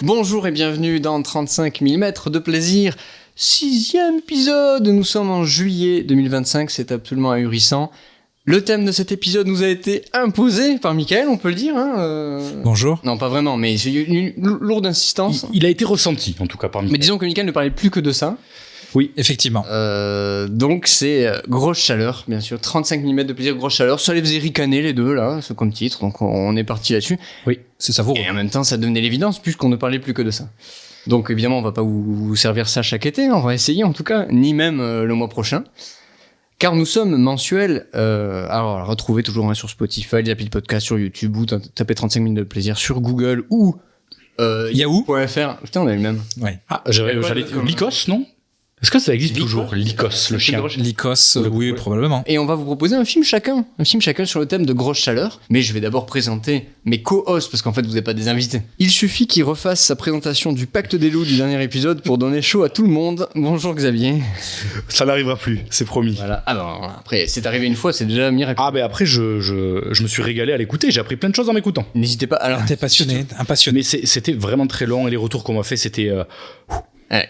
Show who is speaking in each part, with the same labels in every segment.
Speaker 1: Bonjour et bienvenue dans 35 mm de plaisir, 6e épisode. Nous sommes en juillet 2025, c'est absolument ahurissant. Le thème de cet épisode nous a été imposé par Michael, on peut le dire.
Speaker 2: Bonjour.
Speaker 1: Non, pas vraiment, mais j'ai eu une lourde insistance.
Speaker 3: Il a été ressenti, en tout cas, par Michael.
Speaker 1: Mais disons que Michael ne parlait plus que de ça.
Speaker 2: Oui, effectivement.
Speaker 1: Donc c'est grosse chaleur, bien sûr. 35 mm de plaisir, grosse chaleur. Ça les faisait ricaner les deux, là, c'est comme titre. Donc on est parti là-dessus.
Speaker 2: Oui, c'est savoureux.
Speaker 1: Et en même temps, ça devenait l'évidence, puisqu'on ne parlait plus que de ça. Donc évidemment, on va pas vous servir ça chaque été. On va essayer, en tout cas, ni même le mois prochain. Car nous sommes mensuels. Alors, retrouvez toujours sur Spotify, les applis de podcast, sur YouTube, ou tapez 35 minutes de plaisir sur Google, ou
Speaker 2: Yahoo.fr.
Speaker 1: Putain, on a eu le même.
Speaker 2: Ouais.
Speaker 3: Ah, j'allais... Lycos, non ? Est-ce que ça existe toujours, Lycos, le chien ?
Speaker 2: Lycos, oui, probablement.
Speaker 1: Et on va vous proposer un film chacun sur le thème de grosse chaleur. Mais je vais d'abord présenter mes co-hosts, parce qu'en fait, vous n'êtes pas des invités. Il suffit qu'il refasse sa présentation du Pacte des loups du dernier épisode pour donner chaud à tout le monde. Bonjour Xavier.
Speaker 3: Ça n'arrivera plus, c'est promis.
Speaker 1: Voilà. Alors, après, c'est arrivé une fois, c'est déjà miraculeux.
Speaker 3: Ah, mais après, je me suis régalé à l'écouter, j'ai appris plein de choses en m'écoutant.
Speaker 1: N'hésitez pas. Alors,
Speaker 2: T'es passionné, un passionné.
Speaker 3: Mais c'était vraiment très long, et les retours qu'on m'a fait, c'était...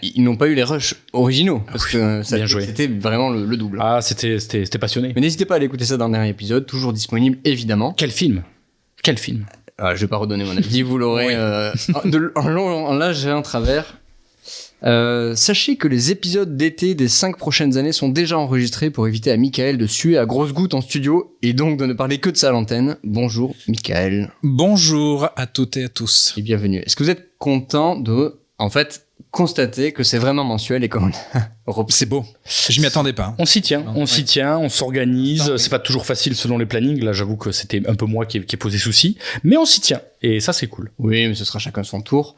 Speaker 1: ils n'ont pas eu les rushs originaux, parce que
Speaker 3: bien joué.
Speaker 1: C'était vraiment le double.
Speaker 3: Ah, c'était passionné.
Speaker 1: Mais n'hésitez pas à aller écouter ça dans le dernier épisode, toujours disponible, évidemment.
Speaker 3: Quel film ?
Speaker 1: Je vais pas redonner mon avis, vous l'aurez en large et en travers. Sachez que les épisodes d'été des 5 prochaines années sont déjà enregistrés pour éviter à Michael de suer à grosses gouttes en studio et donc de ne parler que de ça à l'antenne. Bonjour Michael.
Speaker 2: Bonjour à toutes et à tous.
Speaker 1: Et bienvenue. Est-ce que vous êtes content de, en fait, constater que c'est vraiment mensuel et qu'on...
Speaker 2: C'est beau. Je m'y attendais pas.
Speaker 3: On s'y tient, on s'organise. Non, c'est pas toujours facile selon les plannings. Là, j'avoue que c'était un peu moi qui ai posé souci. Mais on s'y tient. Et ça, c'est cool.
Speaker 1: Oui, mais ce sera chacun son tour.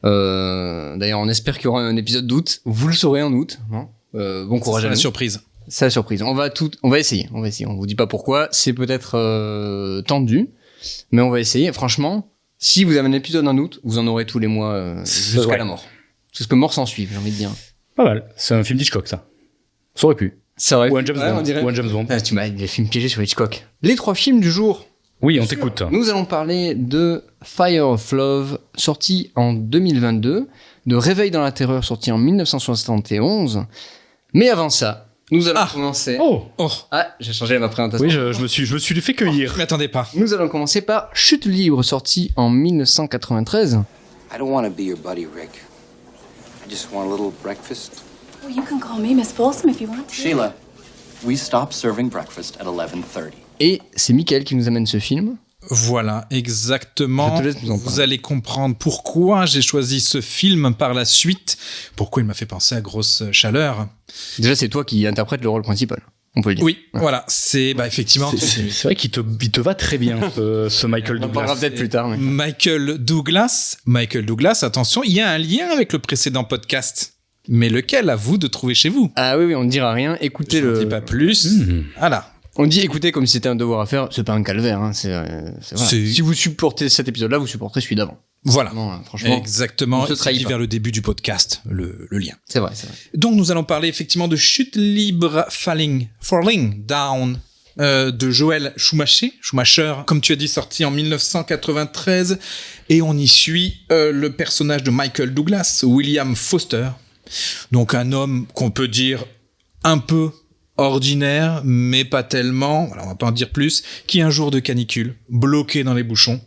Speaker 1: D'ailleurs, on espère qu'il y aura un épisode d'août. Vous le saurez en août. Bon courage à nous.
Speaker 2: C'est la surprise.
Speaker 1: C'est la surprise. On va essayer. On vous dit pas pourquoi. C'est peut-être tendu, mais on va essayer. Franchement, si vous avez un épisode en août, vous en aurez tous les mois jusqu'à la mort. C'est ce que mort s'en suive, j'ai envie de dire.
Speaker 3: Pas mal. C'est un film d'Hitchcock, ça. Ça aurait pu.
Speaker 1: Ça aurait pu.
Speaker 3: Ou un James Bond.
Speaker 1: On dirait.
Speaker 3: Ou un James Bond.
Speaker 1: Tu m'as des films piégés sur Hitchcock. Les 3 films du jour.
Speaker 3: Oui, on t'écoute.
Speaker 1: Nous allons parler de Fire of Love, sorti en 2022, de Réveil dans la terreur, sorti en 1971. Mais avant ça, nous allons commencer...
Speaker 3: Oh.
Speaker 1: Ah, j'ai changé ma présentation.
Speaker 3: Oui, je me suis fait cueillir.
Speaker 2: Je m'y attendais pas.
Speaker 1: Nous allons commencer par Chute libre, sorti en 1993.
Speaker 4: I don't want to be your buddy, Rick. I just want a little breakfast.
Speaker 5: Well, you can call me Miss Folsom if you want to.
Speaker 4: Sheila, we stop serving breakfast at 11:30.
Speaker 1: Et c'est Mickaël qui nous amène ce film.
Speaker 2: Voilà, exactement.
Speaker 1: Je te laisse nous en parler.
Speaker 2: Vous allez comprendre pourquoi j'ai choisi ce film par la suite. Pourquoi il m'a fait penser à Grosse Chaleur.
Speaker 1: Déjà, c'est toi qui interprète le rôle principal. On peut le dire.
Speaker 2: Oui, voilà. C'est, effectivement.
Speaker 3: C'est vrai qu'il te va très bien, ce Michael
Speaker 1: On en parlera
Speaker 3: Douglas.
Speaker 1: peut-être plus tard. Mais...
Speaker 2: Michael Douglas, attention, il y a un lien avec le précédent podcast. Mais lequel, à vous de trouver chez vous?
Speaker 1: Ah oui, on ne dira rien. Écoutez
Speaker 2: Je ne dis pas plus. Voilà.
Speaker 1: On dit écoutez comme si c'était un devoir à faire. C'est pas un calvaire. Hein. Voilà. Si vous supportez cet épisode-là, vous supporterez celui d'avant.
Speaker 2: Voilà.
Speaker 1: Non, franchement.
Speaker 2: Exactement.
Speaker 1: on se
Speaker 2: C'est
Speaker 1: trahit
Speaker 2: dit
Speaker 1: pas.
Speaker 2: vers le début du podcast, le lien.
Speaker 1: C'est vrai.
Speaker 2: Donc, nous allons parler effectivement de Chute libre, Falling Down, de Joel Schumacher, comme tu as dit, sorti en 1993. Et on y suit le personnage de Michael Douglas, William Foster. Donc, un homme qu'on peut dire un peu ordinaire, mais pas tellement, voilà, on va pas en dire plus, qui un jour de canicule, bloqué dans les bouchons,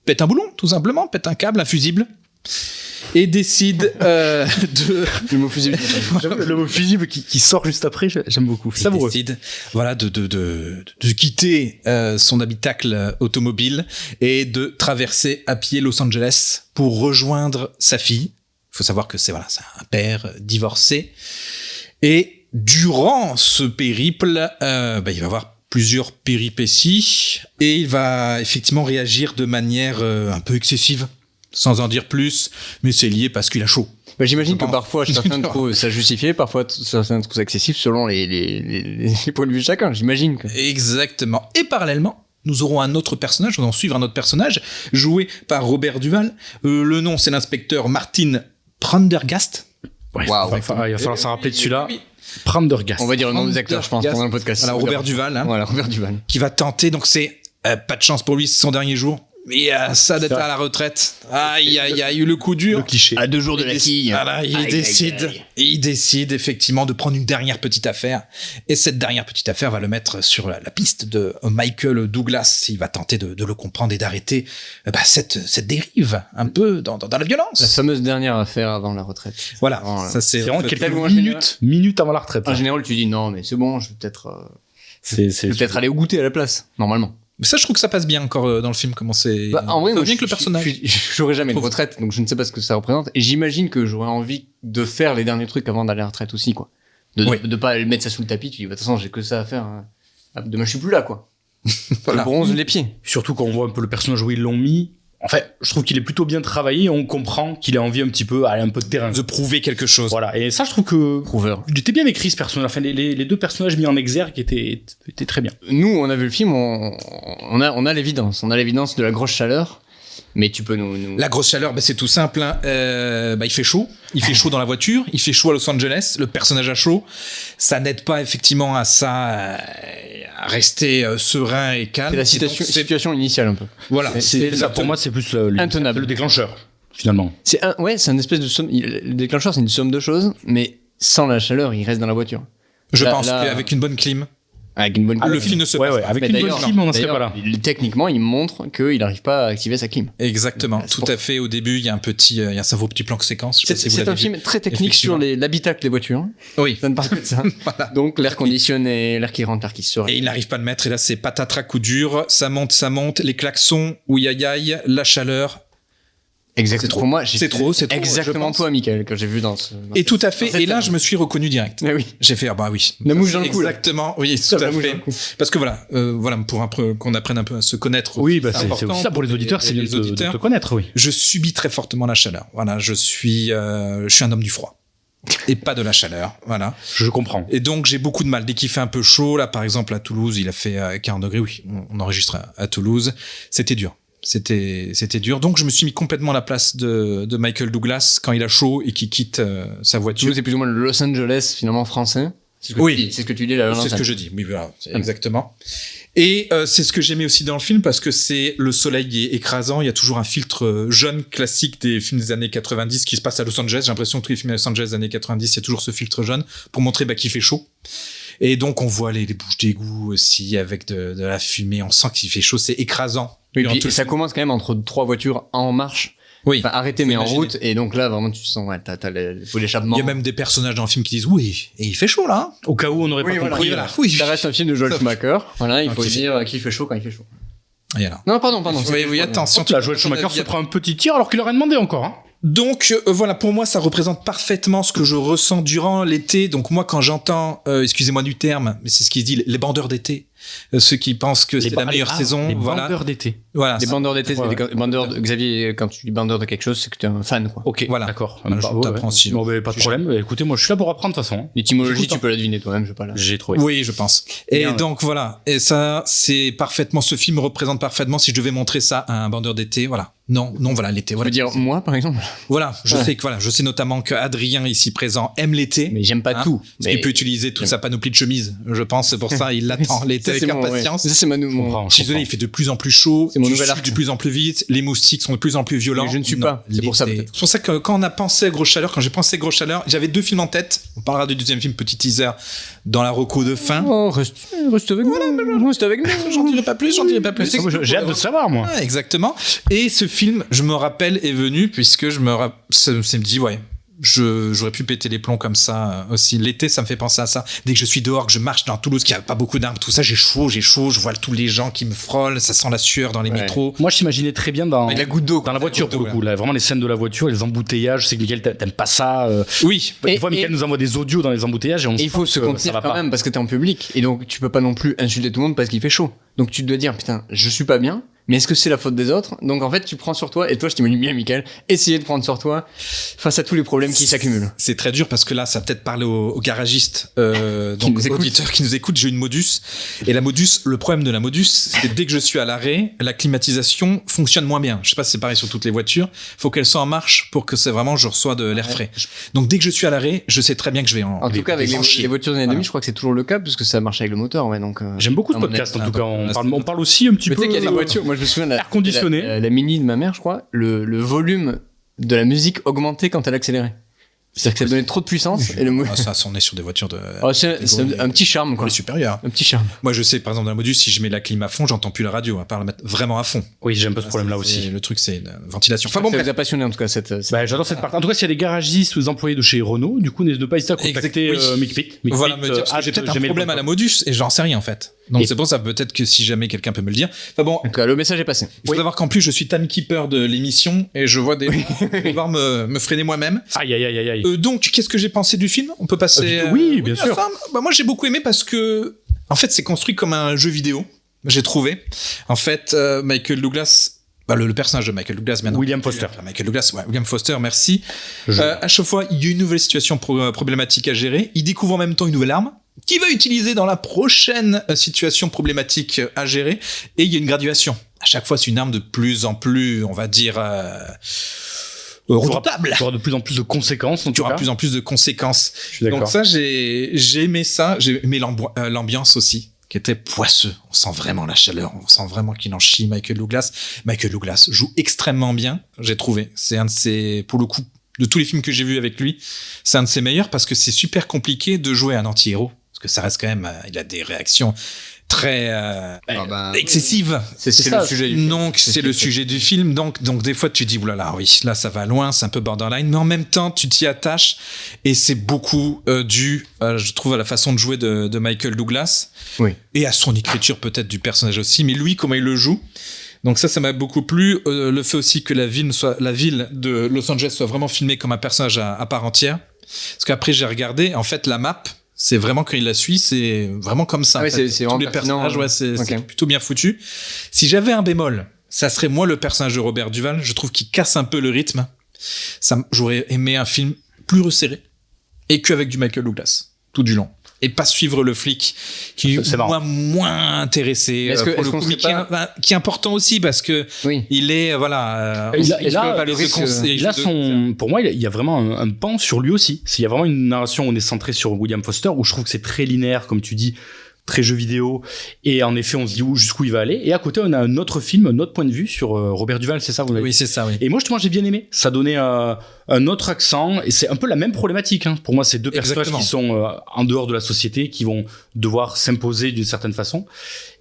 Speaker 2: pète un boulon, tout simplement, pète un câble, un fusible, et décide de...
Speaker 1: Le mot fusible.
Speaker 3: Le mot fusible qui sort juste après, j'aime beaucoup. Savoureux.
Speaker 2: décide, voilà, de quitter son habitacle automobile et de traverser à pied Los Angeles pour rejoindre sa fille. Il faut savoir que c'est un père divorcé. Et durant ce périple, il va avoir plusieurs péripéties et il va effectivement réagir de manière un peu excessive, sans en dire plus, mais c'est lié parce qu'il a chaud.
Speaker 1: J'imagine que parfois certains trouvent ça justifié, parfois certains trouvent ça excessif selon les points de vue de chacun, j'imagine.
Speaker 2: Exactement. Et parallèlement, nous aurons un autre personnage, nous allons suivre un autre personnage, joué par Robert Duval. Le nom, c'est l'inspecteur Martin Prendergast.
Speaker 3: Ouais,
Speaker 1: Waouh.
Speaker 3: il va falloir s'en rappeler de celui-là. Prendergast.
Speaker 1: On va dire le nom des acteurs, je pense, pendant le podcast.
Speaker 2: Voilà, Robert Duval.
Speaker 1: Voilà, Robert Duval.
Speaker 2: Qui va tenter, donc c'est pas de chance pour lui, c'est son dernier jour. Mais ça d'être à la retraite, aïe, le coup dur.
Speaker 3: Le cliché.
Speaker 1: À 2 jours de la quille.
Speaker 2: Voilà, il décide effectivement de prendre une dernière petite affaire. Et cette dernière petite affaire va le mettre sur la piste de Michael Douglas. Il va tenter de le comprendre et d'arrêter cette dérive un peu dans la violence.
Speaker 1: La fameuse dernière affaire avant la retraite.
Speaker 2: Voilà,
Speaker 1: Voilà.
Speaker 2: ça c'est
Speaker 3: C'est vraiment
Speaker 1: Tellement
Speaker 3: quelques minutes avant la retraite.
Speaker 1: En général, tu dis non, mais c'est bon, je vais peut-être
Speaker 3: C'est
Speaker 1: aller au goûter à la place, normalement.
Speaker 2: Mais ça, je trouve que ça passe bien encore dans le film, comment c'est...
Speaker 1: Bah, en vrai,
Speaker 2: ça
Speaker 1: moi,
Speaker 2: va bien que le personnage.
Speaker 1: J'aurais jamais de
Speaker 2: Trouve.
Speaker 1: retraite, donc je ne sais pas ce que ça représente. Et j'imagine que j'aurais envie de faire les derniers trucs avant d'aller à la retraite aussi, quoi. De pas mettre ça sous le tapis, tu dis, de toute façon, j'ai que ça à faire. Hein. Demain, je suis plus là, quoi.
Speaker 2: Voilà.
Speaker 1: Le bronze, les pieds.
Speaker 3: Surtout quand on voit un peu le personnage où ils l'ont mis. En fait, je trouve qu'il est plutôt bien travaillé. On comprend qu'il a envie un petit peu aller un peu de terrain.
Speaker 2: De prouver quelque chose.
Speaker 3: Voilà. Et ça, je trouve que
Speaker 1: Prover.
Speaker 3: il était bien écrit ce personnage. Enfin, les deux personnages mis en exergue étaient très bien.
Speaker 1: Nous, on a vu le film, on a l'évidence. On a l'évidence de la grosse chaleur. Mais tu peux nous...
Speaker 2: La grosse chaleur, c'est tout simple. Hein. Il fait chaud. Il fait chaud dans la voiture. Il fait chaud à Los Angeles. Le personnage a chaud. Ça n'aide pas effectivement à ça, à rester serein et calme.
Speaker 1: C'est la
Speaker 2: Et donc,
Speaker 1: situation initiale, un peu.
Speaker 2: Voilà.
Speaker 3: C'est ça, pour moi, c'est plus
Speaker 1: Intenable.
Speaker 3: le déclencheur, finalement.
Speaker 1: C'est un espèce de somme. Le déclencheur, c'est une somme de choses, mais sans la chaleur, il reste dans la voiture.
Speaker 2: Je
Speaker 1: Là-
Speaker 2: pense
Speaker 1: là-
Speaker 2: qu'avec une bonne clim,
Speaker 1: Avec une bonne
Speaker 2: le film ne se passe pas.
Speaker 3: Avec
Speaker 1: Mais
Speaker 3: une bonne
Speaker 1: d'ailleurs-
Speaker 3: clim, on n'en serait
Speaker 1: d'ailleurs,
Speaker 3: pas là.
Speaker 1: Techniquement, il montre qu'il n'arrive pas à activer sa clim.
Speaker 2: Exactement.
Speaker 1: C'est
Speaker 2: Tout
Speaker 1: pour-
Speaker 2: à fait. Au début, il y a un cerveau petit plan séquence. Je sais pas si vous
Speaker 1: C'est
Speaker 2: l'avez
Speaker 1: un
Speaker 2: vu.
Speaker 1: film très technique sur
Speaker 2: Effectivement.
Speaker 1: l'habitacle des voitures.
Speaker 2: Oui.
Speaker 1: Ça ne parle que de ça.
Speaker 2: Voilà.
Speaker 1: Donc l'air conditionné, l'air qui rentre, l'air qui sort.
Speaker 2: Et il n'arrive pas à le mettre. Et là, c'est patatras coup dur. Ça monte. Les klaxons, ouïe aïe aïe, la chaleur.
Speaker 1: Exactement. Pour moi,
Speaker 2: C'est trop, je
Speaker 1: exactement
Speaker 2: pense.
Speaker 1: toi, Michael, que j'ai vu dans ce.
Speaker 2: Et tout à fait.
Speaker 1: dans cette
Speaker 2: Et là,
Speaker 1: scène.
Speaker 2: je me suis reconnu direct.
Speaker 1: Mais oui.
Speaker 2: J'ai fait, bah oui.
Speaker 1: La mouche dans le cou, là.
Speaker 2: Exactement. Oui,
Speaker 1: Ça,
Speaker 2: tout
Speaker 1: la
Speaker 2: à
Speaker 1: mouche
Speaker 2: fait.
Speaker 1: dans le cou.
Speaker 2: Parce que voilà, pour un peu, qu'on apprenne un peu à se connaître.
Speaker 3: Oui, c'est
Speaker 2: important
Speaker 3: aussi ça pour les auditeurs, c'est bien
Speaker 2: les
Speaker 3: de
Speaker 2: auditeurs.
Speaker 3: te connaître, oui.
Speaker 2: Je subis très fortement la chaleur. Voilà, je suis un homme du froid. Et pas de la chaleur. Voilà.
Speaker 3: Je comprends.
Speaker 2: Et donc, j'ai beaucoup de mal. Dès qu'il fait un peu chaud, là, par exemple, à Toulouse, il a fait 40 degrés. Oui, on enregistre à Toulouse. C'était dur. C'était dur. Donc, je me suis mis complètement à la place de Michael Douglas quand il a chaud et qu'il quitte sa voiture.
Speaker 1: Toulouse, c'est plus ou moins le Los Angeles, finalement, français. C'est ce que
Speaker 2: Oui.
Speaker 1: tu dis. C'est ce que tu dis là.
Speaker 2: C'est ce que je dis. Oui, voilà. Exactement. Et c'est ce que j'aimais aussi dans le film parce que c'est le soleil est écrasant. Il y a toujours un filtre jaune classique des films des années 90 qui se passe à Los Angeles. J'ai l'impression que tous les films à Los Angeles des années 90, il y a toujours ce filtre jaune pour montrer qu'il fait chaud. Et donc, on voit les bouches d'égout aussi avec de la fumée. On sent qu'il fait chaud. C'est écrasant.
Speaker 1: Oui,
Speaker 2: Durant
Speaker 1: puis
Speaker 2: tout le
Speaker 1: ça
Speaker 2: film.
Speaker 1: commence quand même entre 3 voitures en marche.
Speaker 2: Oui.
Speaker 1: Enfin, arrêtées,
Speaker 2: Faut
Speaker 1: mais en
Speaker 2: imaginer.
Speaker 1: route. Et donc là, vraiment, tu sens, ouais, t'as l'échappement.
Speaker 2: Il y a même des personnages dans le film qui disent oui, et il fait chaud là. Hein.
Speaker 3: Au cas où on n'aurait pas
Speaker 1: voilà.
Speaker 3: compris.
Speaker 2: Oui, voilà. Oui.
Speaker 1: Ça reste un film de Joel
Speaker 2: Ça-
Speaker 1: Schumacher. Voilà, il
Speaker 2: Donc,
Speaker 1: faut
Speaker 2: il fait-
Speaker 1: dire qu'il fait chaud quand il fait chaud.
Speaker 2: Et alors.
Speaker 1: Non, pardon.
Speaker 2: Oui, attention.
Speaker 3: Là, Joel Schumacher se prend un petit tir alors qu'il aurait demandé encore. Hein.
Speaker 2: Donc voilà, pour moi, ça représente parfaitement ce que je ressens durant l'été. Donc moi, quand j'entends, excusez-moi du terme, mais c'est ce qu'ils disent, les bandeurs d'été, ceux qui pensent que c'est la meilleure saison,
Speaker 3: Les
Speaker 2: voilà,
Speaker 3: bandeurs d'été.
Speaker 2: voilà,
Speaker 1: Les
Speaker 2: ça-
Speaker 1: bandeurs d'été, c'est
Speaker 3: Ouais.
Speaker 1: des bandeurs de Xavier, quand tu dis bandeur de quelque chose, c'est que t'es un fan, quoi.
Speaker 3: Ok,
Speaker 2: Voilà.
Speaker 3: d'accord.
Speaker 2: Voilà, je
Speaker 3: Bah, ouais,
Speaker 2: t'apprends
Speaker 3: ouais.
Speaker 2: aussi.
Speaker 3: Bon, bah, pas de problème. Écoutez, moi, je suis là pour apprendre de toute façon.
Speaker 1: L'étymologie,
Speaker 3: J'écoute,
Speaker 1: tu peux la deviner toi-même, je vais pas là.
Speaker 3: J'ai trouvé.
Speaker 2: Oui, je pense. Et
Speaker 3: Bien, ouais.
Speaker 2: donc voilà, et ça, c'est parfaitement. Ce film représente parfaitement. Si je devais montrer ça à un bandeur d'été, voilà. Non, voilà l'été.
Speaker 1: Tu
Speaker 2: Voilà.
Speaker 1: veux dire moi, par exemple?
Speaker 2: Voilà, je
Speaker 1: Ouais.
Speaker 2: sais que je sais notamment que Adrien ici présent aime l'été.
Speaker 1: Mais j'aime pas
Speaker 2: Hein,
Speaker 1: tout.
Speaker 2: Parce qu'il peut utiliser toute sa panoplie de chemises, je pense. C'est pour ça il l'attend l'été
Speaker 1: Ça,
Speaker 2: avec
Speaker 1: c'est mon-
Speaker 2: impatience.
Speaker 1: ouais. Ça, c'est
Speaker 3: Je comprends,
Speaker 2: Je suis désolé, il fait de plus en plus chaud,
Speaker 1: C'est mon
Speaker 2: tu
Speaker 1: nouvel
Speaker 2: sues
Speaker 1: arc.
Speaker 2: de plus en plus vite, les moustiques sont de plus en plus violents.
Speaker 1: Mais je ne suis
Speaker 2: Non,
Speaker 1: pas, c'est pour ça,
Speaker 2: l'été.
Speaker 1: peut-être.
Speaker 2: C'est pour ça que quand on a pensé à Grosse Chaleur, quand j'ai pensé à Grosse Chaleur, j'avais 2 films en tête. On parlera du deuxième film, petit teaser, dans la reco de fin.
Speaker 1: Oh, reste avec nous. Reste avec nous.
Speaker 2: J'en dirai pas plus,
Speaker 3: J'ai hâte de savoir, moi.
Speaker 2: Ouais, exactement. Et ce film, je me rappelle, est venu puisque ça me dit, ouais, j'aurais pu péter les plombs comme ça aussi. L'été, ça me fait penser à ça. Dès que je suis dehors, que je marche dans Toulouse, qu'il n'y a pas beaucoup d'arbres, tout ça, j'ai chaud, je vois tous les gens qui me frôlent, ça sent la sueur dans les
Speaker 1: Ouais.
Speaker 2: métros.
Speaker 3: Moi, je t'imaginais très bien dans
Speaker 1: La goutte d'eau.
Speaker 3: la voiture,
Speaker 2: goutte
Speaker 3: pour le
Speaker 2: d'eau,
Speaker 3: coup. Là, vraiment, les scènes de la voiture, les embouteillages. C'est que Mickaël, t'aimes pas ça.
Speaker 2: Oui.
Speaker 3: Des
Speaker 1: Et-
Speaker 3: fois, Mickaël nous envoie des audios dans les embouteillages et on
Speaker 1: Et il faut se
Speaker 3: sent que ça
Speaker 1: contenir
Speaker 3: va
Speaker 1: quand
Speaker 3: pas.
Speaker 1: même parce que t'es en public. Et donc, tu peux pas non plus insulter tout le monde parce qu'il fait chaud. Donc, tu dois dire, putain, je suis pas bien. Mais est-ce que c'est la faute des autres? Donc, en fait, tu prends sur toi. Et toi, je t'imagine bien, Michael, essayer de prendre sur toi face à tous les problèmes qui s'accumulent.
Speaker 2: C'est très dur parce que là, ça va peut-être parler aux garagistes, donc
Speaker 1: nous écoutent.
Speaker 2: auditeurs qui nous écoutent. J'ai une Modus. Et la Modus, le problème de la Modus, c'est que dès que je suis à l'arrêt, la climatisation fonctionne moins bien. Je sais pas si c'est pareil sur toutes les voitures. Faut qu'elle soit en marche pour que c'est vraiment, je reçois de l'air frais. Donc, dès que je suis à l'arrêt, je sais très bien que je vais
Speaker 1: En tout cas, avec les voitures des années 2000, je crois que c'est toujours le cas parce que ça marche avec le moteur, ouais. Donc,
Speaker 3: J'aime beaucoup ce
Speaker 1: à mon
Speaker 3: podcast,
Speaker 2: avis,
Speaker 3: en tout cas.
Speaker 2: on
Speaker 3: On parle aussi un petit
Speaker 1: mais
Speaker 3: peu.
Speaker 1: tu sais qu'il y a des voitures. Moi, je me souviens
Speaker 3: Air conditionné.
Speaker 1: la mini de ma mère, je crois, le volume de la musique augmentait quand elle accélérait. C'est-à-dire que ça donnait trop de puissance et le
Speaker 2: Ça, on est sur des voitures de.
Speaker 1: c'est un petit charme, quoi.
Speaker 2: Les supérieurs.
Speaker 1: Un petit charme.
Speaker 2: Moi, je sais, par exemple, dans la Modus, si je mets la clim à fond, j'entends plus la radio, à part la mettre vraiment à fond.
Speaker 3: Oui, j'ai un peu ce problème-là aussi.
Speaker 2: Le truc, c'est la ventilation.
Speaker 1: Enfin
Speaker 2: Enfin bon,
Speaker 1: ça
Speaker 2: bref.
Speaker 1: vous a passionné en tout cas cette.
Speaker 3: Bah, j'adore cette partie. En tout cas, s'il y a des garagistes ou des employés de chez Renault, du coup, n'hésitez pas à contacter
Speaker 2: Exact, oui.
Speaker 3: Mick Pitt.
Speaker 2: Voilà, me dire, parce que j'ai peut-être un problème à la Modus et j'en sais rien en fait. Donc
Speaker 3: Et-
Speaker 2: c'est pour ça, peut-être que si jamais quelqu'un peut me le dire. Enfin bon,
Speaker 1: En tout cas, le message est passé.
Speaker 2: il faut savoir qu'en plus je suis timekeeper de l'émission et je vois des devoir me freiner moi-même.
Speaker 3: Aïe, aïe, aïe, aïe, aïe.
Speaker 2: Donc qu'est-ce que j'ai pensé du film? On peut passer.
Speaker 3: Oui, bien sûr.
Speaker 2: à ça. Bah, moi j'ai beaucoup aimé parce que en fait c'est construit comme un jeu vidéo. J'ai trouvé. En fait, Michael Douglas. Le personnage de Michael Douglas, maintenant.
Speaker 3: William Foster.
Speaker 2: Michael Douglas, ouais, William Foster, merci.
Speaker 3: Je-
Speaker 2: À chaque fois, il y a une nouvelle situation problématique à gérer. Il découvre en même temps une nouvelle arme qu'il va utiliser dans la prochaine situation problématique à gérer. Et il y a une graduation. À chaque fois, c'est une arme de plus en plus, on va dire, redoutable.
Speaker 3: Tu auras de plus en plus de conséquences. En
Speaker 2: Tu
Speaker 3: tout
Speaker 2: auras
Speaker 3: cas.
Speaker 2: de plus en plus de conséquences.
Speaker 3: Je suis d'accord.
Speaker 2: Donc ça, j'ai aimé ça. J'ai aimé l'ambiance aussi, qui était poisseux. On sent vraiment la chaleur. On sent vraiment qu'il en chie, Michael Douglas. Michael Douglas joue extrêmement bien, j'ai trouvé. C'est un de ses, pour le coup, de tous les films que j'ai vus avec lui, c'est un de ses meilleurs parce que c'est super compliqué de jouer un anti-héros. Parce que ça reste quand même, il a des réactions très excessives.
Speaker 1: C'est
Speaker 3: ça.
Speaker 1: le sujet du film.
Speaker 2: Donc c'est le sujet du film. Donc des fois tu dis oulala, oui, là ça va loin, c'est un peu borderline, mais en même temps tu t'y attaches et c'est beaucoup dû, je trouve, à la façon de jouer de Michael Douglas.
Speaker 1: Oui.
Speaker 2: Et à son écriture peut-être du personnage aussi, mais lui comment il le joue. Donc ça m'a beaucoup plu. Le fait aussi que la ville de Los Angeles soit vraiment filmée comme un personnage à part entière. Parce qu'après j'ai regardé, en fait la map, c'est vraiment quand il la suit, c'est vraiment comme ça.
Speaker 1: Ah ouais,
Speaker 2: en fait.
Speaker 1: c'est
Speaker 2: Tous
Speaker 1: vraiment
Speaker 2: les
Speaker 1: pertinent,
Speaker 2: personnages, ouais, c'est
Speaker 1: ok.
Speaker 2: plutôt bien foutu. Si j'avais un bémol, ça serait moi le personnage de Robert Duval. Je trouve qu'il casse un peu le rythme. J'aurais aimé un film plus resserré et qu'avec du Michael Douglas tout du long. Et pas suivre le flic qui
Speaker 3: C'est marrant.
Speaker 2: moins intéressé
Speaker 1: Est-ce que-
Speaker 2: pour
Speaker 1: est-ce
Speaker 2: le
Speaker 1: qu'on
Speaker 2: coup, mais
Speaker 1: serait
Speaker 2: qui est important aussi parce que
Speaker 1: Oui.
Speaker 2: il est voilà.
Speaker 3: Il a-
Speaker 1: Est-ce que pas le risque,
Speaker 3: Il a son, pour moi, il y a vraiment un pan sur lui aussi. Il y a vraiment une narration où on est centré sur William Foster, où je trouve que c'est très linéaire, comme tu dis, très jeu vidéo. Et en effet, on se dit jusqu'où il va aller. Et à côté, on a un autre film, un autre point de vue sur Robert Duval, c'est ça, vous l'avez
Speaker 2: Oui,
Speaker 3: dit.
Speaker 2: c'est ça, oui.
Speaker 3: Et moi, justement, j'ai bien aimé. Ça donnait un autre accent. Et c'est un peu la même problématique. Hein. Pour moi, c'est deux personnages
Speaker 2: Exactement.
Speaker 3: qui sont en dehors de la société, qui vont devoir s'imposer d'une certaine façon.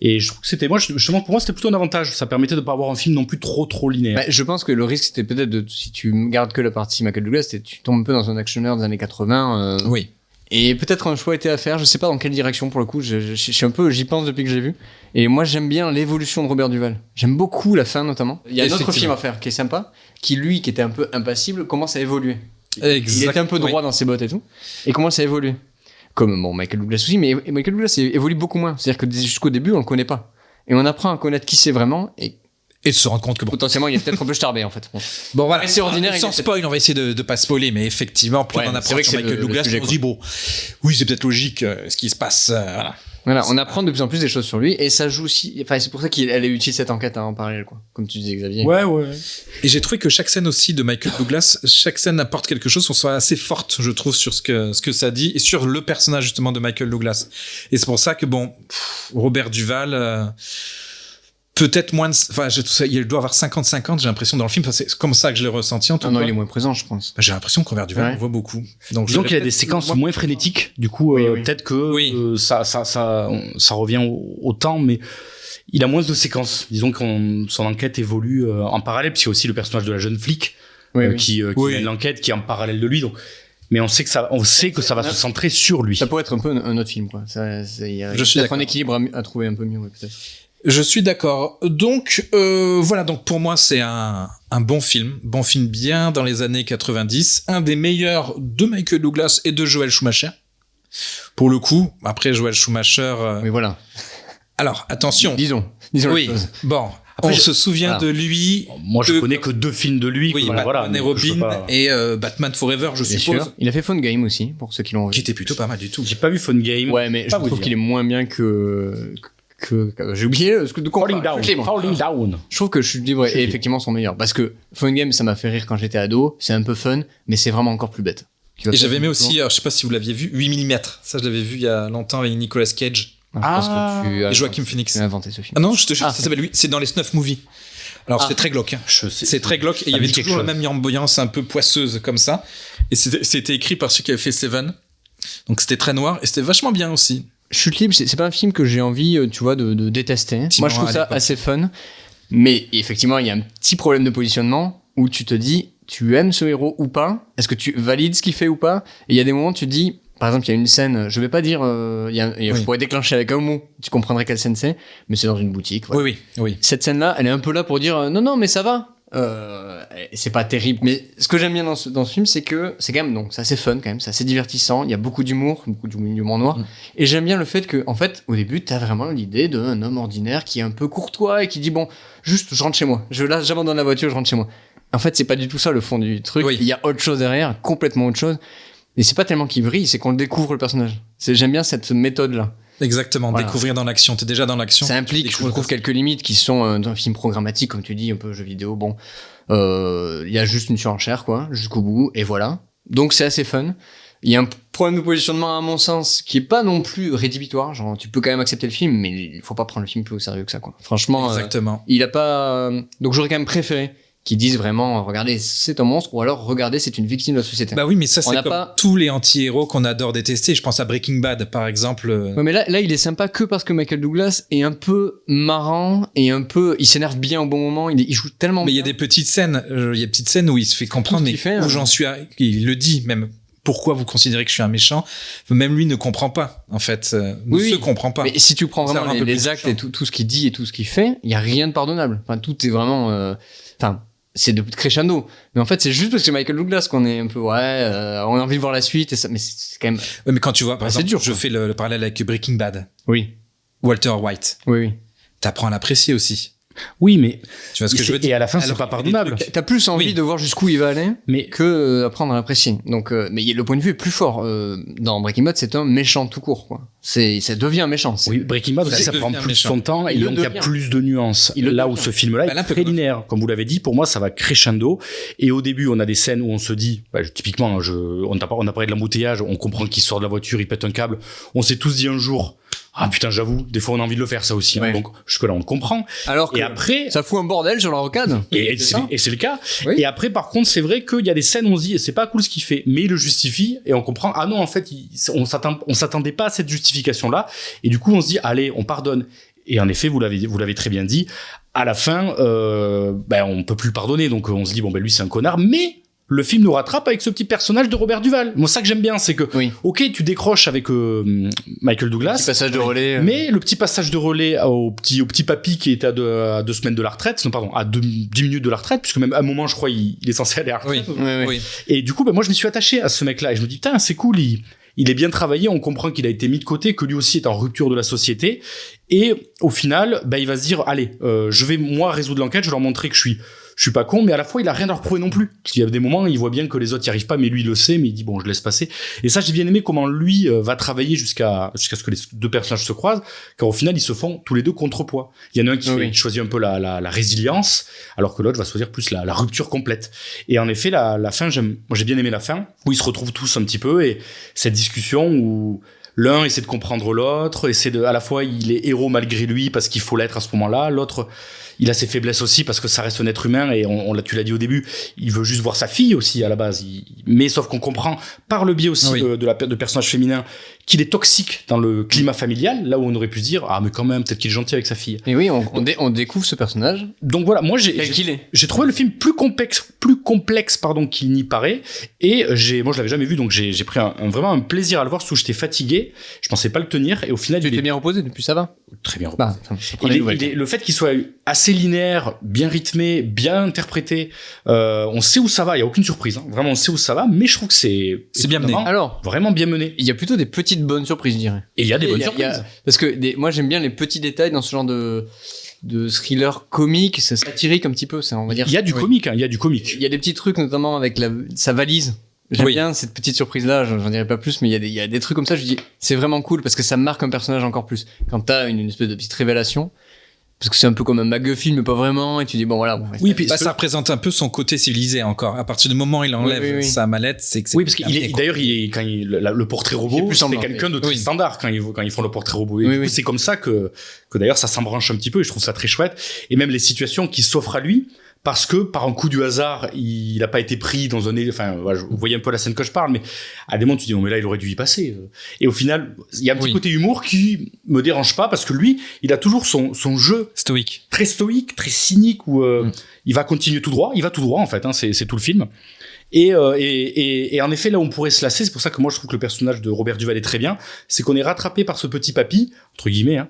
Speaker 3: Et je trouve que c'était, moi, justement, pour moi, c'était plutôt un avantage. Ça permettait de pas avoir un film non plus trop linéaire.
Speaker 1: Bah, je pense que le risque c'était peut-être de, si tu gardes que la partie Michael Douglas, tu tombes un peu dans un actionneur des années 80.
Speaker 2: Oui.
Speaker 1: Et peut-être un choix était à faire, je sais pas dans quelle direction pour le coup, je suis un peu, j'y pense depuis que j'ai vu. Et moi j'aime bien l'évolution de Robert Duval. J'aime beaucoup la fin notamment. Il y a un autre
Speaker 2: Effectivement.
Speaker 1: film à faire qui est sympa, qui lui, qui était un peu impassible, commence à évoluer. Il était un peu droit dans ses bottes et tout, et commence à évoluer. Comme bon, Michael Douglas aussi, mais Michael Douglas évolue beaucoup moins. C'est-à-dire que jusqu'au début on le connaît pas. Et on apprend à connaître qui c'est vraiment, et
Speaker 2: Et de se rendre compte que bon.
Speaker 1: potentiellement il est peut-être un peu starbé en fait.
Speaker 2: Bon voilà,
Speaker 1: Mais c'est ordinaire, il
Speaker 2: sans
Speaker 1: est peut-être-
Speaker 2: spoil, on va essayer de pas spoiler, mais effectivement, plus
Speaker 1: Ouais,
Speaker 2: on en
Speaker 1: c'est
Speaker 2: apprend
Speaker 1: vrai que
Speaker 2: sur
Speaker 1: c'est
Speaker 2: Michael
Speaker 1: le
Speaker 2: Douglas,
Speaker 1: sujet,
Speaker 2: on se dit bon, oui, c'est peut-être logique ce qui se passe. Voilà.
Speaker 1: Voilà, on apprend de plus en plus des choses sur lui, et ça joue aussi, enfin c'est pour ça qu'elle est utile cette enquête en parallèle, quoi. Comme tu disais Xavier.
Speaker 3: Ouais.
Speaker 2: Et j'ai trouvé que chaque scène aussi de Michael Douglas, chaque scène apporte quelque chose, on soit assez forte, je trouve, sur ce que ça dit et sur le personnage justement de Michael Douglas. Et c'est pour ça que bon, Robert Duval. Peut-être moins de... Enfin, il doit avoir 50-50, j'ai l'impression, dans le film. Enfin, c'est comme ça que je l'ai ressenti, en tout
Speaker 1: Ah non,
Speaker 2: cas.
Speaker 1: il est moins présent, je pense.
Speaker 2: J'ai l'impression que Robert Duval,
Speaker 1: Ouais.
Speaker 2: on voit beaucoup. Donc,
Speaker 3: Disons
Speaker 2: je
Speaker 3: qu'il y a
Speaker 2: répète,
Speaker 3: des séquences
Speaker 2: moi-
Speaker 3: moins frénétiques, du coup,
Speaker 1: Oui, oui.
Speaker 3: peut-être que
Speaker 2: Oui.
Speaker 3: ça revient au temps, mais il a moins de séquences. Disons que son enquête évolue en parallèle, puis il y a aussi le personnage de la jeune flic qui
Speaker 2: Oui.
Speaker 3: mène l'enquête, qui est en parallèle de lui. Donc, mais on sait que ça va se centrer sur lui.
Speaker 1: Ça pourrait être un peu un autre film, quoi. Il y a
Speaker 2: Je suis
Speaker 1: peut-être
Speaker 2: d'accord.
Speaker 1: un équilibre à trouver un peu mieux, ouais, peut-être.
Speaker 2: Je suis d'accord. Donc, voilà. Donc, pour moi, c'est un bon film. Bon film bien dans les années 90. Un des meilleurs de Michael Douglas et de Joel Schumacher. Pour le coup, après Joel Schumacher...
Speaker 1: Oui, voilà.
Speaker 2: Alors, attention.
Speaker 1: Disons la
Speaker 2: Oui,
Speaker 1: chose.
Speaker 2: bon.
Speaker 3: Après,
Speaker 2: On se souvient
Speaker 1: voilà.
Speaker 2: de lui...
Speaker 3: Moi, je
Speaker 2: de-
Speaker 3: connais que 2 films de lui.
Speaker 2: Oui,
Speaker 3: voilà,
Speaker 2: Batman et
Speaker 3: donc je peux
Speaker 2: Robin
Speaker 3: pas-
Speaker 2: et Batman Forever, je
Speaker 1: Bien
Speaker 2: suppose.
Speaker 1: sûr. Il a fait Phone Game aussi, pour ceux qui l'ont
Speaker 2: Qui
Speaker 1: vu.
Speaker 2: était plutôt pas mal du tout.
Speaker 3: J'ai pas vu Fun Game.
Speaker 1: Ouais, mais je
Speaker 3: Pas vous
Speaker 1: trouve
Speaker 3: dire.
Speaker 1: qu'il est moins bien que j'ai oublié de quoi on
Speaker 3: Falling
Speaker 1: parle.
Speaker 3: Down.
Speaker 1: Je suis libre.
Speaker 3: Falling Down.
Speaker 1: Je trouve que je suis libre et effectivement son meilleur. Parce que Phone Game, ça m'a fait rire quand j'étais ado. C'est un peu fun, mais c'est vraiment encore plus bête.
Speaker 2: Et j'avais aimé aussi, alors, je sais pas si vous l'aviez vu, 8 mm. Ça, je l'avais vu il y a longtemps avec Nicolas Cage.
Speaker 1: Je pense que tu as,
Speaker 2: Joaquin Phoenix.
Speaker 1: tu as inventé ce film.
Speaker 2: Ah non, je te jure, ça s'appelle lui. C'est dans les Snuff Movies. Alors c'est très glauque. Hein. C'est très glauque. Et il y avait toujours la même ambiance un peu poisseuse comme ça. Et c'était écrit par celui qui avait fait Seven. Donc c'était très noir et c'était vachement bien aussi.
Speaker 1: Chute libre, c'est pas un film que j'ai envie, tu vois, de détester.
Speaker 2: Sinon,
Speaker 1: Moi, je trouve
Speaker 2: à
Speaker 1: ça
Speaker 2: l'époque.
Speaker 1: assez fun. Mais effectivement, il y a un petit problème de positionnement où tu te dis, tu aimes ce héros ou pas? Est-ce que tu valides ce qu'il fait ou pas? Et il y a des moments où tu te dis, par exemple, il y a une scène, je vais pas dire, je pourrais déclencher avec un mot, tu comprendrais quelle scène c'est, mais c'est dans une boutique. Voilà.
Speaker 2: Oui.
Speaker 1: Cette scène-là, elle est un peu là pour dire, non, mais ça va. C'est pas terrible, mais ce que j'aime bien dans ce film, c'est que c'est quand même, donc c'est assez fun quand même, c'est assez divertissant, il y a beaucoup d'humour noir, et j'aime bien le fait que, en fait, au début, t'as vraiment l'idée d'un homme ordinaire qui est un peu courtois et qui dit, bon, juste, je rentre chez moi, j'abandonne la voiture, je rentre chez moi. En fait, c'est pas du tout ça le fond du truc, il y a autre chose derrière, complètement autre chose, et c'est pas tellement qu'il brille, c'est qu'on le découvre le personnage. J'aime bien cette méthode-là.
Speaker 2: Exactement,
Speaker 1: Voilà.
Speaker 2: découvrir dans l'action. T'es déjà dans l'action.
Speaker 1: Ça implique, je trouve, quelques limites qui sont d'un film programmatique, comme tu dis, un peu jeu vidéo. Bon, il y a juste une surenchère, quoi, jusqu'au bout, et voilà. Donc c'est assez fun. Il y a un problème de positionnement, à mon sens, qui est pas non plus rédhibitoire. Genre, tu peux quand même accepter le film, mais il faut pas prendre le film plus au sérieux que ça, quoi. Franchement,
Speaker 2: Exactement.
Speaker 1: il a pas. Donc j'aurais quand même préféré qu'ils disent vraiment, regardez, c'est un monstre, ou alors regardez, c'est une victime de la société.
Speaker 2: Bah oui, mais ça,
Speaker 1: On
Speaker 2: c'est
Speaker 1: n'a
Speaker 2: comme
Speaker 1: pas-
Speaker 2: tous les anti-héros qu'on adore détester. Je pense à Breaking Bad, par exemple.
Speaker 1: Ouais, mais là, il est sympa que parce que Michael Douglas est un peu marrant et un peu, il s'énerve bien au bon moment. Il joue tellement
Speaker 2: Mais il y
Speaker 1: bien.
Speaker 2: a des petites scènes, il y a des petites scènes où il se fait comprendre,
Speaker 1: Tout ce
Speaker 2: mais
Speaker 1: qu'il fait,
Speaker 2: où
Speaker 1: hein.
Speaker 2: j'en suis, il le dit même. Pourquoi vous considérez que je suis un méchant? Même lui ne comprend pas, en fait. Ne se comprend pas.
Speaker 1: Mais si tu prends
Speaker 2: Ça
Speaker 1: vraiment
Speaker 2: rend un peu
Speaker 1: les
Speaker 2: plus
Speaker 1: actes
Speaker 2: touchant.
Speaker 1: et tout ce qu'il dit et tout ce qu'il fait, il y a rien de pardonnable. Enfin, tout est vraiment, enfin, c'est de crescendo. Mais en fait, c'est juste parce que c'est Michael Douglas qu'on est un peu, on a envie de voir la suite et ça, mais c'est quand même.
Speaker 2: Ouais, mais quand tu vois, par
Speaker 1: c'est
Speaker 2: exemple,
Speaker 1: dur,
Speaker 2: je
Speaker 1: quoi.
Speaker 2: fais le parallèle avec Breaking Bad.
Speaker 1: Oui.
Speaker 2: Walter White.
Speaker 1: Oui.
Speaker 2: T'apprends à l'apprécier aussi.
Speaker 3: Oui, mais
Speaker 2: Tu vois ce que je veux dire?
Speaker 3: et à la fin, c'est
Speaker 2: Alors
Speaker 3: pas
Speaker 2: qu'il y a des
Speaker 3: pardonnable.
Speaker 2: trucs-
Speaker 1: T'as plus envie
Speaker 2: Oui.
Speaker 1: de voir jusqu'où il va aller
Speaker 3: Mais
Speaker 1: que apprendre à l'apprécier. Donc, mais le point de vue est plus fort. Dans Breaking Bad, c'est un méchant tout court, quoi. Ça devient un méchant.
Speaker 3: oui, Breaking Bad aussi,
Speaker 2: Ça
Speaker 3: ça prend
Speaker 2: devient
Speaker 3: plus
Speaker 2: méchant.
Speaker 3: son temps et
Speaker 1: Il le
Speaker 3: donc il y a
Speaker 1: devient.
Speaker 3: plus de nuances.
Speaker 1: Il le
Speaker 3: Là où
Speaker 1: devient.
Speaker 3: ce film-là
Speaker 2: Bah, là,
Speaker 3: est très linéaire, comme vous l'avez dit, pour moi, ça va crescendo. Et au début, on a des scènes où on se dit, typiquement, on a parlé de l'embouteillage, on comprend qu'il sort de la voiture, il pète un câble. On s'est tous dit un jour, ah putain, j'avoue, des fois on a envie de le faire ça aussi. hein.
Speaker 1: Ouais.
Speaker 3: Donc jusque-là, on le comprend.
Speaker 1: Alors que
Speaker 3: Et après,
Speaker 1: ça fout un bordel sur la rocade.
Speaker 3: et
Speaker 1: C'est ça.
Speaker 3: c'est le cas.
Speaker 1: Oui.
Speaker 3: Et après, par contre, c'est vrai qu'il y a des scènes où on se dit, c'est pas cool ce qu'il fait, mais il le justifie et on comprend, ah non, en fait, on s'attendait pas à cette justification-là. Et du coup, on se dit, allez, on pardonne. Et en effet, vous l'avez très bien dit, à la fin, on peut plus le pardonner. Donc on se dit, bon, lui, c'est un connard, mais le film nous rattrape avec ce petit personnage de Robert Duval. Moi, ça que j'aime bien, c'est que,
Speaker 1: Oui.
Speaker 3: ok, tu décroches avec Michael Douglas.
Speaker 1: Petit passage de relais.
Speaker 3: Mais le petit passage de relais au petit papy qui était à 2 semaines de la retraite, non pardon, à 10 minutes de la retraite, puisque même à un moment, je crois, il est censé aller à la
Speaker 2: Oui,
Speaker 3: retraite.
Speaker 1: Ouais.
Speaker 2: oui.
Speaker 3: Et du coup, moi, je me suis attaché à ce mec-là et je me dis, putain, c'est cool, il est bien travaillé, on comprend qu'il a été mis de côté, que lui aussi est en rupture de la société. Et au final, il va se dire, allez, je vais moi résoudre l'enquête, je vais leur montrer que je suis pas con, mais à la fois il a rien à leur prouver non plus. Parce qu'il y a des moments, il voit bien que les autres y arrivent pas, mais lui il le sait, mais il dit bon, je laisse passer. Et ça, j'ai bien aimé comment lui va travailler jusqu'à ce que les deux personnages se croisent, car au final ils se font tous les deux contrepoids. Il y en a un qui choisit un peu la résilience, alors que l'autre va choisir plus la rupture complète. Et en effet, la fin, moi j'ai bien aimé la fin, où ils se retrouvent tous un petit peu, et cette discussion où l'un essaie de comprendre l'autre, à la fois il est héros malgré lui parce qu'il faut l'être à ce moment-là, l'autre il a ses faiblesses aussi parce que ça reste un être humain et tu l'as dit au début, il veut juste voir sa fille aussi à la base. Mais sauf qu'on comprend par le biais aussi de personnages féminins qu'il est toxique dans le climat familial, là où on aurait pu se dire ah mais quand même peut-être qu'il est gentil avec sa fille.
Speaker 1: Et oui, on découvre ce personnage.
Speaker 3: Donc voilà, moi j'ai trouvé le film plus complexe qu'il n'y paraît et moi je l'avais jamais vu donc j'ai pris vraiment un plaisir à le voir, surtout j'étais fatigué, je pensais pas le tenir et au final
Speaker 1: tu t'es bien reposé depuis, ça va
Speaker 3: très bien reposé.
Speaker 1: Bah,
Speaker 3: Le fait qu'il soit assez linéaire, bien rythmé, bien interprété, on sait où ça va, il y a aucune surprise, hein. Vraiment on sait où ça va, mais je trouve que c'est
Speaker 2: bien mené.
Speaker 1: Alors,
Speaker 3: vraiment bien mené.
Speaker 1: Il y a plutôt des petites bonnes surprises, je dirais.
Speaker 3: Et il y a des bonnes surprises.
Speaker 1: Parce que moi j'aime bien les petits détails dans ce genre de thriller comique, c'est satirique un petit peu, ça, on va dire.
Speaker 3: Il y a du comique, hein, il y a du comique.
Speaker 1: Il y a des petits trucs, notamment avec sa valise. J'aime bien cette petite surprise-là, j'en dirai pas plus, mais il y a des trucs comme ça, je dis, c'est vraiment cool parce que ça marque un personnage encore plus. Quand t'as une espèce de petite révélation, parce que c'est un peu comme un MacGuffin, mais pas vraiment, et tu dis bon voilà. Bon,
Speaker 2: Oui, puis ça représente un peu son côté civilisé encore. À partir du moment où il enlève
Speaker 1: Oui.
Speaker 2: sa mallette, c'est que c'est.
Speaker 3: Oui, parce qu'il est, d'ailleurs, le portrait
Speaker 1: Il est
Speaker 3: robot,
Speaker 1: plus
Speaker 3: c'est
Speaker 1: semblant.
Speaker 3: quelqu'un de très
Speaker 2: Oui.
Speaker 3: standard quand ils font le portrait robot. Et
Speaker 1: Oui,
Speaker 3: du coup,
Speaker 1: oui.
Speaker 3: c'est comme ça que d'ailleurs, ça s'embranche un petit peu et je trouve ça très chouette. Et même les situations qui s'offrent à lui, parce que par un coup du hasard, il a pas été pris dans enfin, voilà, vous voyez un peu la scène que je parle, mais à des moments, tu dis, oh, mais là, il aurait dû y passer. Et au final, il y a un petit côté humour qui me dérange pas parce que lui, il a toujours son jeu
Speaker 2: stoïque.
Speaker 3: très stoïque, très cynique où il va continuer tout droit, en fait, hein, c'est tout le film. Et en effet, là où on pourrait se lasser, c'est pour ça que moi je trouve que le personnage de Robert Duvall est très bien, c'est qu'on est rattrapé par ce petit papy, entre guillemets,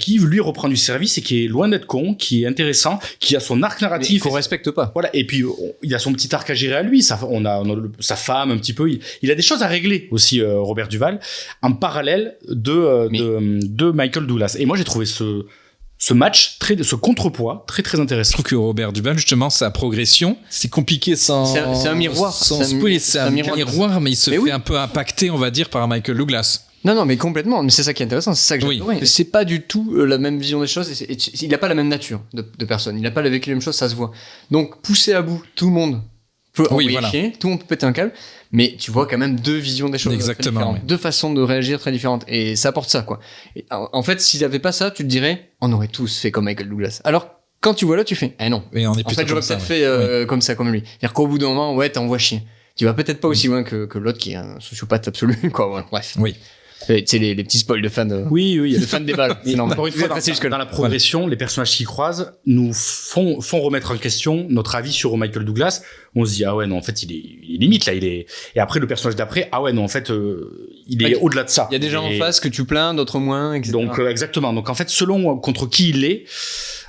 Speaker 3: qui lui reprend du service et qui est loin d'être con, qui est intéressant, qui a son arc narratif.
Speaker 1: qu'on respecte pas.
Speaker 3: Voilà, et puis il a son petit arc à gérer à lui, on a sa femme un petit peu, il a des choses à régler aussi, Robert Duvall, en parallèle de Michael Douglas. Et moi j'ai trouvé ce match, ce contrepoids, très très
Speaker 2: Je
Speaker 3: intéressant.
Speaker 2: trouve que Robert Duvall, justement, sa progression, c'est compliqué sans.
Speaker 1: C'est un miroir.
Speaker 2: Sans
Speaker 1: C'est un
Speaker 2: spoiler, c'est un miroir, mais il se
Speaker 1: Mais
Speaker 2: fait
Speaker 1: oui.
Speaker 2: un peu impacter, on va dire, par Michael Douglas.
Speaker 1: Non, mais complètement. Mais c'est ça qui est intéressant. C'est ça que
Speaker 2: Oui.
Speaker 1: j'adorais. C'est pas du tout la même vision des choses. Il n'a pas la même nature de personne. Il n'a pas vécu les mêmes choses, ça se voit. Donc, poussé à bout, tout le monde peut envoyer
Speaker 2: voilà.
Speaker 1: chier, tout le monde peut péter un câble, mais tu vois quand même deux visions des choses
Speaker 2: Exactement,
Speaker 1: très différentes,
Speaker 2: oui.
Speaker 1: deux façons de réagir très différentes, et ça apporte ça, quoi. Et en fait, s'il n'y avait pas ça, tu te dirais, on aurait tous fait comme Michael Douglas. Alors, quand tu vois là, tu fais, eh non.
Speaker 2: Mais on est
Speaker 1: En
Speaker 2: plutôt
Speaker 1: fait, j'aurais
Speaker 2: comme ça,
Speaker 1: peut-être
Speaker 2: ouais.
Speaker 1: fait comme ça, comme lui. C'est-à-dire qu'au bout d'un moment, ouais, t'envoies chier. Tu vas peut-être pas aussi loin que l'autre qui est un sociopathe absolu, quoi. Voilà, bref.
Speaker 2: Oui.
Speaker 1: Tu sais, les petits spoils de fans.
Speaker 3: Oui,
Speaker 1: De fans des balles. C'est normal.
Speaker 3: Encore une fois, dans la progression, les personnages qui croisent nous font remettre en question notre avis sur Michael Douglas. On se dit, ah ouais, non, en fait, il est limite, là, et après, le personnage d'après, ah ouais, non, en fait, il est au-delà de ça.
Speaker 1: Il y a des gens en face que tu plains, d'autres moins, etc.
Speaker 3: Donc, exactement. Donc, en fait, selon contre qui il est,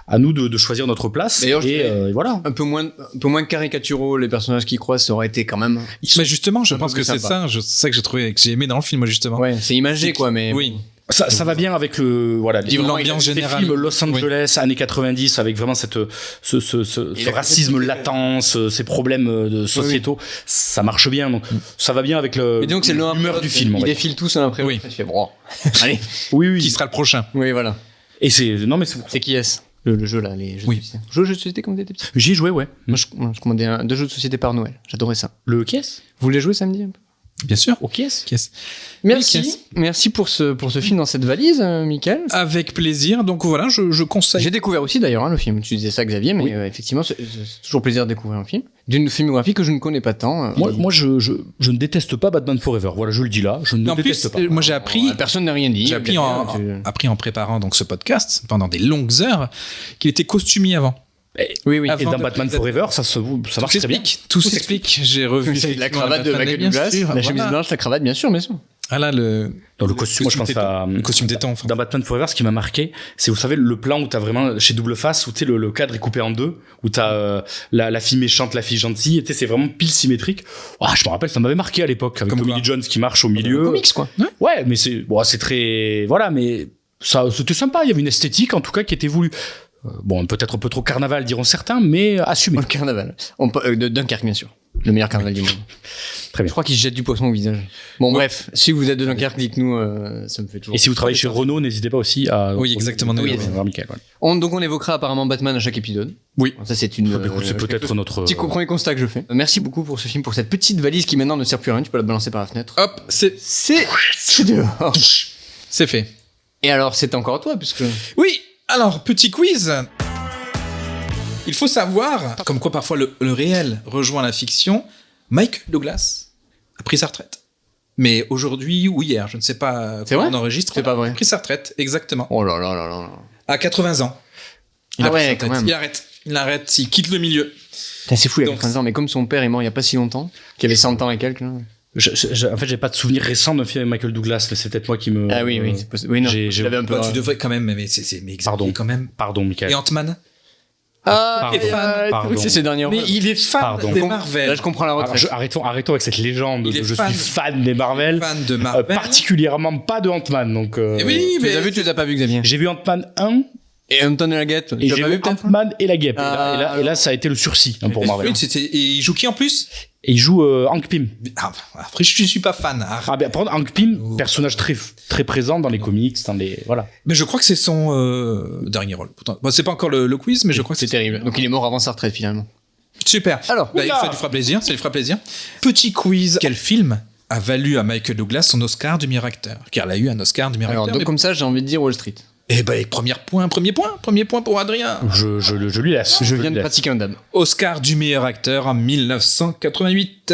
Speaker 3: à nous de choisir notre place.
Speaker 1: D'ailleurs,
Speaker 3: et voilà.
Speaker 1: un peu moins caricaturaux, les personnages qui croisent, ça aurait été quand même.
Speaker 2: Mais justement, je
Speaker 1: un
Speaker 2: pense
Speaker 1: peu
Speaker 2: que
Speaker 1: plus
Speaker 2: c'est
Speaker 1: sympa.
Speaker 2: ça que j'ai trouvé, que j'ai aimé dans le film, moi, justement.
Speaker 1: Ouais, c'est imagé,
Speaker 2: C'est
Speaker 1: quoi, mais.
Speaker 2: Oui.
Speaker 3: Ça va bien avec
Speaker 2: L'ambiance
Speaker 3: les
Speaker 2: générale.
Speaker 3: films Los Angeles, années 90, avec vraiment ce racisme latent, ces problèmes sociétaux, ça marche bien. Donc, ça va bien avec
Speaker 1: Et donc, c'est
Speaker 3: l'humeur du film.
Speaker 1: Ils défilent tous un après
Speaker 2: Oui.
Speaker 1: l'autre. Tu fais, bon, allez.
Speaker 3: Oui.
Speaker 2: Qui sera le prochain?
Speaker 3: Euh,
Speaker 1: Oui, voilà.
Speaker 3: Et c'est pour ça.
Speaker 1: C'est qui est-ce le jeu, là, les jeux
Speaker 2: Oui.
Speaker 1: de société. Jeux de société quand t'étais petit.
Speaker 3: J'y ai joué, ouais.
Speaker 1: Moi, je commandais deux jeux de société par Noël. J'adorais ça.
Speaker 3: Le caisse
Speaker 1: Vous voulez jouer samedi un peu?
Speaker 2: Bien sûr.
Speaker 3: Au caisse
Speaker 2: Yes.
Speaker 1: Merci.
Speaker 2: Yes.
Speaker 1: Merci pour ce film dans cette valise, Mickaël.
Speaker 2: Avec plaisir. Donc voilà, je conseille.
Speaker 1: J'ai découvert aussi d'ailleurs le film. Tu disais ça, Xavier, mais effectivement, c'est toujours plaisir de découvrir un film d'une filmographie que je ne connais pas tant.
Speaker 3: Moi, je ne déteste pas Batman Forever. Voilà, je le dis là. Je ne
Speaker 2: En
Speaker 3: déteste
Speaker 2: plus,
Speaker 3: pas.
Speaker 2: moi j'ai appris.
Speaker 1: Personne n'a rien dit.
Speaker 2: J'ai appris en préparant donc ce podcast pendant des longues heures qu'il était costumier avant.
Speaker 1: Oui.
Speaker 3: Et
Speaker 2: Avant
Speaker 3: dans
Speaker 2: de-
Speaker 3: Batman Forever, ça marche très bien.
Speaker 2: Tout s'explique. J'ai revu
Speaker 1: C'est la
Speaker 2: effectivement
Speaker 1: cravate de
Speaker 2: Batman,
Speaker 1: Michael
Speaker 2: bien
Speaker 1: Douglas,
Speaker 2: sûr,
Speaker 1: la chemise
Speaker 2: voilà.
Speaker 1: blanche, la cravate, bien sûr, bien sûr.
Speaker 2: Ah là,
Speaker 3: Dans le costume, moi je pense à
Speaker 2: le costume d'étang. Enfin.
Speaker 3: dans Batman Forever, ce qui m'a marqué, c'est, vous savez, le plan où t'as vraiment chez Double Face, où tu sais, le cadre est coupé en deux, où t'as la fille méchante, la fille gentille, et tu sais, c'est vraiment pile symétrique. Ah, je me rappelle, ça m'avait marqué à l'époque, avec
Speaker 2: Comme
Speaker 3: Tommy
Speaker 2: quoi.
Speaker 3: Lee Jones qui marche au milieu.
Speaker 1: Comics, quoi.
Speaker 3: Ouais, mais c'est très, voilà, mais ça, c'était sympa. Il y avait une esthétique, en tout cas, qui était voulue. Bon, peut-être un peu trop carnaval, diront certains, mais assumé.
Speaker 1: Le carnaval. De Dunkerque, bien sûr. Le meilleur carnaval du monde.
Speaker 3: Très bien.
Speaker 1: Je crois qu'il se jette du poisson au visage. Bon, bref, si vous êtes de Dunkerque, dites-nous, ça me fait toujours.
Speaker 3: Et si vous travaillez chez Renault, n'hésitez pas aussi à.
Speaker 2: Oui, exactement.
Speaker 3: Oui,
Speaker 2: Oui,
Speaker 3: voir Mickaël, voilà.
Speaker 1: Donc on évoquera apparemment Batman à chaque épisode.
Speaker 2: Oui.
Speaker 1: Ça c'est une.
Speaker 3: Écoute, c'est peut-être notre.
Speaker 1: Petit premier constat que je fais. Merci beaucoup pour ce film, pour cette petite valise qui maintenant ne sert plus à rien. Tu peux la balancer par la fenêtre.
Speaker 2: Hop,
Speaker 1: C'est dehors.
Speaker 2: c'est fait.
Speaker 1: Et alors c'est encore toi puisque.
Speaker 2: Oui, alors, petit quiz. Il faut savoir, comme quoi parfois le réel rejoint la fiction, Mike Douglas a pris sa retraite. Mais aujourd'hui ou hier, je ne sais pas
Speaker 1: C'est
Speaker 2: quand
Speaker 1: vrai
Speaker 2: on enregistre.
Speaker 1: C'est pas vrai.
Speaker 2: Il a pris sa retraite, exactement.
Speaker 1: Oh là là là là.
Speaker 2: À 80 ans.
Speaker 1: Ah
Speaker 2: a pris
Speaker 1: ouais,
Speaker 2: sa
Speaker 1: quand
Speaker 2: retraite.
Speaker 1: même.
Speaker 2: Il arrête, il quitte le milieu.
Speaker 1: Putain, c'est fou, il y a
Speaker 2: Donc,
Speaker 1: 15 ans, mais comme son père est mort il y a pas si longtemps, qui avait 100 ans et quelques. Là.
Speaker 3: En fait, j'ai pas de souvenir récent d'un film avec Michael Douglas, mais c'est peut-être moi qui me.
Speaker 1: Ah oui, oui, c'est possible. Oui, non,
Speaker 3: j'ai-
Speaker 1: je l'avais un peu.
Speaker 2: Bah, tu devrais quand même, mais c'est mais
Speaker 3: Pardon.
Speaker 2: quand même.
Speaker 3: Pardon, Mickaël.
Speaker 2: Et Ant-Man.
Speaker 1: Ah,
Speaker 3: Pardon. Pardon.
Speaker 1: c'est ses derniers
Speaker 2: Mais
Speaker 1: rôles.
Speaker 2: il est fan
Speaker 3: Pardon.
Speaker 2: des
Speaker 1: Là,
Speaker 2: Marvel.
Speaker 1: je comprends la
Speaker 3: Alors,
Speaker 1: retraite.
Speaker 3: arrêtons avec cette légende.
Speaker 2: Il est
Speaker 3: Je
Speaker 2: fan.
Speaker 3: suis fan des Marvel.
Speaker 2: Fan de Marvel.
Speaker 3: Particulièrement pas de Ant-Man. Donc,
Speaker 2: Et oui,
Speaker 1: Tu
Speaker 2: mais
Speaker 1: les as vus, tu les as pas vus, Xavier.
Speaker 3: j'ai vu Ant-Man 1
Speaker 1: Et Anton et la guêpe.
Speaker 3: Et
Speaker 1: Tu l'as
Speaker 3: j'ai
Speaker 1: pas
Speaker 3: vu
Speaker 1: vu peut-être
Speaker 3: Ant-Man et la guêpe.
Speaker 1: Ah,
Speaker 3: Et là, ça a été le sursis hein, pour Marvel.
Speaker 2: Oui, et il joue qui en plus?
Speaker 3: Et il joue Hank Pym.
Speaker 2: Après, je suis pas fan.
Speaker 3: Ah ben, par contre, Hank Pym, personnage très présent dans les comics, dans les voilà.
Speaker 2: Mais je crois que c'est son dernier rôle. Pourtant, bon, c'est pas encore le quiz, mais je crois que
Speaker 1: C'est terrible. Donc il est mort avant sa retraite finalement.
Speaker 2: Super.
Speaker 1: Alors,
Speaker 2: Bah, ça lui fera plaisir. Petit quiz. Quel film a valu à Michael Douglas son Oscar du meilleur acteur? Car il a eu un Oscar du meilleur
Speaker 1: Alors
Speaker 2: acteur.
Speaker 1: donc comme ça, j'ai envie de dire Wall Street.
Speaker 2: Eh ben, premier point pour Adrien.
Speaker 3: Je lui laisse.
Speaker 1: Je viens
Speaker 3: lui
Speaker 1: de
Speaker 3: laisse.
Speaker 1: pratiquer un dab.
Speaker 2: Oscar du meilleur acteur en 1988.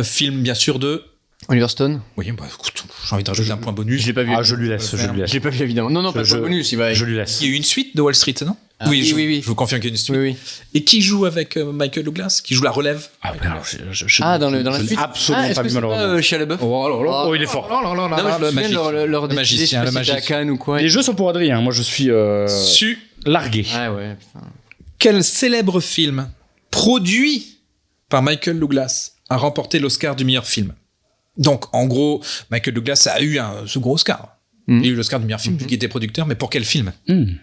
Speaker 2: Film bien sûr de.
Speaker 1: Oliver Stone.
Speaker 2: Oui, bah, écoute, j'ai envie de rajouter un point bonus.
Speaker 1: Je l'ai pas vu.
Speaker 3: Ah, je lui laisse.
Speaker 1: Je l'ai pas vu évidemment. Non, pas de bonus. Il va.
Speaker 3: Je lui laisse.
Speaker 2: Il y a eu une suite de Wall Street, non?
Speaker 1: Ah, oui.
Speaker 2: Je vous confirme qu'il y a une suite.
Speaker 1: Oui.
Speaker 2: Et qui joue avec Michael Douglas? Qui joue la relève?
Speaker 3: Ah, ben alors,
Speaker 1: Dans la
Speaker 3: je n'ai
Speaker 1: suite.
Speaker 3: absolument
Speaker 1: est-ce
Speaker 3: pas
Speaker 1: que
Speaker 3: vu
Speaker 1: c'est
Speaker 3: malheureusement.
Speaker 1: Shia LaBeouf.
Speaker 3: Oh, il est fort.
Speaker 1: Non, mais je me souviens de leur
Speaker 2: le magicien,
Speaker 1: le magicien. À Cannes ou quoi.
Speaker 3: Les jeux sont pour Adrien. Moi, je suis largué.
Speaker 1: Ah ouais. Putain.
Speaker 2: Quel célèbre film produit par Michael Douglas a remporté l'Oscar du meilleur film? Donc, en gros, Michael Douglas a eu un second Oscar.
Speaker 1: Mhm.
Speaker 2: Il a eu l'Oscar du meilleur film, vu qu'il était producteur, mais pour quel film?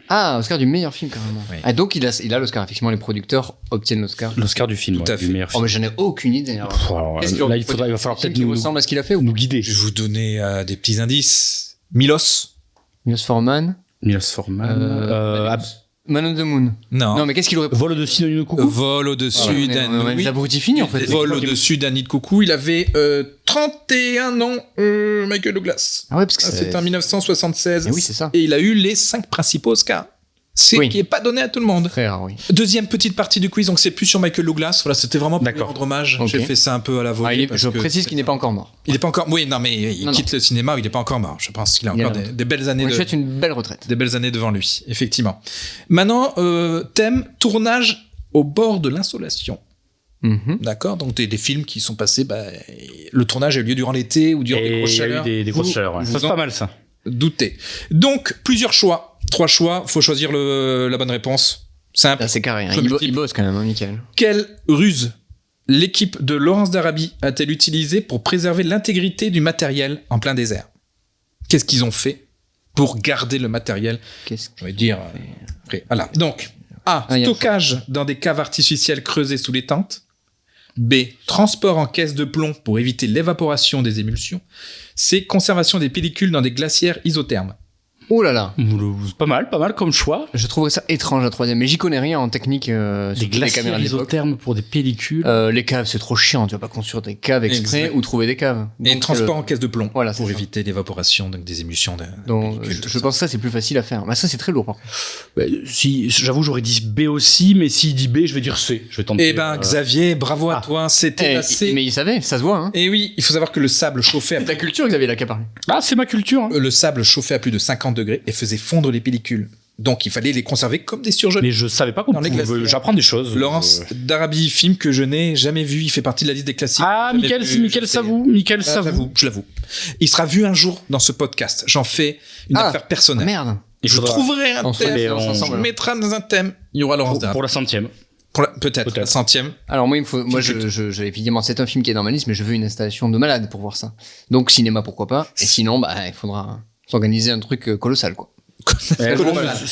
Speaker 1: Ah, Oscar du meilleur film carrément.
Speaker 2: Oui.
Speaker 1: Ah donc il a l'Oscar. Effectivement, les producteurs obtiennent l'Oscar.
Speaker 3: L'Oscar du film.
Speaker 2: Tout à
Speaker 3: du
Speaker 2: fait.
Speaker 3: meilleur
Speaker 1: Oh
Speaker 3: film.
Speaker 1: mais j'en ai aucune idée. Alors.
Speaker 3: Pff, alors,
Speaker 1: Qu'est-ce qu'il
Speaker 3: là,
Speaker 1: aurait
Speaker 3: il va falloir
Speaker 1: film
Speaker 3: peut-être
Speaker 1: qui
Speaker 3: nous
Speaker 1: ressemble à ce qu'il a fait ou
Speaker 3: nous guider.
Speaker 2: Je vais vous donner des petits indices. Milos?
Speaker 1: Milos Forman.
Speaker 3: Milos Forman.
Speaker 1: Man on the Moon. Non mais qu'est-ce qu'il aurait
Speaker 3: Vol au-dessus d'un nid de coucou.
Speaker 2: Vol au-dessus d'un
Speaker 1: nid. Abruti fini en fait.
Speaker 2: Vol au-dessus d'un nid de coucou. Il avait 31 ans, Michael Douglas.
Speaker 1: Ah ouais parce que
Speaker 2: C'était en 1976.
Speaker 1: Eh oui, c'est ça.
Speaker 2: Et il a eu les 5 principaux Oscars. C'est
Speaker 1: Oui.
Speaker 2: qui est pas donné à tout le monde.
Speaker 1: très rare, oui.
Speaker 2: Deuxième petite partie du quiz, donc c'est plus sur Michael Douglas. Voilà, c'était vraiment pour lui
Speaker 3: D'accord.
Speaker 2: rendre hommage.
Speaker 1: Ok.
Speaker 2: J'ai fait ça un peu à la volée.
Speaker 1: Je précise qu'il n'est pas encore mort.
Speaker 2: Il est pas encore. Oui, non, mais il
Speaker 1: Non,
Speaker 2: quitte le cinéma. Il est pas encore mort. Je pense qu'il a
Speaker 1: Il a
Speaker 2: encore
Speaker 1: longtemps.
Speaker 2: des belles années
Speaker 1: On lui
Speaker 2: de.
Speaker 1: souhaite une belle retraite.
Speaker 2: Des belles années devant lui, effectivement. Maintenant, thème tournage au bord de l'insolation.
Speaker 1: Mhm.
Speaker 2: D'accord. Donc des films qui sont passés. Le tournage a eu lieu durant l'été ou durant des
Speaker 3: Et
Speaker 2: grosses
Speaker 3: il y a
Speaker 2: chaleurs.
Speaker 3: eu des grosses chaleurs. ouais.
Speaker 2: vous
Speaker 3: Ça, c'est
Speaker 2: en
Speaker 3: pas mal, ça.
Speaker 2: doutez. Donc plusieurs choix. 3 choix. Faut choisir la bonne réponse. Simple.
Speaker 1: Là, c'est carré. Hein.
Speaker 2: Je multiple.
Speaker 1: Il bosse quand même, hein, Michael.
Speaker 2: Quelle ruse l'équipe de Lawrence d'Arabie a-t-elle utilisée pour préserver l'intégrité du matériel en plein désert? Qu'est-ce qu'ils ont fait pour garder le matériel?
Speaker 1: Qu'est-ce
Speaker 2: Je vais dire. Après, voilà. Donc, A.
Speaker 1: Ah, il y a
Speaker 2: Stockage dans des caves artificielles creusées sous les tentes. B. Transport en caisse de plomb pour éviter l'évaporation des émulsions. C. Conservation des pellicules dans des glacières isothermes.
Speaker 1: Oh là là.
Speaker 3: Pas mal comme choix.
Speaker 1: Je trouverais ça étrange la troisième, mais j'y connais rien en technique.
Speaker 3: Des
Speaker 1: Des
Speaker 3: glaciers
Speaker 1: caméras de l'époque.
Speaker 3: isothermes pour des pellicules.
Speaker 1: Les caves, c'est trop chiant. Tu vas pas construire des caves exprès
Speaker 2: Exact.
Speaker 1: ou trouver des caves.
Speaker 2: Et
Speaker 1: Donc,
Speaker 2: transport en caisse de plomb
Speaker 1: Voilà,
Speaker 2: pour
Speaker 1: c'est ça.
Speaker 2: éviter l'évaporation donc des émulsions.
Speaker 1: Donc,
Speaker 2: pellicules,
Speaker 1: je
Speaker 2: tout ça.
Speaker 1: pense que ça, c'est plus facile à faire. Bah, ça, c'est très lourd, par contre.
Speaker 3: Si, j'avoue, j'aurais dit B aussi, mais s'il dit B, je vais dire C. Je vais tenter.
Speaker 2: Eh ben, Xavier, bravo à
Speaker 3: Ah.
Speaker 2: toi. C'était la C.
Speaker 1: Mais il savait, ça se voit. Hein.
Speaker 2: Et oui, il faut savoir que le sable chauffait
Speaker 1: C'est ta culture, Xavier, là, qui a parlé.
Speaker 3: Ah, c'est ma culture. hein.
Speaker 2: le sable chauffait à plus de 50 degrés et faisait fondre les pellicules. Donc il fallait les conserver comme des surgelés.
Speaker 3: Mais je savais pas qu'on
Speaker 2: Dans les
Speaker 3: pouvait.
Speaker 2: glaciers.
Speaker 3: J'apprends des choses.
Speaker 2: Laurence d'Arabie, film que je n'ai jamais vu, il fait partie de la liste des classiques.
Speaker 3: Ah,
Speaker 2: Jamais
Speaker 3: Mickaël,
Speaker 2: vu,
Speaker 3: Mickaël
Speaker 2: je sais.
Speaker 3: Savoue. Mickaël
Speaker 2: Ah,
Speaker 3: Savoue.
Speaker 2: je l'avoue. Il sera vu un jour dans ce podcast. J'en fais une
Speaker 1: Ah,
Speaker 2: affaire personnelle.
Speaker 1: Merde.
Speaker 3: Il
Speaker 2: Je
Speaker 3: faudra-
Speaker 2: trouverai un
Speaker 1: On se
Speaker 2: thème,
Speaker 1: met
Speaker 3: on-
Speaker 1: ensemble.
Speaker 2: je mettrai dans un thème. Il y aura Laurence d'Arabie.
Speaker 3: pour la 100e.
Speaker 2: Peut-être la 100e.
Speaker 1: Alors moi, évidemment, c'est un film qui est dans ma liste, mais je veux une installation de malade pour voir ça. Donc cinéma, pourquoi pas. Et sinon, il faudra s'organiser un truc colossal, quoi.
Speaker 3: C'est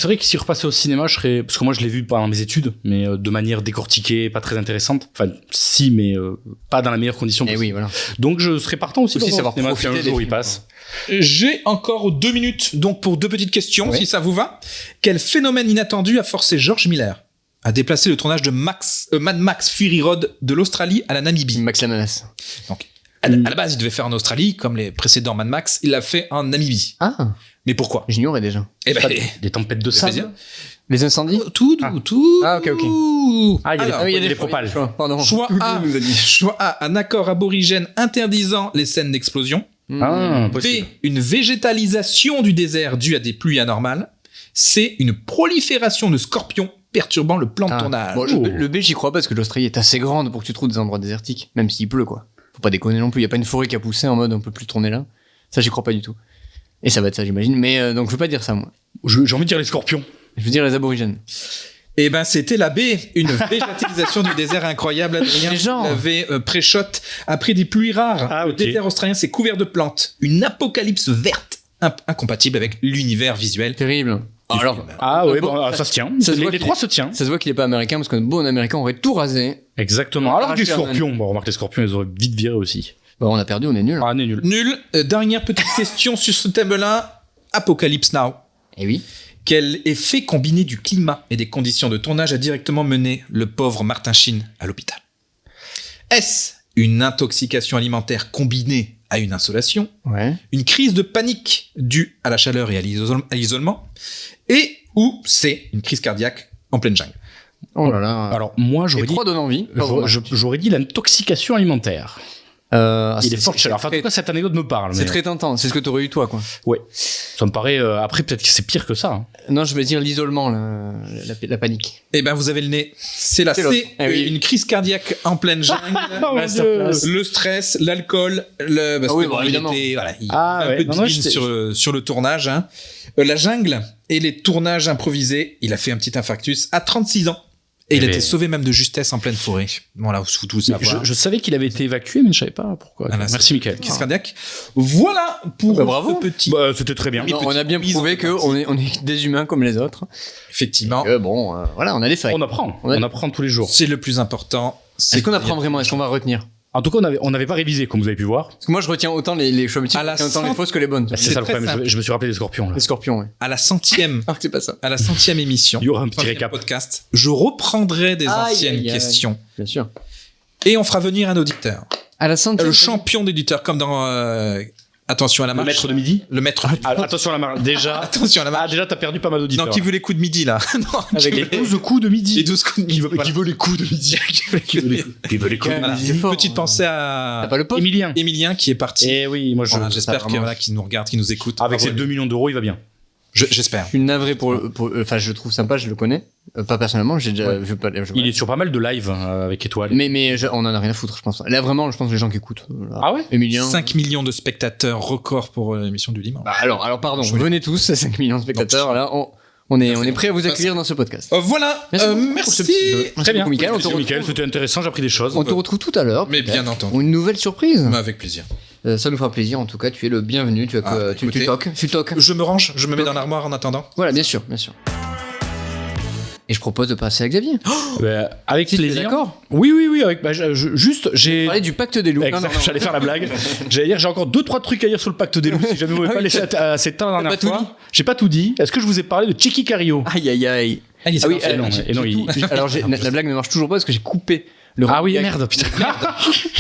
Speaker 3: vrai que si je repassais au cinéma, je serais. Parce que moi, je l'ai vu pendant mes études, mais de manière décortiquée, pas très intéressante. Enfin, si, mais pas dans la meilleure condition
Speaker 1: Et
Speaker 3: possible.
Speaker 1: oui, voilà.
Speaker 3: Donc, je serais partant aussi,
Speaker 1: Aussi
Speaker 3: pour
Speaker 1: savoir
Speaker 3: voir au cinéma si
Speaker 1: profiter
Speaker 3: un
Speaker 1: des
Speaker 3: jour il
Speaker 1: films,
Speaker 3: passe.
Speaker 2: J'ai encore 2 minutes, donc pour 2 petites questions,
Speaker 1: Oui.
Speaker 2: si ça vous va. Quel phénomène inattendu a forcé George Miller à déplacer le tournage de Mad Max Fury Road de l'Australie à la Namibie?
Speaker 1: Max la menace.
Speaker 2: Donc, à la base, il devait faire en Australie, comme les précédents Mad Max, il l'a fait en Namibie.
Speaker 1: Ah,
Speaker 2: Mais pourquoi?
Speaker 1: j'ignorais déjà.
Speaker 2: Eh ben,
Speaker 3: Des tempêtes de
Speaker 2: plaisir.
Speaker 3: sable.
Speaker 1: Les incendies
Speaker 2: tout.
Speaker 1: Ah, ok.
Speaker 3: Ah, il y a des-
Speaker 2: Alors,
Speaker 3: il y a des
Speaker 1: choix,
Speaker 3: propales.
Speaker 1: choix. Pardon.
Speaker 2: choix
Speaker 1: Tout le
Speaker 2: A.
Speaker 1: monde nous a dit.
Speaker 2: Choix A, un accord aborigène interdisant les scènes d'explosion.
Speaker 3: Ah,
Speaker 2: B,
Speaker 3: possible.
Speaker 2: une végétalisation du désert due à des pluies anormales. C, une prolifération de scorpions perturbant le plan de
Speaker 1: Ah.
Speaker 2: tournage.
Speaker 1: Bon, le B, j'y crois pas parce que l'Australie est assez grande pour que tu trouves des endroits désertiques, même s'il pleut, quoi. Faut pas déconner non plus. Y a pas une forêt qui a poussé en mode on peut plus tourner là. Ça, j'y crois pas du tout. Et ça va être ça, j'imagine. Mais donc, je veux pas dire ça, moi.
Speaker 3: J'ai envie de dire les scorpions.
Speaker 1: Je veux dire les aborigènes.
Speaker 2: Eh ben, c'était la B, une végétalisation du désert incroyable. Adrien,
Speaker 1: Mais genre.
Speaker 2: l'avait pré-shot. Après des pluies rares,
Speaker 3: Ah,
Speaker 2: le
Speaker 3: ok.
Speaker 2: désert australien s'est couvert de plantes. Une apocalypse verte incompatible avec l'univers visuel.
Speaker 1: Terrible. Alors,
Speaker 3: Ah ouais,
Speaker 1: bon,
Speaker 3: ça se tient.
Speaker 1: ça se voit
Speaker 3: Les
Speaker 1: qu'il
Speaker 3: trois
Speaker 1: est-
Speaker 3: se tiennent.
Speaker 1: ça se voit qu'il est pas américain parce qu'un bon américain aurait tout rasé.
Speaker 3: Exactement. Alors que les
Speaker 1: Arracher la
Speaker 3: scorpions, bon, remarque les scorpions, ils auraient vite viré aussi.
Speaker 1: Bah, on a perdu, on est nul.
Speaker 3: Ah, on est nul.
Speaker 2: Nul. Dernière petite question sur ce thème-là. Apocalypse Now.
Speaker 1: Eh oui.
Speaker 2: Quel effet combiné du climat et des conditions de tournage a directement mené le pauvre Martin Sheen à l'hôpital? Est-ce une intoxication alimentaire combinée à une insolation,
Speaker 1: Ouais.
Speaker 2: une crise de panique due à la chaleur et à l'isolement, et ou c'est une crise cardiaque en pleine jungle?
Speaker 1: Oh là là.
Speaker 3: Alors, moi,
Speaker 1: les
Speaker 3: j'aurais dit,
Speaker 1: trois donnent envie.
Speaker 3: j'aurais dit l'intoxication alimentaire. Il est fort chaleur. Enfin, en tout cas, cette anecdote me parle.
Speaker 1: C'est
Speaker 3: mais-
Speaker 1: très tentant. C'est ce que t'aurais eu toi, quoi.
Speaker 3: Ouais. Ça me paraît. Après, peut-être que c'est pire que ça. Hein.
Speaker 1: Non, je vais dire l'isolement, la panique.
Speaker 2: Eh ben, vous avez le nez. C'est la
Speaker 1: C'est
Speaker 2: C,
Speaker 1: l'autre. Eh oui.
Speaker 2: une crise cardiaque en pleine jungle.
Speaker 3: Oh, mon Dieu.
Speaker 2: Le stress, l'alcool, parce
Speaker 1: Ah oui,
Speaker 2: que
Speaker 1: bon,
Speaker 2: il
Speaker 1: évidemment.
Speaker 2: était, voilà, il
Speaker 3: Ah
Speaker 2: avait un
Speaker 3: ouais,
Speaker 2: peu de
Speaker 3: non, non,
Speaker 2: bibine sur le tournage. Hein. La jungle et les tournages improvisés, il a fait un petit infarctus à 36 ans. Et il a
Speaker 3: Eh
Speaker 2: été
Speaker 3: ben.
Speaker 2: sauvé même de justesse en pleine forêt. Voilà, vous tout
Speaker 3: Mais
Speaker 2: savoir.
Speaker 3: je savais qu'il avait été évacué, mais je savais pas pourquoi.
Speaker 2: Voilà,
Speaker 3: Merci, Mickaël.
Speaker 2: Crise cardiaque. Voilà pour
Speaker 1: Bah, bravo.
Speaker 2: ce petit.
Speaker 3: Bah, c'était très bien.
Speaker 1: Non, on a bien
Speaker 2: mise
Speaker 1: prouvé
Speaker 2: en
Speaker 1: qu'on est des humains comme les autres.
Speaker 2: Effectivement,
Speaker 1: Bon, voilà, on a des failles.
Speaker 3: On apprend.
Speaker 1: On a-
Speaker 3: On apprend tous les jours.
Speaker 2: c'est le plus important.
Speaker 1: C'est qu'on apprend vraiment. Est-ce qu'on va retenir?
Speaker 3: En tout cas, on n'avait pas révisé, comme vous avez pu voir.
Speaker 1: Parce que moi, je retiens autant les choix multiples,
Speaker 2: À la
Speaker 1: autant les
Speaker 2: cent-
Speaker 1: fausses que les bonnes.
Speaker 3: Bah,
Speaker 2: C'est
Speaker 3: c'est ça le
Speaker 2: très
Speaker 3: problème.
Speaker 2: simple.
Speaker 3: Je me suis rappelé des scorpions là.
Speaker 1: Les scorpions, ouais.
Speaker 2: À la 100e
Speaker 1: Ah, c'est pas ça.
Speaker 2: à la 100e émission.
Speaker 3: Il y aura un petit
Speaker 2: 100e
Speaker 3: récap.
Speaker 2: podcast. Je reprendrai des
Speaker 1: Aïe,
Speaker 2: anciennes
Speaker 1: aïe, aïe.
Speaker 2: questions
Speaker 1: Bien sûr.
Speaker 2: et on fera venir un auditeur.
Speaker 1: À la centième.
Speaker 2: Le champion d'éditeur, comme dans Attention à la
Speaker 3: Le
Speaker 2: marche.
Speaker 3: maître de midi.
Speaker 2: Le maître.
Speaker 3: Ah, attention à la marche. Déjà.
Speaker 2: Attention à la
Speaker 3: Ah,
Speaker 2: marche.
Speaker 3: déjà, t'as perdu pas mal d'auditeurs.
Speaker 2: Non, qui veut les coups de midi là? Non,
Speaker 3: Avec
Speaker 2: qui
Speaker 3: les
Speaker 2: veut
Speaker 3: 12 coups de midi.
Speaker 2: les 12 coups de midi. Voilà.
Speaker 3: Qui veut les coups de midi. Qui veut les coups de
Speaker 2: Voilà.
Speaker 3: midi.
Speaker 1: Il est fort.
Speaker 2: Petite pensée
Speaker 1: T'as
Speaker 2: à
Speaker 1: pas le poste?
Speaker 3: Emilien.
Speaker 2: Emilien qui est parti.
Speaker 3: Eh oui, moi je.
Speaker 2: Voilà, j'espère
Speaker 1: vraiment.
Speaker 2: qu'il nous regarde, qu'il nous écoute.
Speaker 3: Avec
Speaker 2: Bravo.
Speaker 3: ses 2 millions d'euros, il va bien.
Speaker 2: J'espère.
Speaker 1: Je suis navré enfin, je le trouve sympa, je le connais. Pas personnellement, j'ai déjà vu pas.
Speaker 3: Il est sur pas mal de live avec Étoile.
Speaker 1: Mais on en a rien à foutre, je pense. Là, vraiment, je pense que les gens qui écoutent. Là.
Speaker 3: Ah ouais
Speaker 1: Emilien.
Speaker 2: 5 millions de spectateurs, record pour l'émission du dimanche.
Speaker 1: Bah, alors, pardon. Venez tous, à 5 millions de spectateurs. Là, on est prêt à vous accueillir dans ce podcast.
Speaker 2: Voilà,
Speaker 1: Merci beaucoup pour
Speaker 2: merci.
Speaker 1: ce petit jeu. Merci
Speaker 3: Très bien.
Speaker 1: beaucoup, Mickaël. On te
Speaker 3: Merci, Mickaël,
Speaker 1: retrouve-
Speaker 3: c'était intéressant, j'ai appris des choses.
Speaker 1: on te retrouve tout à l'heure.
Speaker 2: Mais
Speaker 1: peut-être,
Speaker 2: bien entendu.
Speaker 1: pour une nouvelle surprise.
Speaker 2: Avec plaisir.
Speaker 1: Ça nous fera plaisir. En tout cas, tu es le bienvenu. Tu
Speaker 2: écoutez.
Speaker 1: toques. Tu toques.
Speaker 2: Je me range, je me mets dans l'armoire en attendant.
Speaker 1: Voilà, bien sûr, bien sûr. Et je propose de passer à Xavier.
Speaker 3: Avec
Speaker 1: Si tu es
Speaker 3: plaisir.
Speaker 1: d'accord.
Speaker 3: Oui. Avec, juste, j'ai.
Speaker 1: Parler du pacte des loups.
Speaker 3: Exact,
Speaker 1: Non, non, non.
Speaker 3: j'allais faire la blague. J'allais dire, j'ai encore 2-3 trucs à dire sur le pacte des loups. Si jamais vous m'avez
Speaker 1: Ah
Speaker 3: pas
Speaker 1: oui,
Speaker 3: laissé assez tard la
Speaker 1: pas
Speaker 3: dernière
Speaker 1: tout
Speaker 3: fois.
Speaker 1: dit.
Speaker 3: J'ai pas tout dit. Est-ce que je vous ai parlé de Chicky Cario
Speaker 1: Aïe, aïe, aïe.
Speaker 2: Ah, il est
Speaker 1: Ah oui,
Speaker 2: sorti.
Speaker 3: non,
Speaker 1: j'ai-
Speaker 3: et non,
Speaker 1: j'ai
Speaker 3: il-
Speaker 1: tout- alors la blague ne marche toujours pas parce que j'ai coupé le
Speaker 3: Ah
Speaker 1: running
Speaker 3: oui,
Speaker 1: gag.
Speaker 3: merde, putain.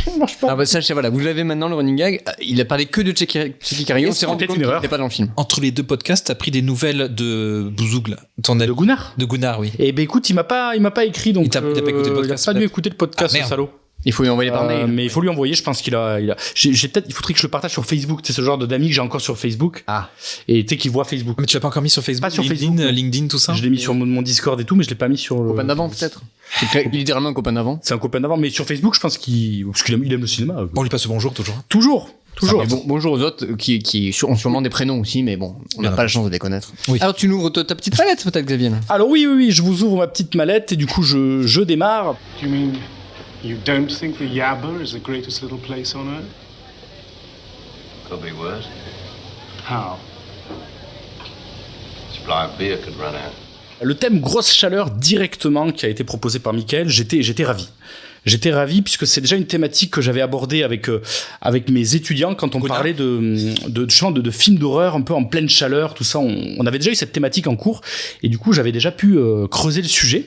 Speaker 3: Ça marche pas.
Speaker 1: Ah bah sachez, voilà, vous l'avez maintenant le running gag. Il a parlé que de Chicky Cario. On
Speaker 3: Est-ce
Speaker 1: s'est rendu
Speaker 3: peut-être
Speaker 1: compte
Speaker 3: une
Speaker 1: qu'il
Speaker 3: erreur
Speaker 1: n'était pas dans le film.
Speaker 2: Entre les deux podcasts, t'as pris des nouvelles de Bouzougle.
Speaker 3: De Gunnar.
Speaker 2: De Gunnar, oui.
Speaker 3: Eh ben écoute, il m'a pas écrit donc.
Speaker 2: Il t'a pas écouté le podcast,
Speaker 3: Il a pas dû
Speaker 2: peut-être.
Speaker 3: écouter le podcast,
Speaker 2: Ah, merde.
Speaker 3: ce salaud.
Speaker 1: Il faut lui envoyer par mail.
Speaker 3: Mais il faut lui envoyer, je pense qu'il a. J'ai peut-être, il faudrait que je le partage sur Facebook. C'est ce genre d'amis que j'ai encore sur Facebook.
Speaker 1: Ah.
Speaker 3: Et tu sais, qui voit Facebook.
Speaker 2: Mais tu l'as pas encore mis sur Facebook,
Speaker 3: Pas sur
Speaker 2: LinkedIn,
Speaker 3: Facebook, non.
Speaker 2: LinkedIn, tout ça?
Speaker 3: Je l'ai mis sur mon Discord et tout, mais je l'ai pas mis sur le.
Speaker 1: Copain d'avant peut-être. C'est littéralement un copain d'avant.
Speaker 3: C'est un copain d'avant, mais sur Facebook, je pense parce qu'il aime le cinéma.
Speaker 2: On lui passe le bonjour toujours.
Speaker 3: Toujours.
Speaker 1: Et bonjour aux autres qui ont sûrement des prénoms aussi, mais bon, on n'a
Speaker 2: Bien
Speaker 1: pas la chance de les connaître.
Speaker 2: Oui.
Speaker 1: Alors tu nous ouvres ta petite palette peut-être, Xavier. Là.
Speaker 3: Alors oui, je vous ouvre ma petite mallette et du coup je démarre.
Speaker 6: You mean you don't think the Yabba is the greatest little place on earth?
Speaker 7: Could be worse.
Speaker 6: How?
Speaker 7: Supply of beer could run out.
Speaker 3: Le thème grosse chaleur directement qui a été proposé par Mickaël, j'étais ravi. J'étais ravi puisque c'est déjà une thématique que j'avais abordée avec mes étudiants quand on
Speaker 2: Gunnar.
Speaker 3: parlait de films d'horreur un peu en pleine chaleur, tout ça. On avait déjà eu cette thématique en cours et du coup j'avais déjà pu creuser le sujet.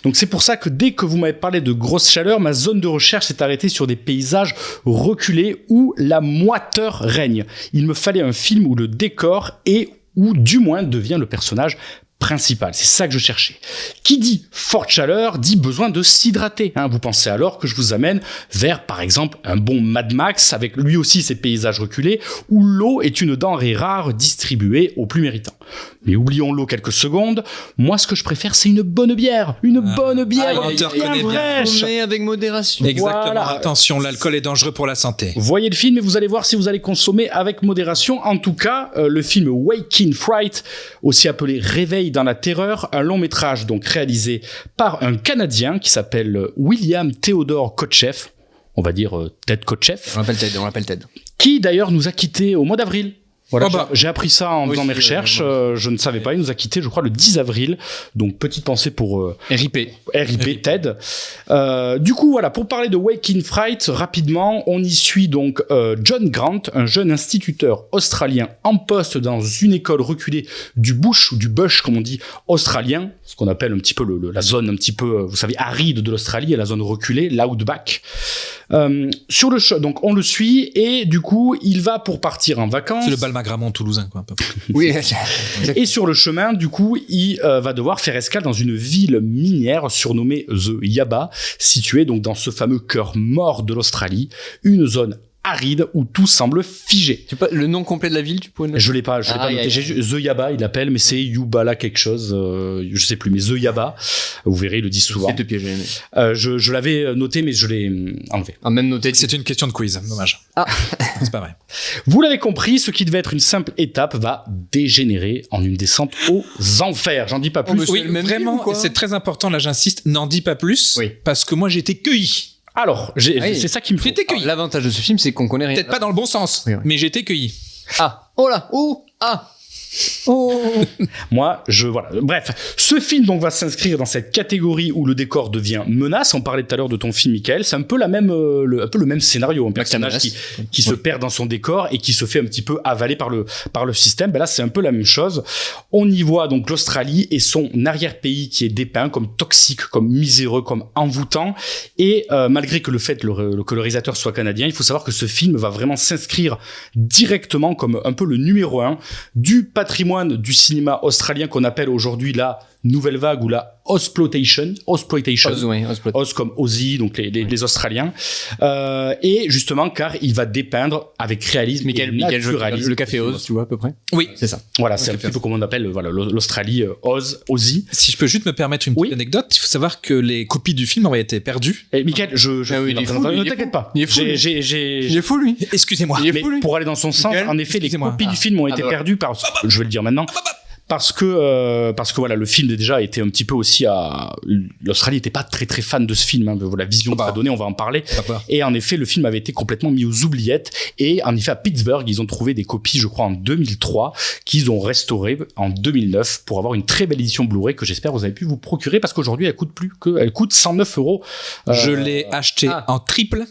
Speaker 3: Donc c'est pour ça que dès que vous m'avez parlé de grosse chaleur, ma zone de recherche s'est arrêtée sur des paysages reculés où la moiteur règne. Il me fallait un film où le décor est ou du moins devient le personnage principal. C'est ça que je cherchais. Qui dit forte chaleur dit besoin de s'hydrater. Vous pensez alors que je vous amène vers, par exemple, un bon Mad Max avec lui aussi ses paysages reculés où l'eau est une denrée rare distribuée aux plus méritants. Mais oublions l'eau quelques secondes. Moi, ce que je préfère, c'est une bonne bière. Une bonne bière
Speaker 2: l'auteur
Speaker 3: bien
Speaker 2: connaît bien.
Speaker 3: fraîche.
Speaker 1: Mais avec modération.
Speaker 2: Exactement.
Speaker 3: Voilà.
Speaker 2: Attention, l'alcool est dangereux pour la santé.
Speaker 3: Voyez le film et vous allez voir si vous allez consommer avec modération. En tout cas, le film Waking Fright, aussi appelé Réveil dans la terreur, un long métrage donc réalisé par un Canadien qui s'appelle William Theodore Kotcheff, on va dire Ted Kotcheff,
Speaker 1: On l'appelle Ted.
Speaker 3: qui d'ailleurs nous a quittés au mois d'avril. Voilà,
Speaker 2: Oh bah.
Speaker 3: j'ai appris ça en
Speaker 1: Oui,
Speaker 3: faisant mes
Speaker 1: si,
Speaker 3: recherches. Je ne savais pas. Il nous a quittés, je crois, le 10 avril. Donc, petite pensée pour
Speaker 1: RIP.
Speaker 3: RIP Ted. Du coup, voilà, pour parler de Waking Fright, rapidement, on y suit donc John Grant, un jeune instituteur australien en poste dans une école reculée du bush, ou du bush, comme on dit, australien, ce qu'on appelle un petit peu la zone un petit peu, vous savez, aride de l'Australie, et la zone reculée, l'outback. Sur le donc on le suit, et du coup, il va pour partir en vacances.
Speaker 2: C'est le Balmagramont toulousain, quoi, un peu.
Speaker 1: Oui.
Speaker 3: Et sur le chemin, du coup, il va devoir faire escale dans une ville minière surnommée The Yaba, située donc dans ce fameux cœur mort de l'Australie, une zone aride où tout semble figé.
Speaker 1: Le nom complet de la ville, tu pourrais le
Speaker 3: Je l'ai pas noté. The Yaba, il l'appelle, mais c'est Yubala quelque chose, je sais plus, mais The Yaba, vous verrez, ils le disent souvent.
Speaker 1: C'est de piéger, mais...
Speaker 3: Je l'avais noté, mais je l'ai enlevé.
Speaker 1: Ah, même noté.
Speaker 2: C'est une question de quiz, dommage.
Speaker 1: Ah.
Speaker 2: C'est pas vrai.
Speaker 3: Vous l'avez compris, ce qui devait être une simple étape va dégénérer en une descente aux enfers. J'en dis pas plus.
Speaker 1: mais
Speaker 2: Oui,
Speaker 1: c'est le même
Speaker 2: vraiment,
Speaker 1: film, quoi.
Speaker 2: c'est très important, là j'insiste, n'en dis pas plus,
Speaker 1: Oui.
Speaker 2: parce que moi j'ai été cueilli.
Speaker 3: Alors,
Speaker 1: Oui.
Speaker 3: c'est ça qui me faut.
Speaker 2: J'étais cueilli.
Speaker 1: L'avantage de ce film, c'est qu'on connaît rien.
Speaker 2: Peut-être pas dans le bon sens,
Speaker 1: Oui, oui.
Speaker 2: mais j'ai été cueilli.
Speaker 1: Ah. Oh là. Oh. Ah. Oh.
Speaker 3: Moi, voilà. Bref, ce film donc va s'inscrire dans cette catégorie où le décor devient menace. On parlait tout à l'heure de ton film, Michael. C'est un peu un peu le même scénario. Un personnage qui se perd dans son décor et qui se fait un petit peu avaler par le système. Ben là, c'est un peu la même chose. On y voit donc l'Australie et son arrière-pays qui est dépeint comme toxique, comme miséreux, comme envoûtant. Et malgré que que le réalisateur soit canadien, il faut savoir que ce film va vraiment s'inscrire directement comme un peu le numéro 1 du patrimoine du cinéma australien qu'on appelle aujourd'hui la nouvelle vague ou la Ozploitation.
Speaker 1: Oz, ouais,
Speaker 3: Oz comme Aussie, donc les Australiens. Et justement, car il va dépeindre avec réalisme
Speaker 1: Michael,
Speaker 3: et naturalisme.
Speaker 1: le café Oz, tu vois, à peu près.
Speaker 2: Oui.
Speaker 1: C'est ça.
Speaker 3: Voilà, c'est un petit peu comme on appelle l'Australie Aussie.
Speaker 2: Si je peux juste me permettre une petite
Speaker 3: Oui.
Speaker 2: anecdote, il faut savoir que les copies du film auraient été perdues.
Speaker 3: Et Michael,
Speaker 1: Ah oui, il est fou, lui,
Speaker 3: ne
Speaker 1: il est
Speaker 3: t'inquiète
Speaker 1: fou.
Speaker 3: pas.
Speaker 1: Il est fou, lui.
Speaker 3: J'ai
Speaker 1: Il est fou, lui.
Speaker 2: Excusez-moi.
Speaker 1: Il est
Speaker 3: mais
Speaker 1: fou, lui.
Speaker 3: pour aller dans son sens,
Speaker 1: Michael,
Speaker 3: en effet, les
Speaker 2: excusez-moi.
Speaker 3: copies du film ont été
Speaker 1: voilà.
Speaker 3: perdues par, je vais le dire maintenant, parce que voilà, le film déjà était un petit peu aussi l'Australie n'était pas très très fan de ce film, hein, la vision que ça a donné, on va en parler. Et en effet, le film avait été complètement mis aux oubliettes. Et en effet, à Pittsburgh, ils ont trouvé des copies, je crois, en 2003, qu'ils ont restaurées en 2009 pour avoir une très belle édition Blu-ray que j'espère vous avez pu vous procurer parce qu'aujourd'hui, elle coûte 109 €.
Speaker 2: Je l'ai acheté en triple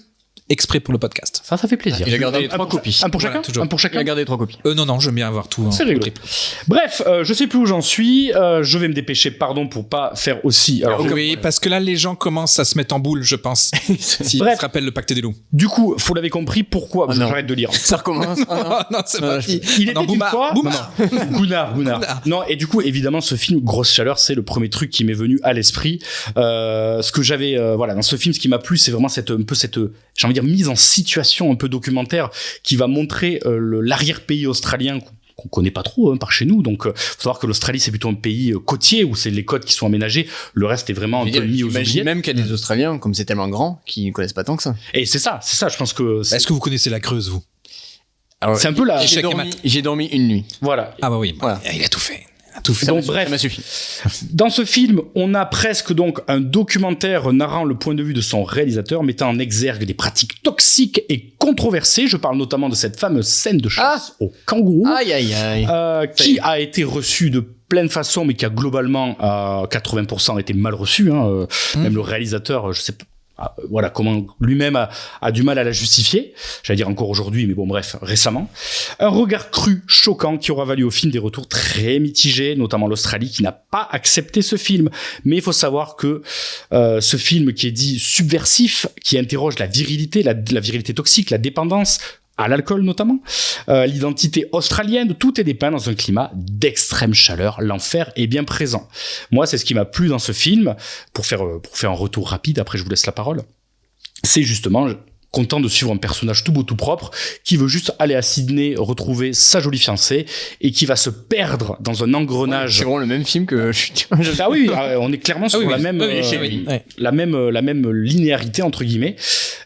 Speaker 2: exprès pour le podcast.
Speaker 3: Ça fait plaisir.
Speaker 1: Il a gardé les
Speaker 3: Un
Speaker 1: 3
Speaker 3: pour-
Speaker 1: copies.
Speaker 3: Un pour
Speaker 2: Voilà,
Speaker 3: chacun.
Speaker 2: toujours.
Speaker 3: Un pour
Speaker 1: Il
Speaker 3: chacun.
Speaker 1: a gardé 3 copies.
Speaker 2: Non, j'aime bien avoir tout.
Speaker 3: C'est rigolo.
Speaker 2: triple.
Speaker 3: Bref, je sais plus où j'en suis. Je vais me dépêcher, pardon, pour pas faire aussi. Alors,
Speaker 2: Oui, parce que là, les gens commencent à se mettre en boule, je pense. S'ils
Speaker 3: Bref.
Speaker 2: se rappellent le pacte des loups.
Speaker 3: du coup, vous l'avez compris, pourquoi
Speaker 1: non.
Speaker 3: j'arrête de lire.
Speaker 1: Ça recommence.
Speaker 2: Oh non, c'est parti.
Speaker 3: Il était
Speaker 2: Non,
Speaker 3: une
Speaker 2: Boumar,
Speaker 3: fois.
Speaker 2: Boumar.
Speaker 3: Gunnar.
Speaker 2: Gunnar.
Speaker 3: Non, et du coup, évidemment, ce film, grosse chaleur, c'est le premier truc qui m'est venu à l'esprit. Ce que j'avais, dans ce film, ce qui m'a plu, c'est vraiment cette, j'ai envie de dire, mise en situation un peu documentaire qui va montrer l'arrière-pays australien qu'on connaît pas trop par chez nous. Donc, faut savoir que l'Australie, c'est plutôt un pays côtier où c'est les côtes qui sont aménagées. Le reste est vraiment un peu mis aux
Speaker 1: J'imagine
Speaker 3: oubliettes.
Speaker 1: même qu'il y a des Australiens, comme c'est tellement grand, qui ne connaissent pas tant que ça.
Speaker 3: Et c'est ça, je pense que
Speaker 2: Est-ce que vous connaissez la Creuse, vous?
Speaker 1: Alors,
Speaker 3: c'est un peu la,
Speaker 2: Échec et mat.
Speaker 1: J'ai dormi une nuit.
Speaker 3: voilà.
Speaker 2: Ah bah oui,
Speaker 1: Voilà.
Speaker 2: il a tout fait.
Speaker 3: Donc, bref.
Speaker 1: Ça m'a suffi.
Speaker 3: Dans ce film, on a presque donc un documentaire narrant le point de vue de son réalisateur, mettant en exergue des pratiques toxiques et controversées. Je parle notamment de cette fameuse scène de chasse au kangourou,
Speaker 1: Aïe, aïe, aïe.
Speaker 3: qui a été reçue de pleine façon, mais qui a globalement à 80% été mal reçue. Même le réalisateur, je sais pas. Voilà comment lui-même a du mal à la justifier. J'allais dire encore aujourd'hui, mais bon bref, récemment. Un regard cru, choquant, qui aura valu au film des retours très mitigés, notamment l'Australie qui n'a pas accepté ce film. Mais il faut savoir que ce film qui est dit subversif, qui interroge la virilité, la virilité toxique, la dépendance à l'alcool notamment, l'identité australienne, tout est dépeint dans un climat d'extrême chaleur, l'enfer est bien présent. Moi, c'est ce qui m'a plu dans ce film, pour faire un retour rapide, après je vous laisse la parole, c'est justement content de suivre un personnage tout beau tout propre qui veut juste aller à Sydney retrouver sa jolie fiancée et qui va se perdre dans un engrenage.
Speaker 1: C'est vraiment le même film que
Speaker 3: Ah oui, on est clairement sur la même la même linéarité entre guillemets.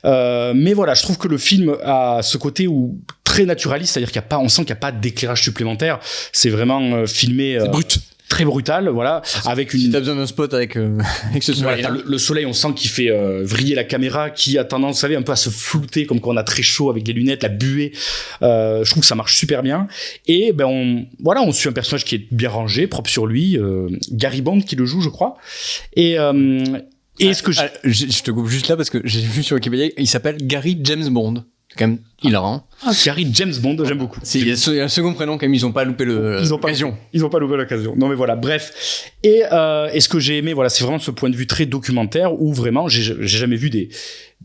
Speaker 3: Mais voilà, je trouve que le film a ce côté où très naturaliste, c'est-à-dire on sent qu'il n'y a pas d'éclairage supplémentaire. C'est vraiment filmé
Speaker 2: C'est brut.
Speaker 3: très brutal, voilà, avec
Speaker 1: Si
Speaker 3: une
Speaker 1: t'as besoin d'un spot avec ce
Speaker 3: voilà,
Speaker 1: soleil.
Speaker 3: t'as le soleil, on sent qu'il fait vriller la caméra, qui a tendance, vous savez, un peu à se flouter, comme quand on a très chaud avec les lunettes, la buée. Je trouve que ça marche super bien. Et ben on suit un personnage qui est bien rangé, propre sur lui, Gary Bond qui le joue, je crois. Et ce que
Speaker 1: je te coupe juste là parce que j'ai vu sur Wikipédia, il s'appelle Gary James Bond. C'est quand même hilarant.
Speaker 3: Gary James Bond, j'aime beaucoup.
Speaker 1: Il y a un second prénom quand même, ils ont pas loupé l'occasion.
Speaker 3: Ils ont pas loupé l'occasion. Non mais voilà, bref. Et ce que j'ai aimé, voilà, c'est vraiment ce point de vue très documentaire où vraiment j'ai jamais vu des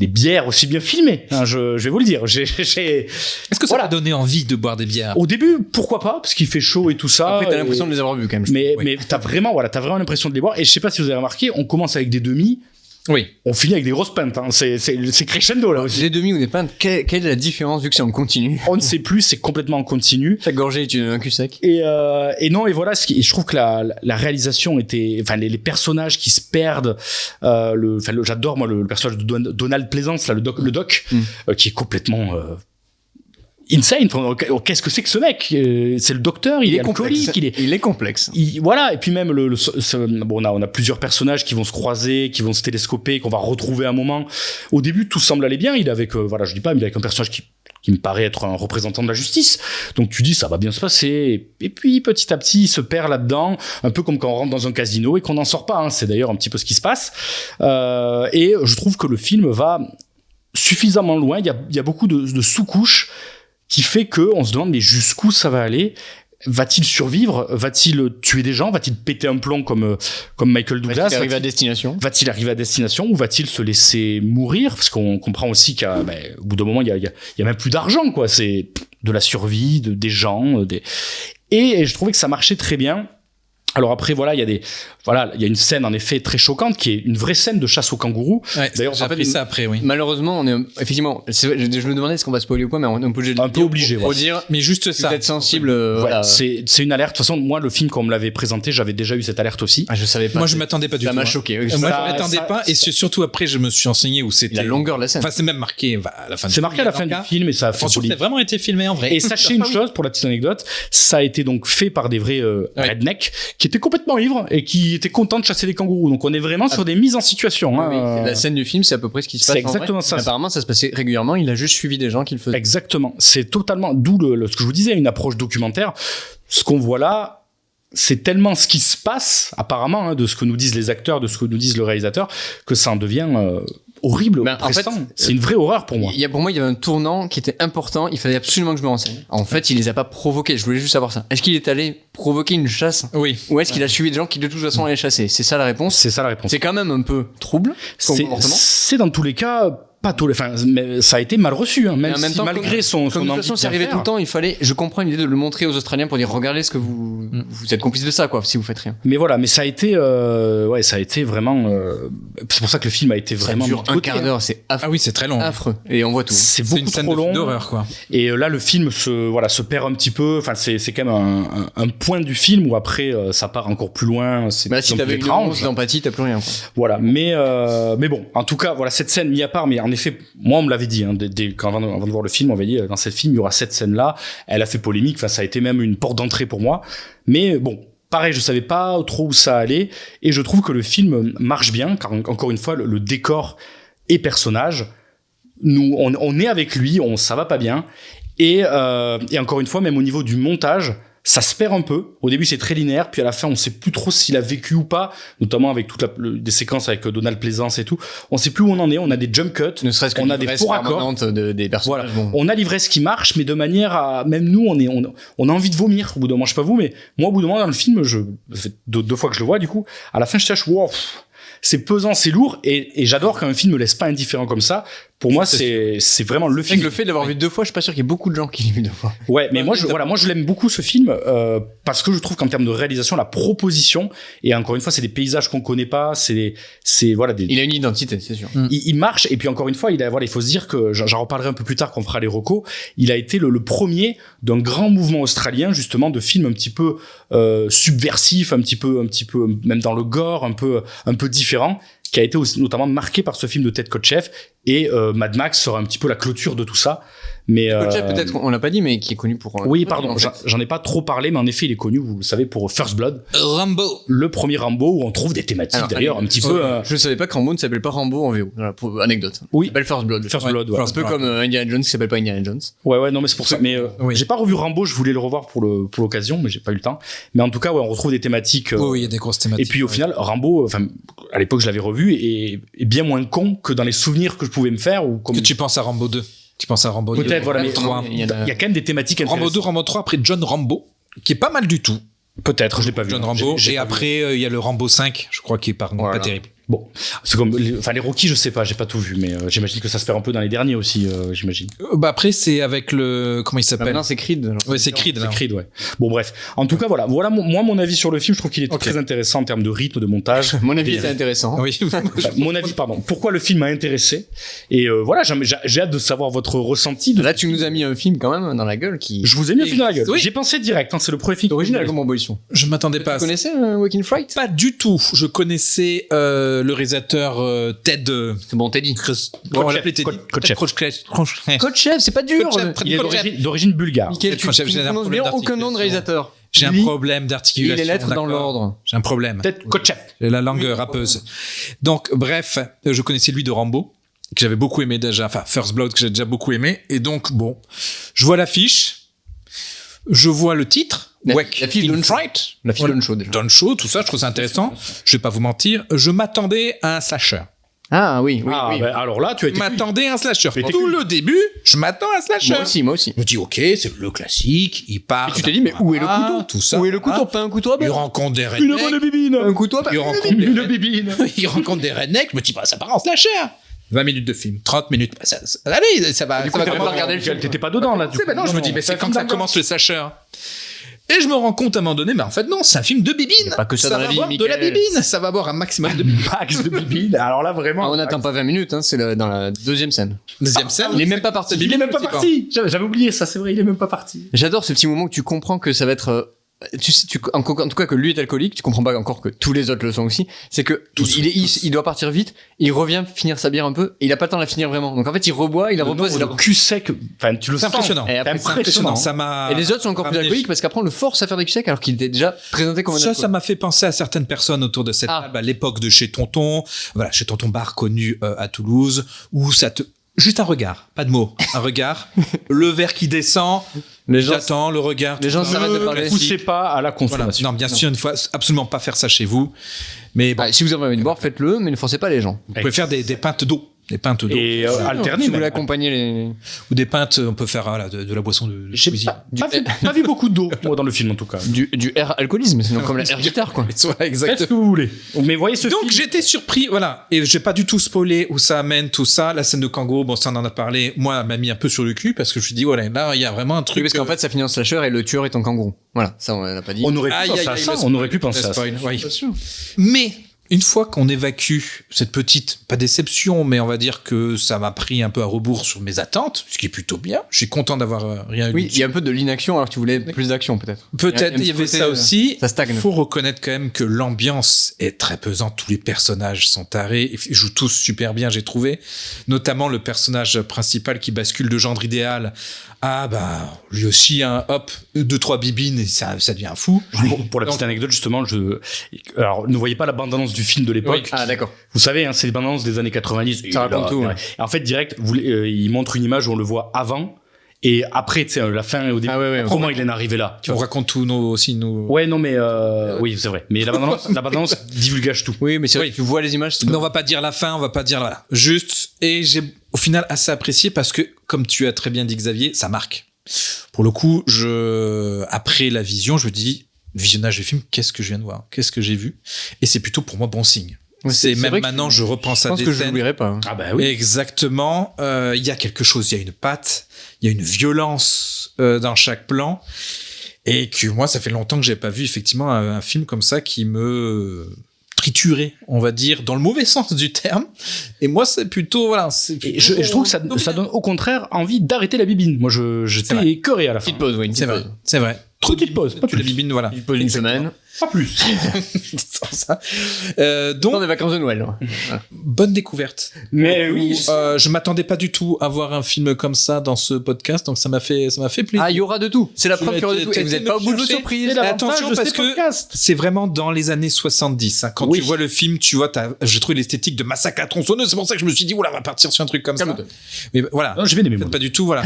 Speaker 3: bières aussi bien filmées. Hein, je vais vous le dire.
Speaker 2: Est-ce que ça t'a donné envie de boire des bières?
Speaker 3: Au début, pourquoi pas, parce qu'il fait chaud et tout ça.
Speaker 1: Après, t'as l'impression de les avoir vus quand même.
Speaker 3: Mais t'as vraiment l'impression de les boire. Et je sais pas si vous avez remarqué, on commence avec des demi.
Speaker 2: Oui.
Speaker 3: On finit avec des grosses pintes, hein. C'est crescendo, là aussi.
Speaker 1: Des demi ou des pintes, quelle est la différence vu que c'est en continu?
Speaker 3: On ne sait plus, c'est complètement en continu.
Speaker 1: Chaque gorgée est un cul sec.
Speaker 3: Et non, et voilà, je trouve que la réalisation était, enfin, les personnages qui se perdent, j'adore, moi, le personnage de Donald Pleasance, là, le doc, qui est complètement, insane. Qu'est-ce que c'est que ce mec? C'est le docteur, il est alcoolique,
Speaker 1: il est complexe.
Speaker 3: Voilà, et puis même bon, on a plusieurs personnages qui vont se croiser, qui vont se télescoper, qu'on va retrouver à un moment. Au début, tout semble aller bien. Il est avec, je dis pas, mais il est avec un personnage qui me paraît être un représentant de la justice. Donc tu dis, ça va bien se passer. Et puis, petit à petit, il se perd là-dedans, un peu comme quand on rentre dans un casino et qu'on n'en sort pas. Hein. C'est d'ailleurs un petit peu ce qui se passe. Et je trouve que le film va suffisamment loin. Il y a beaucoup de sous-couches qui fait que on se demande mais jusqu'où ça va aller? Va-t-il survivre? Va-t-il tuer des gens? Va-t il péter un plomb comme Michael Douglas?
Speaker 1: Va-t-il arriver à destination?
Speaker 3: Va-t-il arriver à destination ou va-t-il se laisser mourir? Parce qu'on comprend aussi qu'au bout d'un moment il y a même plus d'argent, quoi. C'est de la survie des gens, et je trouvais que ça marchait très bien. Alors après, voilà, il y a une scène en effet très choquante qui est une vraie scène de chasse au kangourou.
Speaker 2: Ouais, d'ailleurs, j'ai appris ça après, oui.
Speaker 1: Malheureusement, on est effectivement. Je me demandais est-ce qu'on va spoiler ou pas, mais on est un peu obligé.
Speaker 2: Faut dire, mais juste ça.
Speaker 1: Peut-être sensible. Voilà.
Speaker 3: C'est une alerte. De toute façon, moi, le film, quand on me l'avait présenté, j'avais déjà eu cette alerte aussi.
Speaker 1: Ah, je savais pas.
Speaker 2: Moi, je m'attendais pas du tout.
Speaker 1: Ça m'a choqué.
Speaker 2: Moi, je m'attendais pas, et surtout après, je me suis enseigné où c'était.
Speaker 1: La longueur de la scène.
Speaker 2: Enfin, c'est même marqué à la fin.
Speaker 3: C'est marqué à la fin du film et ça a fait.
Speaker 2: Ça a vraiment été filmé en vrai.
Speaker 3: Et sachez une chose pour la petite anecdote, ça a été donc fait par des vrais rednecks qui étaient complètement ivres et qui étaient contents de chasser des kangourous. Donc on est vraiment sur des mises en situation. Hein.
Speaker 1: Oui, la scène du film, c'est à peu près ce qui se passe.
Speaker 3: C'est exactement ça.
Speaker 1: Apparemment, ça se passait régulièrement. Il a juste suivi des gens qui le faisaient.
Speaker 3: Exactement. C'est totalement d'où ce que je vous disais, une approche documentaire. Ce qu'on voit là, c'est tellement ce qui se passe apparemment, hein, de ce que nous disent les acteurs, de ce que nous disent le réalisateur, que ça en devient horrible. En fait, c'est une vraie horreur pour moi.
Speaker 1: Pour moi, il y avait un tournant qui était important. Il fallait absolument que je me renseigne. En fait, il les a pas provoqués. Je voulais juste savoir ça. Est-ce qu'il est allé provoquer une chasse?
Speaker 2: Oui.
Speaker 1: Ou est-ce qu'il a suivi des gens qui de toute façon allaient chasser? C'est ça la réponse.
Speaker 3: C'est ça la réponse.
Speaker 1: C'est quand même un peu trouble.
Speaker 3: C'est dans tous les cas pas tout. Enfin, mais ça a été mal reçu. Hein, même si temps, malgré son
Speaker 1: de toute façon, c'est arrivé tout le temps. Il fallait. Je comprends l'idée de le montrer aux Australiens pour dire regardez ce que vous êtes complices de ça, quoi. Si vous faites rien.
Speaker 3: Mais voilà. Mais ça a été ça a été vraiment. C'est pour ça que le film a été vraiment.
Speaker 1: Ça dure un quart d'heure. C'est affreux.
Speaker 2: Ah oui, c'est très long.
Speaker 1: Affreux. Et on voit tout.
Speaker 3: C'est beaucoup
Speaker 2: une scène
Speaker 3: trop long.
Speaker 2: D'horreur, quoi.
Speaker 3: Et là, le film se perd un petit peu. Enfin, c'est quand même un point du film où après ça part encore plus loin. C'est
Speaker 1: si t'avais une once d'empathie, t'as plus rien, quoi.
Speaker 3: Voilà. Mais bon, en tout cas, voilà cette scène mis à part. Mais en effet, moi, on me l'avait dit, hein, avant de voir le film, on m'avait dit, dans cette film, il y aura cette scène-là. Elle a fait polémique, enfin, ça a été même une porte d'entrée pour moi. Mais bon, pareil, je savais pas trop où ça allait. Et je trouve que le film marche bien, car encore une fois, le décor et personnage, on est avec lui, ça va pas bien. Et encore une fois, même au niveau du montage, ça se perd un peu. Au début, c'est très linéaire, puis à la fin, on sait plus trop s'il a vécu ou pas, notamment avec toutes des séquences avec Donald Pleasance et tout. On sait plus où on en est. On a des jump cuts,
Speaker 1: ne serait-ce
Speaker 3: on a des faux raccords
Speaker 1: des personnages.
Speaker 3: Voilà. On a l'ivresse qui marche, mais de manière à même nous, on a envie de vomir au bout d'un moment. Je sais pas vous, mais moi, au bout d'un moment dans le film, ça fait deux fois que je le vois, du coup, à la fin, je tâche, wow, c'est pesant, c'est lourd, et j'adore quand un film me laisse pas indifférent comme ça. Pour moi, c'est vraiment le film.
Speaker 1: Le fait de l'avoir vu deux fois, je suis pas sûr qu'il y ait beaucoup de gens qui l'aient vu deux fois.
Speaker 3: Ouais, mais moi je l'aime beaucoup ce film parce que je trouve qu'en termes de réalisation, la proposition, et encore une fois, c'est des paysages qu'on connaît pas, voilà des.
Speaker 1: Il a une identité, c'est sûr.
Speaker 3: Il marche, et puis encore une fois, il faut se dire que j'en reparlerai un peu plus tard quand on fera les recos. Il a été le premier d'un grand mouvement australien justement de films un petit peu subversifs, un petit peu même dans le gore, un peu différent, qui a été aussi, notamment marqué par ce film de Ted Kotcheff Et Mad Max sera un petit peu la clôture de tout ça. Mais
Speaker 1: Kotcheff, peut-être, on l'a pas dit, mais qui est connu pour...
Speaker 3: oui, pardon, j'en ai pas trop parlé, mais en effet, il est connu, vous le savez, pour First Blood.
Speaker 2: Rambo.
Speaker 3: Le premier Rambo, où on trouve des thématiques,
Speaker 1: Alors,
Speaker 3: d'ailleurs, un petit peu...
Speaker 1: Je savais pas que Rambo ne s'appelle pas Rambo en VO. Voilà, pour anecdote.
Speaker 3: Oui.
Speaker 1: Il s'appelle First Blood.
Speaker 3: First Blood, ouais.
Speaker 1: Un peu comme Indiana Jones qui s'appelle pas Indiana Jones.
Speaker 3: Ouais, non, mais c'est pour ça. Mais
Speaker 2: Oui.
Speaker 3: j'ai pas revu Rambo, je voulais le revoir pour l'occasion, mais j'ai pas eu le temps. Mais en tout cas, ouais, on retrouve des thématiques.
Speaker 2: Oui, il y a des grosses
Speaker 3: Et
Speaker 2: thématiques.
Speaker 3: puis au final, Rambo, enfin, à l'époque, je l'avais revu, et bien moins con que dans les souvenirs que je pouvais me faire. Ou comme...
Speaker 2: Que tu penses à Rambo 2. Tu penses à Rambo 2.
Speaker 3: Peut-être, voilà, mais
Speaker 2: 3.
Speaker 3: il y a quand même des thématiques
Speaker 2: Rambo 2,
Speaker 3: intéressantes.
Speaker 2: Rambo 3, après John Rambo, qui est pas mal du tout.
Speaker 3: Peut-être, je l'ai pas vu.
Speaker 2: John
Speaker 3: non.
Speaker 2: Rambo.
Speaker 3: J'ai
Speaker 2: Et
Speaker 3: pas vu.
Speaker 2: après, il y a le Rambo 5, je crois, qui est pas terrible.
Speaker 3: Bon, c'est comme, les Rocky, je sais pas, j'ai pas tout vu, mais j'imagine que ça se perd un peu dans les derniers aussi, j'imagine.
Speaker 2: Après, c'est avec le... Comment il s'appelle
Speaker 1: Maintenant, c'est Creed. genre.
Speaker 2: Ouais, c'est Creed. là.
Speaker 3: C'est Creed, ouais. Bon, bref. En tout cas, voilà mon avis sur le film. Je trouve qu'il est
Speaker 2: Ok.
Speaker 3: très intéressant en termes de rythme, de montage.
Speaker 1: Mon avis était intéressant.
Speaker 2: Oui.
Speaker 3: Enfin, mon avis, pardon. Pourquoi le film m'a intéressé. Et voilà, j'ai hâte de savoir votre ressenti.
Speaker 1: Là, tu nous as mis un film quand même dans la gueule qui...
Speaker 3: Je vous ai mis un film dans la gueule.
Speaker 2: Oui.
Speaker 3: J'ai pensé direct, hein, c'est le premier film
Speaker 1: original comme proposition.
Speaker 2: Je m'attendais pas à
Speaker 1: Tu
Speaker 2: ça.
Speaker 1: connaissais Waking Fright?
Speaker 2: Pas du tout. Je connaissais le réalisateur Ted...
Speaker 1: C'est bon, Teddy.
Speaker 2: on l'appelait Teddy.
Speaker 3: Kotcheff.
Speaker 1: Kotcheff, c'est pas dur.
Speaker 2: Kotcheff.
Speaker 3: Il est d'origine bulgare.
Speaker 1: Nickel, tu
Speaker 2: Kotcheff,
Speaker 1: ne
Speaker 2: j'ai un
Speaker 1: prononces
Speaker 2: problème
Speaker 1: bien aucun nom de réalisateur.
Speaker 2: J'ai un
Speaker 1: Lui,
Speaker 2: problème
Speaker 1: Et
Speaker 2: d'articulation.
Speaker 1: les lettres dans
Speaker 2: d'accord.
Speaker 1: l'ordre.
Speaker 2: J'ai un problème.
Speaker 3: Peut-être Kotcheff.
Speaker 2: J'ai la langue rappeuse. Donc, bref, je connaissais lui de Rambo, que j'avais beaucoup aimé déjà. Enfin, First Blood, que j'ai déjà beaucoup aimé. Et donc, bon, je vois l'affiche, je vois le titre.
Speaker 1: La
Speaker 2: Waking
Speaker 1: fille donne chaud.
Speaker 2: Fright.
Speaker 1: La fille donne chaud, déjà.
Speaker 2: Donne chaud, tout ça, je trouve ça intéressant. Je vais pas vous mentir. Je m'attendais à un slasher.
Speaker 1: Ah oui, oui,
Speaker 3: Ah,
Speaker 1: oui.
Speaker 3: bah, alors là, tu as
Speaker 2: Je
Speaker 3: été.
Speaker 2: m'attendais à un slasher.
Speaker 3: Mais t'es
Speaker 2: Tout
Speaker 3: cuit.
Speaker 2: le début, je m'attends à un slasher.
Speaker 1: Moi aussi.
Speaker 2: Je me dis, ok, c'est le classique, il part.
Speaker 1: Et tu t'es dit, mais où est le couteau?
Speaker 2: Tout ça.
Speaker 1: Où est le couteau?
Speaker 2: Ah.
Speaker 1: Pas un couteau à
Speaker 2: Il
Speaker 1: beurre.
Speaker 2: rencontre des
Speaker 3: Une
Speaker 2: rednecks.
Speaker 3: bonne bibine.
Speaker 1: Un couteau à beurre.
Speaker 2: Il rencontre des
Speaker 3: Une
Speaker 2: rednecks.
Speaker 3: bibine.
Speaker 2: Il rencontre des rednecks, je me dis, bah, ça part en slasher. 20 minutes de film, 30 minutes. Bah, allez, ça va.
Speaker 1: Du coup,
Speaker 2: ça va
Speaker 1: t'aurais
Speaker 2: commencer.
Speaker 1: pas regardé le film.
Speaker 3: T'étais pas dedans là. Du coup.
Speaker 2: Non, je me dis, mais c'est quand ça commence le slasher. Et je me rends compte à un moment donné, mais en fait non, c'est un film de bibine.
Speaker 1: pas que ça dans
Speaker 2: va
Speaker 1: la vie,
Speaker 2: avoir de la
Speaker 1: Mickaël.
Speaker 2: bibine, ça va avoir un maximum de bibine.
Speaker 3: Max de bibine. Alors là, vraiment.
Speaker 1: Ah, on n'attend pas 20 minutes, hein, c'est dans la deuxième scène.
Speaker 2: Deuxième scène.
Speaker 1: Il est même pas parti.
Speaker 3: Il est même pas parti. J'avais oublié ça, c'est vrai, il est même pas parti.
Speaker 1: J'adore ce petit moment que tu comprends que ça va être. Tu sais, en tout cas que lui est alcoolique, tu comprends pas encore que tous les autres le sont aussi. C'est que il doit partir vite, il revient finir sa bière un peu, et il a pas le temps de la finir vraiment. Donc en fait, il reboit, il la repose, et
Speaker 3: Le cul sec. Enfin, tu le
Speaker 2: C'est
Speaker 3: sens.
Speaker 2: impressionnant.
Speaker 1: Et après,
Speaker 2: C'est impressionnant. Ça
Speaker 3: Ah,
Speaker 2: m'a.
Speaker 1: Et les autres sont encore plus
Speaker 2: ramené-
Speaker 1: alcooliques parce qu'après on le force à faire des cul secs alors qu'il était déjà présenté comme un
Speaker 2: Ça
Speaker 1: alcoolique.
Speaker 2: m'a fait penser à certaines personnes autour de cette
Speaker 1: Ah.
Speaker 2: table à l'époque de chez Tonton. Voilà, chez Tonton Bar connu à Toulouse, où ça te. Juste un regard, pas de mots. Un regard. Le verre qui descend.
Speaker 1: Les gens,
Speaker 2: J'attends le regard.
Speaker 1: les gens
Speaker 2: tout ça.
Speaker 1: s'arrêtent de parler.
Speaker 3: Ne poussez pas à la
Speaker 2: Voilà.
Speaker 3: consommation.
Speaker 2: Non, bien sûr, une fois, absolument pas faire ça chez vous. Mais bon,
Speaker 1: Ah, si vous avez envie de boire, faites-le, mais ne forcez pas les gens.
Speaker 2: vous pouvez faire des pintes d'eau. Des pintes d'eau.
Speaker 3: Et alterner.
Speaker 1: Si vous
Speaker 3: même.
Speaker 1: voulez accompagner les.
Speaker 2: Ou des pintes, on peut faire voilà, de la boisson de
Speaker 3: J'ai
Speaker 2: cuisine.
Speaker 3: pas vu beaucoup d'eau, moi, dans le film, en tout cas.
Speaker 1: Du air alcoolisme, sinon comme la air guitare quoi.
Speaker 2: Voilà,
Speaker 3: Faites ce
Speaker 2: exactement.
Speaker 3: que vous voulez. Mais voyez ce
Speaker 2: Donc
Speaker 3: film.
Speaker 2: j'étais surpris, voilà, et j'ai pas du tout spoilé où ça amène tout ça. La scène de kangourou, bon ça on en a parlé, moi elle m'a mis un peu sur le cul parce que je me suis dit voilà là il y a vraiment un
Speaker 1: Oui,
Speaker 2: truc.
Speaker 1: parce qu'en fait ça finit en slasher et le tueur est en kangourou. Voilà, ça on l'a pas dit.
Speaker 3: On aurait pu
Speaker 2: Aïe,
Speaker 3: penser
Speaker 2: aïe,
Speaker 3: à
Speaker 2: aïe,
Speaker 3: ça.
Speaker 2: le
Speaker 3: On aurait pu
Speaker 2: le
Speaker 3: penser à ça.
Speaker 2: spoil, oui. Mais une fois qu'on évacue cette petite, pas déception, mais on va dire que ça m'a pris un peu à rebours sur mes attentes, ce qui est plutôt bien. Je suis content d'avoir rien eu.
Speaker 1: Oui, il y a un peu de l'inaction alors que tu voulais plus d'action peut-être.
Speaker 2: Peut-être
Speaker 1: Il
Speaker 2: il
Speaker 1: y
Speaker 2: y
Speaker 1: a un
Speaker 2: avait
Speaker 1: petit
Speaker 2: ça
Speaker 1: côté,
Speaker 2: aussi.
Speaker 1: ça stagne.
Speaker 2: Il faut reconnaître quand même que l'ambiance est très pesante. Tous les personnages sont tarés. Ils jouent tous super bien, j'ai trouvé. Notamment le personnage principal qui bascule de genre idéal. Ah bah lui aussi, hein, hop, 2-3 bibines et ça devient fou.
Speaker 3: Pour la petite anecdote, justement, alors, ne voyez pas la bande-annonce du film de l'époque.
Speaker 2: Oui.
Speaker 1: Ah d'accord.
Speaker 3: Vous savez, hein, c'est les bandes-annonces des années 90.
Speaker 1: Ça raconte tout, ouais.
Speaker 3: Et en fait, direct, il montre une image où on le voit avant et après, tu sais, la fin et au début.
Speaker 1: Ah ouais,
Speaker 3: Comment il en est arrivé là, tu
Speaker 2: On
Speaker 3: vois.
Speaker 2: raconte tous nos.
Speaker 3: Ouais, non, mais oui, c'est vrai. Mais la bande-annonce divulgage tout.
Speaker 1: Oui, mais c'est vrai
Speaker 2: Oui.
Speaker 1: que tu vois les images. c'est
Speaker 2: Mais
Speaker 1: pas-
Speaker 2: on va pas dire la fin, on va pas dire voilà. Juste, et j'ai au final assez apprécié parce que, comme tu as très bien dit Xavier, ça marque. Pour le coup, après la vision, je me dis, visionnage du film, qu'est-ce que je viens de voir? Qu'est-ce que j'ai vu? Et c'est plutôt pour moi bon signe.
Speaker 1: Ouais,
Speaker 2: C'est même
Speaker 1: vrai que
Speaker 2: maintenant, je repense
Speaker 1: Je
Speaker 2: à
Speaker 1: pense
Speaker 2: des
Speaker 1: que je
Speaker 2: scènes.
Speaker 1: l'oublierai pas.
Speaker 3: Ah bah oui.
Speaker 2: Exactement. Il y a quelque chose, il y a une patte, il y a une violence dans chaque plan. Et que moi, ça fait longtemps que j'ai pas vu effectivement un film comme ça qui me triturait, on va dire, dans le mauvais sens du terme. Et moi, c'est plutôt voilà.
Speaker 3: Et je trouve que ça donne au contraire envie d'arrêter la bibine. Moi, j'étais
Speaker 2: vrai.
Speaker 3: écœuré à la fin.
Speaker 1: Petite pause, oui. une
Speaker 2: C'est
Speaker 1: petite
Speaker 2: vrai,
Speaker 1: pause.
Speaker 2: c'est vrai. Trop
Speaker 3: Petite pause, pas
Speaker 2: tu la
Speaker 3: plus.
Speaker 2: bibines, voilà.
Speaker 1: Il pose une semaine.
Speaker 3: Pas plus.
Speaker 2: Sans ça.
Speaker 1: Dans
Speaker 2: Donc,
Speaker 1: des vacances de Noël.
Speaker 2: bonne découverte.
Speaker 3: Mais oui.
Speaker 2: Je m'attendais pas du tout à voir un film comme ça dans ce podcast, donc ça m'a fait plaisir.
Speaker 1: Ah, il y aura de tout. C'est la preuve qu'il y aura de tout. Et vous n'êtes pas au bout de vos
Speaker 2: chercher.
Speaker 1: surprises.
Speaker 2: Attention, parce que c'est vraiment dans les années 70. Hein. Quand
Speaker 1: Oui.
Speaker 2: tu vois le film, tu vois, j'ai trouvé l'esthétique de Massacre à la tronçonneuse. C'est pour ça que je me suis dit, oula, on va partir sur un truc comme
Speaker 1: Calme-toi.
Speaker 2: ça. Mais voilà.
Speaker 3: Non, je vais aimer,
Speaker 2: Faites
Speaker 3: moi.
Speaker 2: pas du tout, voilà.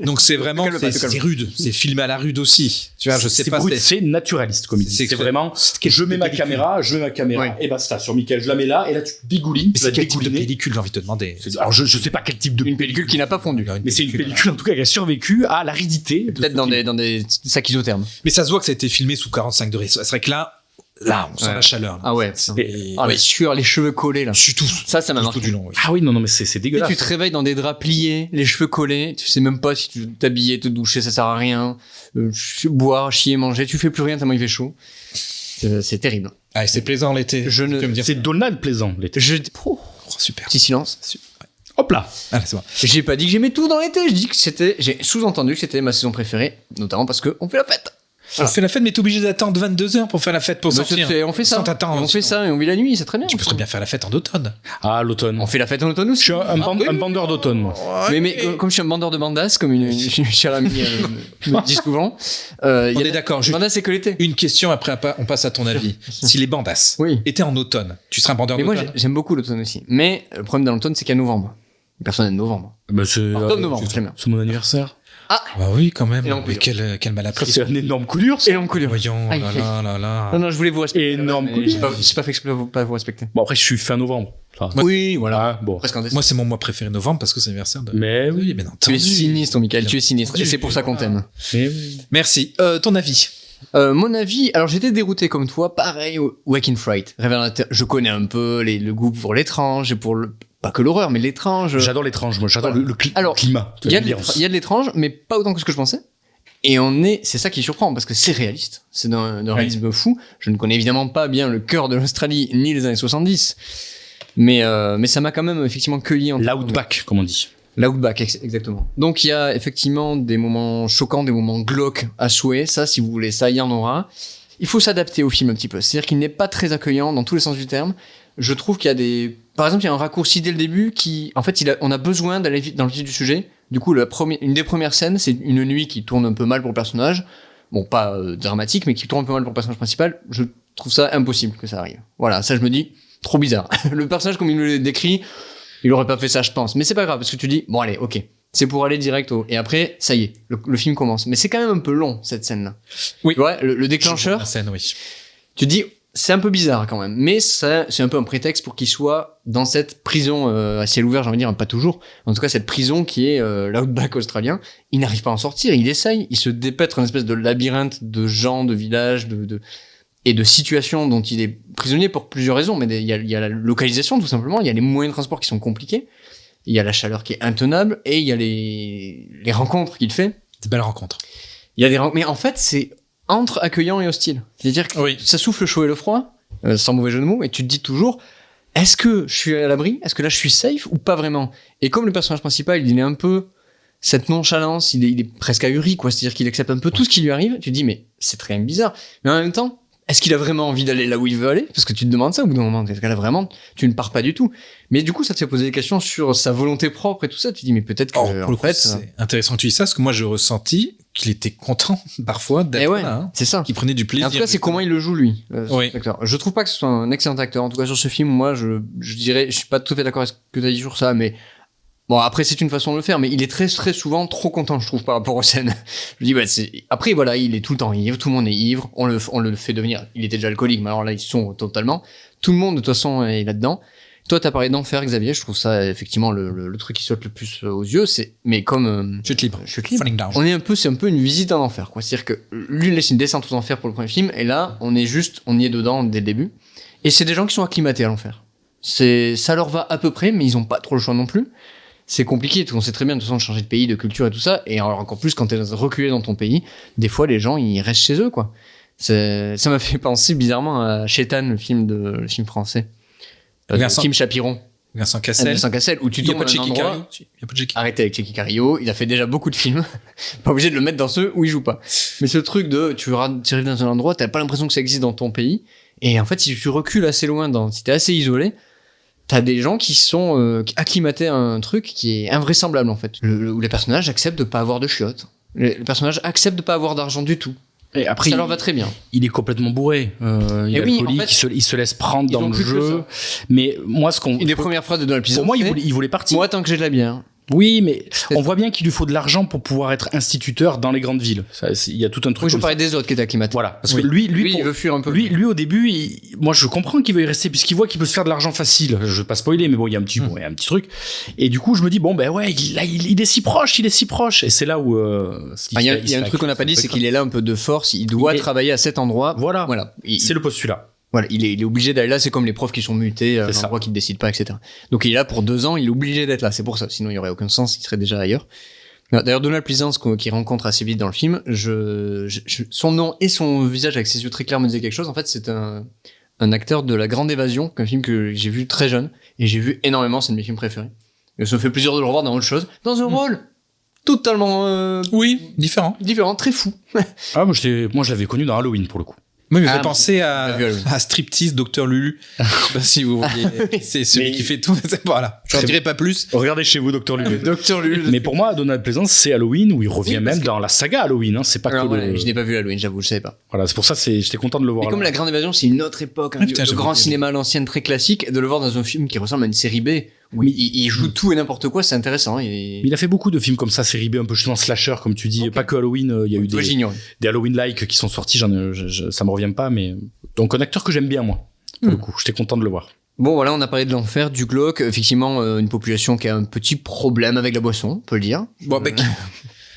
Speaker 2: Donc c'est vraiment,
Speaker 1: Calme pas,
Speaker 2: c'est
Speaker 1: calme.
Speaker 2: rude. C'est filmé à la rude aussi. Tu vois, je sais pas.
Speaker 3: C'est naturaliste, comme il dit.
Speaker 2: c'est
Speaker 3: C'est
Speaker 2: que-
Speaker 3: vraiment, je mets ma caméra,
Speaker 1: Ouais.
Speaker 3: et basta, sur Mickaël, je la mets là, et là, tu dégoulines,
Speaker 2: Mais
Speaker 3: tu vas
Speaker 2: c'est quel type de
Speaker 3: dégouliner.
Speaker 2: pellicule, j'ai envie de te demander.
Speaker 3: Alors, je sais pas quel type de
Speaker 1: Une pellicule qui n'a pas fondu.
Speaker 3: mais c'est une pellicule, en tout cas, qui a survécu à l'aridité. de
Speaker 1: Peut-être
Speaker 3: ce
Speaker 1: dans
Speaker 3: film.
Speaker 1: des sacs isothermes.
Speaker 2: Mais ça se voit que ça a été filmé sous 45 degrés. C'est vrai que là, on sent
Speaker 1: Ouais.
Speaker 2: la chaleur. Là.
Speaker 1: Ah ouais.
Speaker 2: Et-
Speaker 1: Ah, les sueurs, les cheveux collés, là.
Speaker 2: Je suis tout.
Speaker 1: Ça m'a
Speaker 2: tout
Speaker 1: marqué.
Speaker 2: du long. Oui.
Speaker 3: Ah oui, non, mais c'est
Speaker 1: Tu sais,
Speaker 3: dégueulasse.
Speaker 1: tu te réveilles dans des draps pliés, les cheveux collés, tu sais même pas si tu veux t'habiller, te doucher, ça sert à rien. Boire, chier, manger, tu fais plus rien tellement il fait chaud. C'est terrible.
Speaker 2: Ah, c'est plaisant l'été.
Speaker 1: Je ne-
Speaker 2: Tu peux me dire.
Speaker 3: C'est Donald plaisant, l'été.
Speaker 1: Oh,
Speaker 2: Oh, super.
Speaker 1: petit silence.
Speaker 3: Hop là.
Speaker 2: Ah, c'est bon.
Speaker 1: J'ai pas dit que j'aimais tout dans l'été, j'ai sous-entendu que c'était ma saison préférée, notamment parce que on fait la fête.
Speaker 2: On fait la fête, mais t'es obligé d'attendre 22 heures pour faire la fête pour
Speaker 1: Bah,
Speaker 2: sortir.
Speaker 1: on fait ça.
Speaker 2: Sans t'attendre.
Speaker 1: On fait ça et on vit la nuit, c'est très bien.
Speaker 2: Tu peux très bien faire la fête en automne.
Speaker 3: Ah, l'automne.
Speaker 1: On fait la fête en automne
Speaker 3: Je
Speaker 1: aussi.
Speaker 3: suis un bandeur d'automne, moi.
Speaker 1: Mais comme je suis un bandeur de bandas, comme une chère amie me dit souvent,
Speaker 2: On est d'accord. Juste
Speaker 1: Bandas c'est que l'été.
Speaker 2: une question après, on passe à ton avis. Si les bandas
Speaker 1: Oui.
Speaker 2: étaient en automne, tu serais un bandeur
Speaker 1: Mais moi
Speaker 2: d'automne.
Speaker 1: j'aime beaucoup l'automne aussi. Mais le problème de l'automne c'est qu'à novembre. Personne n'aime novembre.
Speaker 3: Bah, c'est
Speaker 1: Octobre-novembre, j'aime bien.
Speaker 3: c'est mon anniversaire.
Speaker 2: Bah oui, quand même.
Speaker 1: Et en
Speaker 2: Mais
Speaker 1: couleur.
Speaker 2: quel mal appris.
Speaker 3: C'est un énorme coup dur, ça.
Speaker 1: Et en couleur.
Speaker 2: Voyons,
Speaker 1: Aïe,
Speaker 2: là là là
Speaker 1: Non,
Speaker 2: là.
Speaker 1: je voulais vous respecter.
Speaker 3: Énorme
Speaker 1: mais
Speaker 3: coup de
Speaker 1: j'ai pas fait exprès pour pas vous respecter.
Speaker 3: Bon, après, je suis fin novembre. Ça.
Speaker 1: Oui, voilà.
Speaker 3: Ah, bon.
Speaker 1: Presque en décembre.
Speaker 2: Moi, c'est mon mois préféré novembre parce que c'est l'anniversaire de.
Speaker 3: Mais oui.
Speaker 2: Oui, bien
Speaker 1: Tu es
Speaker 2: entendu.
Speaker 1: sinistre, Michael, tu es sinistre. Et c'est pour ça qu'on t'aime.
Speaker 3: Mais oui.
Speaker 2: Merci. Ton avis.
Speaker 1: Mon avis, alors j'étais dérouté comme toi, pareil, Wake in Fright. Révélateur, je connais un peu le goût pour l'étrange et pour pas que l'horreur, mais l'étrange.
Speaker 3: J'adore l'étrange, moi. J'adore
Speaker 1: Voilà.
Speaker 3: le
Speaker 1: Alors,
Speaker 3: climat.
Speaker 1: Il y a
Speaker 3: l'ambiance.
Speaker 1: de l'étrange, mais pas autant que ce que je pensais. Et c'est ça qui surprend, parce que c'est réaliste. C'est d'un réalisme fou. Je ne connais évidemment pas bien le cœur de l'Australie, ni les années 70. Mais ça m'a quand même effectivement cueilli.
Speaker 3: L'outback, comme on dit.
Speaker 1: L'outback, exactement. Donc il y a effectivement des moments choquants, des moments glauques à souhait. Ça, si vous voulez ça, il y en aura. Il faut s'adapter au film un petit peu. C'est-à-dire qu'il n'est pas très accueillant dans tous les sens du terme. Je trouve qu'il y a des... Par exemple, il y a un raccourci dès le début qui... En fait, on a besoin d'aller vite dans le vif du sujet. Du coup, une des premières scènes, c'est une nuit qui tourne un peu mal pour le personnage. Bon, pas dramatique, mais qui tourne un peu mal pour le personnage principal. Je trouve ça impossible que ça arrive. Voilà, ça je me dis, trop bizarre. Le personnage, comme il me le décrit, il aurait pas fait ça, je pense. Mais c'est pas grave, parce que tu dis, bon allez, ok. C'est pour aller direct au... Et après, ça y est, le film commence. Mais c'est quand même un peu long, cette scène-là.
Speaker 2: Oui.
Speaker 1: Tu vois, le déclencheur,
Speaker 2: La scène, oui.
Speaker 1: tu te dis, c'est un peu bizarre quand même. Mais c'est un peu un prétexte pour qu'il soit dans cette prison à ciel ouvert, j'ai envie de dire, pas toujours. En tout cas, cette prison qui est l'outback australien. Il n'arrive pas à en sortir, il essaye. Il se dépètre une espèce de labyrinthe de gens, de villages, et de situations dont il est prisonnier pour plusieurs raisons. Mais il y a la localisation, tout simplement. Il y a les moyens de transport qui sont compliqués. Il y a la chaleur qui est intenable. Et il y a les rencontres qu'il fait.
Speaker 2: Des belles rencontres.
Speaker 1: Il y a des rencontres. Mais en fait, c'est entre accueillant et hostile. C'est-à-dire que
Speaker 2: Oui.
Speaker 1: ça souffle le chaud et le froid, sans mauvais jeu de mots, et tu te dis toujours, est-ce que je suis à l'abri? Est-ce que là je suis safe ou pas vraiment? Et comme le personnage principal, il est un peu cette nonchalance, il est presque ahuri, quoi. C'est-à-dire qu'il accepte un peu tout ce qui lui arrive. Tu te dis, mais c'est très bizarre. Mais en même temps, est-ce qu'il a vraiment envie d'aller là où il veut aller? Parce que tu te demandes ça au bout d'un moment. Est-ce qu'elle a vraiment, tu ne pars pas du tout. Mais du coup, ça te fait poser des questions sur sa volonté propre et tout ça. Tu te dis, mais peut-être que,
Speaker 2: Pour le
Speaker 1: en
Speaker 2: coup,
Speaker 1: fait,
Speaker 2: c'est intéressant que tu dis ça, parce que moi, je ressentis qu'il était content, parfois, d'être
Speaker 1: eh ouais,
Speaker 2: là. Hein.
Speaker 1: c'est ça.
Speaker 2: Qu'il prenait du
Speaker 1: Et
Speaker 2: plaisir.
Speaker 1: en tout cas, c'est comment il le joue, lui,
Speaker 2: Oui.
Speaker 1: cet acteur. Je trouve pas que ce soit un excellent acteur. En tout cas, sur ce film, moi, je dirais, je suis pas tout à fait d'accord avec ce que tu as dit sur ça, mais bon, après, c'est une façon de le faire, mais il est très, très souvent trop content, je trouve, par rapport aux scènes. Je dis, bah, après, voilà, il est tout le temps ivre, tout le monde est ivre, on le fait devenir, il était déjà alcoolique, mais alors là, ils sont totalement. Tout le monde, de toute façon, est là-dedans. Toi, t'as parlé d'enfer, Xavier, je trouve ça, effectivement, le truc qui saute le plus aux yeux, mais comme,
Speaker 2: Chute libre.
Speaker 1: Chute libre.
Speaker 2: Falling down.
Speaker 1: C'est un peu une visite en enfer, quoi. C'est-à-dire que lui, il laisse une descente aux enfers pour le premier film, et là, on y est dedans dès le début. Et c'est des gens qui sont acclimatés à l'enfer. Ça leur va à peu près, mais ils ont pas trop le choix non plus. C'est compliqué, on sait très bien de toute façon de changer de pays, de culture et tout ça, et alors encore plus quand t'es reculé dans ton pays, des fois les gens ils restent chez eux, quoi. Ça m'a fait penser bizarrement à Shaitan, le film français.
Speaker 2: Vincent.
Speaker 1: Kim Chapiron.
Speaker 2: Vincent Cassel.
Speaker 1: Vincent Cassel, où tu
Speaker 2: Il y a
Speaker 1: tombes
Speaker 2: pas de
Speaker 1: à un
Speaker 2: Checky
Speaker 1: endroit.
Speaker 2: Cario. Il y a pas de Checky.
Speaker 1: Arrêtez avec Checky Cario, il a fait déjà beaucoup de films. Pas obligé de le mettre dans ceux où il joue pas. Mais ce truc de, tu arrives dans un endroit, t'as pas l'impression que ça existe dans ton pays. Et en fait, si tu recules assez loin, si t'es assez isolé, t'as des gens qui sont acclimatés à un truc qui est invraisemblable, en fait. Où les personnages acceptent de pas avoir de chiottes. Les personnages acceptent de pas avoir d'argent du tout.
Speaker 3: Et après,
Speaker 1: Ça leur va très bien.
Speaker 3: il est complètement bourré. Il est
Speaker 1: Et oui,
Speaker 3: alcoolique,
Speaker 1: en fait,
Speaker 3: il se laisse prendre
Speaker 1: ils
Speaker 3: dans
Speaker 1: ont
Speaker 3: le
Speaker 1: plus que
Speaker 3: jeu. Mais moi,
Speaker 1: Une des premières phrases de Donald Pleasence.
Speaker 3: pour moi,
Speaker 1: c'est,
Speaker 3: il voulait partir.
Speaker 1: moi, tant que j'ai de la bière.
Speaker 3: Oui, mais on voit bien qu'il lui faut de l'argent pour pouvoir être instituteur dans les grandes villes. Il y a tout un truc
Speaker 1: Oui, je
Speaker 3: comme ça.
Speaker 1: parlais des autres qui étaient acclimatés.
Speaker 3: Voilà, parce
Speaker 1: Oui.
Speaker 3: que lui,
Speaker 1: il veut fuir un peu.
Speaker 3: lui, au début, moi, je comprends qu'il veuille rester puisqu'il voit qu'il peut se faire de l'argent facile. Je vais pas spoiler, mais bon, il y a un petit truc. Et du coup, je me dis bon, ben ouais, il est si proche, Et c'est là où
Speaker 1: Il y a un truc qu'on n'a pas dit, c'est qu'il est là un peu de force. Il doit travailler à cet endroit.
Speaker 3: Voilà.
Speaker 1: C'est
Speaker 3: le postulat.
Speaker 1: Voilà, il est obligé d'aller là, c'est comme les profs qui sont mutés à un endroit qui ne décident pas, etc. Donc il est là pour 2 ans, il est obligé d'être là, c'est pour ça, sinon il n'y aurait aucun sens, il serait déjà ailleurs. D'ailleurs, Donald Pleasence, qu'il rencontre assez vite dans le film, son nom et son visage avec ses yeux très clairs me disaient quelque chose. En fait, c'est un acteur de La Grande Évasion, un film que j'ai vu très jeune, et j'ai vu énormément, c'est un de mes films préférés. Et ça me fait plaisir de le revoir dans autre chose, dans un rôle totalement
Speaker 2: différent,
Speaker 1: très fou.
Speaker 3: Ah, moi je l'avais connu dans Halloween pour le coup.
Speaker 2: Oui, mais
Speaker 1: Ah,
Speaker 2: fait penser
Speaker 1: t'as vu, Halloween.
Speaker 2: à Striptease, Docteur Lulu. Je sais pas si vous voyez. C'est celui qui fait tout. Voilà. Je n'en dirai pas plus.
Speaker 3: Regardez chez vous, Docteur Lulu.
Speaker 1: Docteur Lulu.
Speaker 3: Mais pour moi, Donald Pleasence, c'est Halloween où il revient
Speaker 1: Oui,
Speaker 3: même
Speaker 1: parce que-
Speaker 3: dans la saga Halloween. Hein. C'est pas
Speaker 1: Alors,
Speaker 3: que
Speaker 1: voilà,
Speaker 3: le...
Speaker 1: je n'ai pas vu Halloween, j'avoue, je savais pas.
Speaker 3: Voilà, c'est pour ça, j'étais content de le voir.
Speaker 1: Et comme
Speaker 3: là.
Speaker 1: La Grande Évasion, c'est une autre époque,
Speaker 2: Ah, putain,
Speaker 1: le
Speaker 2: j'avais
Speaker 1: grand
Speaker 2: oublié.
Speaker 1: cinéma à l'ancienne très classique, et de le voir dans un film qui ressemble à une série B, où il joue tout et n'importe quoi, c'est intéressant. Et...
Speaker 3: Il a fait beaucoup de films comme ça, série B, un peu justement slasher, comme tu dis.
Speaker 1: Ok.
Speaker 3: Pas que Halloween, il y a eu
Speaker 1: Toi, j'ignorais.
Speaker 3: des Halloween-like qui sont sortis, ça me revient pas, mais. Donc un acteur que j'aime bien, moi, pour le coup. J'étais content de le voir.
Speaker 1: Bon, voilà, on a parlé de l'enfer, du glauque, effectivement, une population qui a un petit problème avec la boisson, on peut le dire.
Speaker 2: Bon,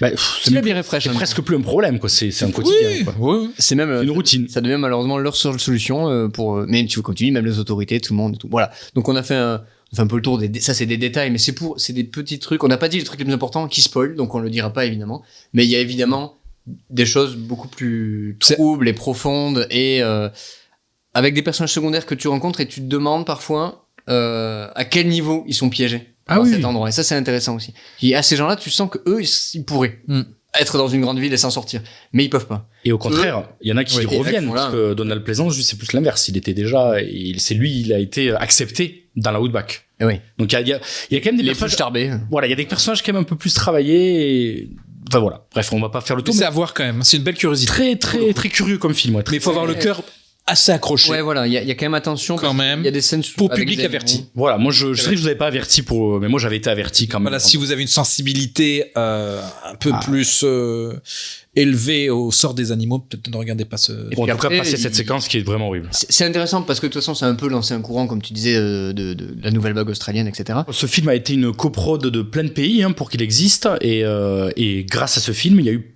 Speaker 2: bah,
Speaker 1: C'est la bière fraîche.
Speaker 3: C'est presque plus un problème, quoi. C'est un quotidien, quoi.
Speaker 2: oui.
Speaker 1: C'est même
Speaker 3: Une routine.
Speaker 1: ça devient malheureusement leur seule solution mais tu vois, comme tu dis, même les autorités, tout le monde, tout. Voilà. Donc on a fait un peu le tour ça c'est des détails, mais c'est des petits trucs. On n'a pas dit les trucs les plus importants qui spoil, donc on le dira pas évidemment. Mais il y a évidemment des choses beaucoup plus troubles et profondes et avec des personnages secondaires que tu rencontres et tu te demandes parfois à quel niveau ils sont piégés dans cet endroit. Et ça c'est intéressant aussi. Et à ces gens-là, tu sens que eux ils pourraient être dans une grande ville et s'en sortir, mais ils peuvent pas.
Speaker 3: Et au contraire, il y en a qui
Speaker 1: Oui,
Speaker 3: reviennent,
Speaker 1: voilà.
Speaker 3: parce que Donald Pleasence, lui, c'est plus l'inverse. Il était déjà, il a été accepté dans la Outback.
Speaker 1: Et oui.
Speaker 3: Donc il y a quand même des
Speaker 1: Les
Speaker 3: personnages,
Speaker 1: plus starbés.
Speaker 3: voilà, il y a des personnages quand même un peu plus travaillés. Enfin voilà. Bref, on va pas faire le tour.
Speaker 2: C'est
Speaker 3: mais
Speaker 2: à voir quand même. C'est une belle curiosité.
Speaker 3: très curieux comme film. Ouais,
Speaker 2: Mais il faut avoir le cœur assez accroché.
Speaker 1: Ouais, voilà, il y a quand même attention.
Speaker 2: Quand même.
Speaker 1: Il y a des scènes
Speaker 2: Pour
Speaker 1: avec
Speaker 2: public
Speaker 1: des
Speaker 2: averti.
Speaker 3: Voilà, moi je sais que je vous avais pas averti mais moi j'avais été averti quand même.
Speaker 2: Voilà, si vous avez une sensibilité un peu plus élevée au sort des animaux, peut-être ne regardez pas ce.
Speaker 3: Bon, en
Speaker 1: puis
Speaker 3: tout cas,
Speaker 1: après,
Speaker 3: passer cette séquence qui est vraiment horrible.
Speaker 1: C'est intéressant parce que de toute façon, c'est un peu lancé un courant, comme tu disais, de la nouvelle vague australienne, etc.
Speaker 3: Ce film a été une coprode de plein de pays pour qu'il existe et grâce à ce film, il y a eu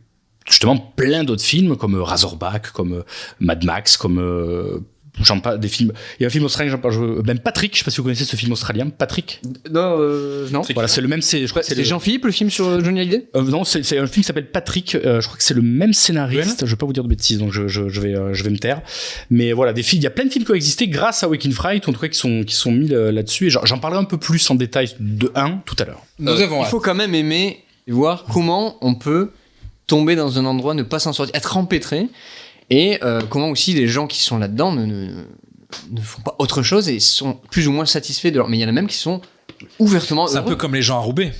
Speaker 3: justement plein d'autres films comme Razorback, comme Mad Max, comme j'en parle des films. Il y a un film australien, j'en parle, même Patrick, je sais pas si vous connaissez ce film australien, Patrick.
Speaker 1: Non.
Speaker 3: Voilà, c'est le même, je crois que
Speaker 1: C'est Jean-Philippe, le film sur Johnny Hallyday
Speaker 3: non, c'est un film qui s'appelle Patrick. Je crois que c'est le même scénariste. Je vais pas vous dire de bêtises, donc je vais me taire. Mais voilà, des films. Il y a plein de films qui ont existé grâce à Waking Fright, en tout cas qui sont mis là-dessus. Et j'en parlerai un peu plus en détail de un tout à l'heure.
Speaker 2: Nous avons
Speaker 1: Il faut quand même aimer voir comment on peut tomber dans un endroit, ne pas s'en sortir, être empêtré, et comment aussi les gens qui sont là-dedans ne font pas autre chose et sont plus ou moins satisfaits de leur. Mais il y en a même qui sont ouvertement.
Speaker 2: C'est un
Speaker 1: heureux.
Speaker 2: peu comme les gens à Roubaix.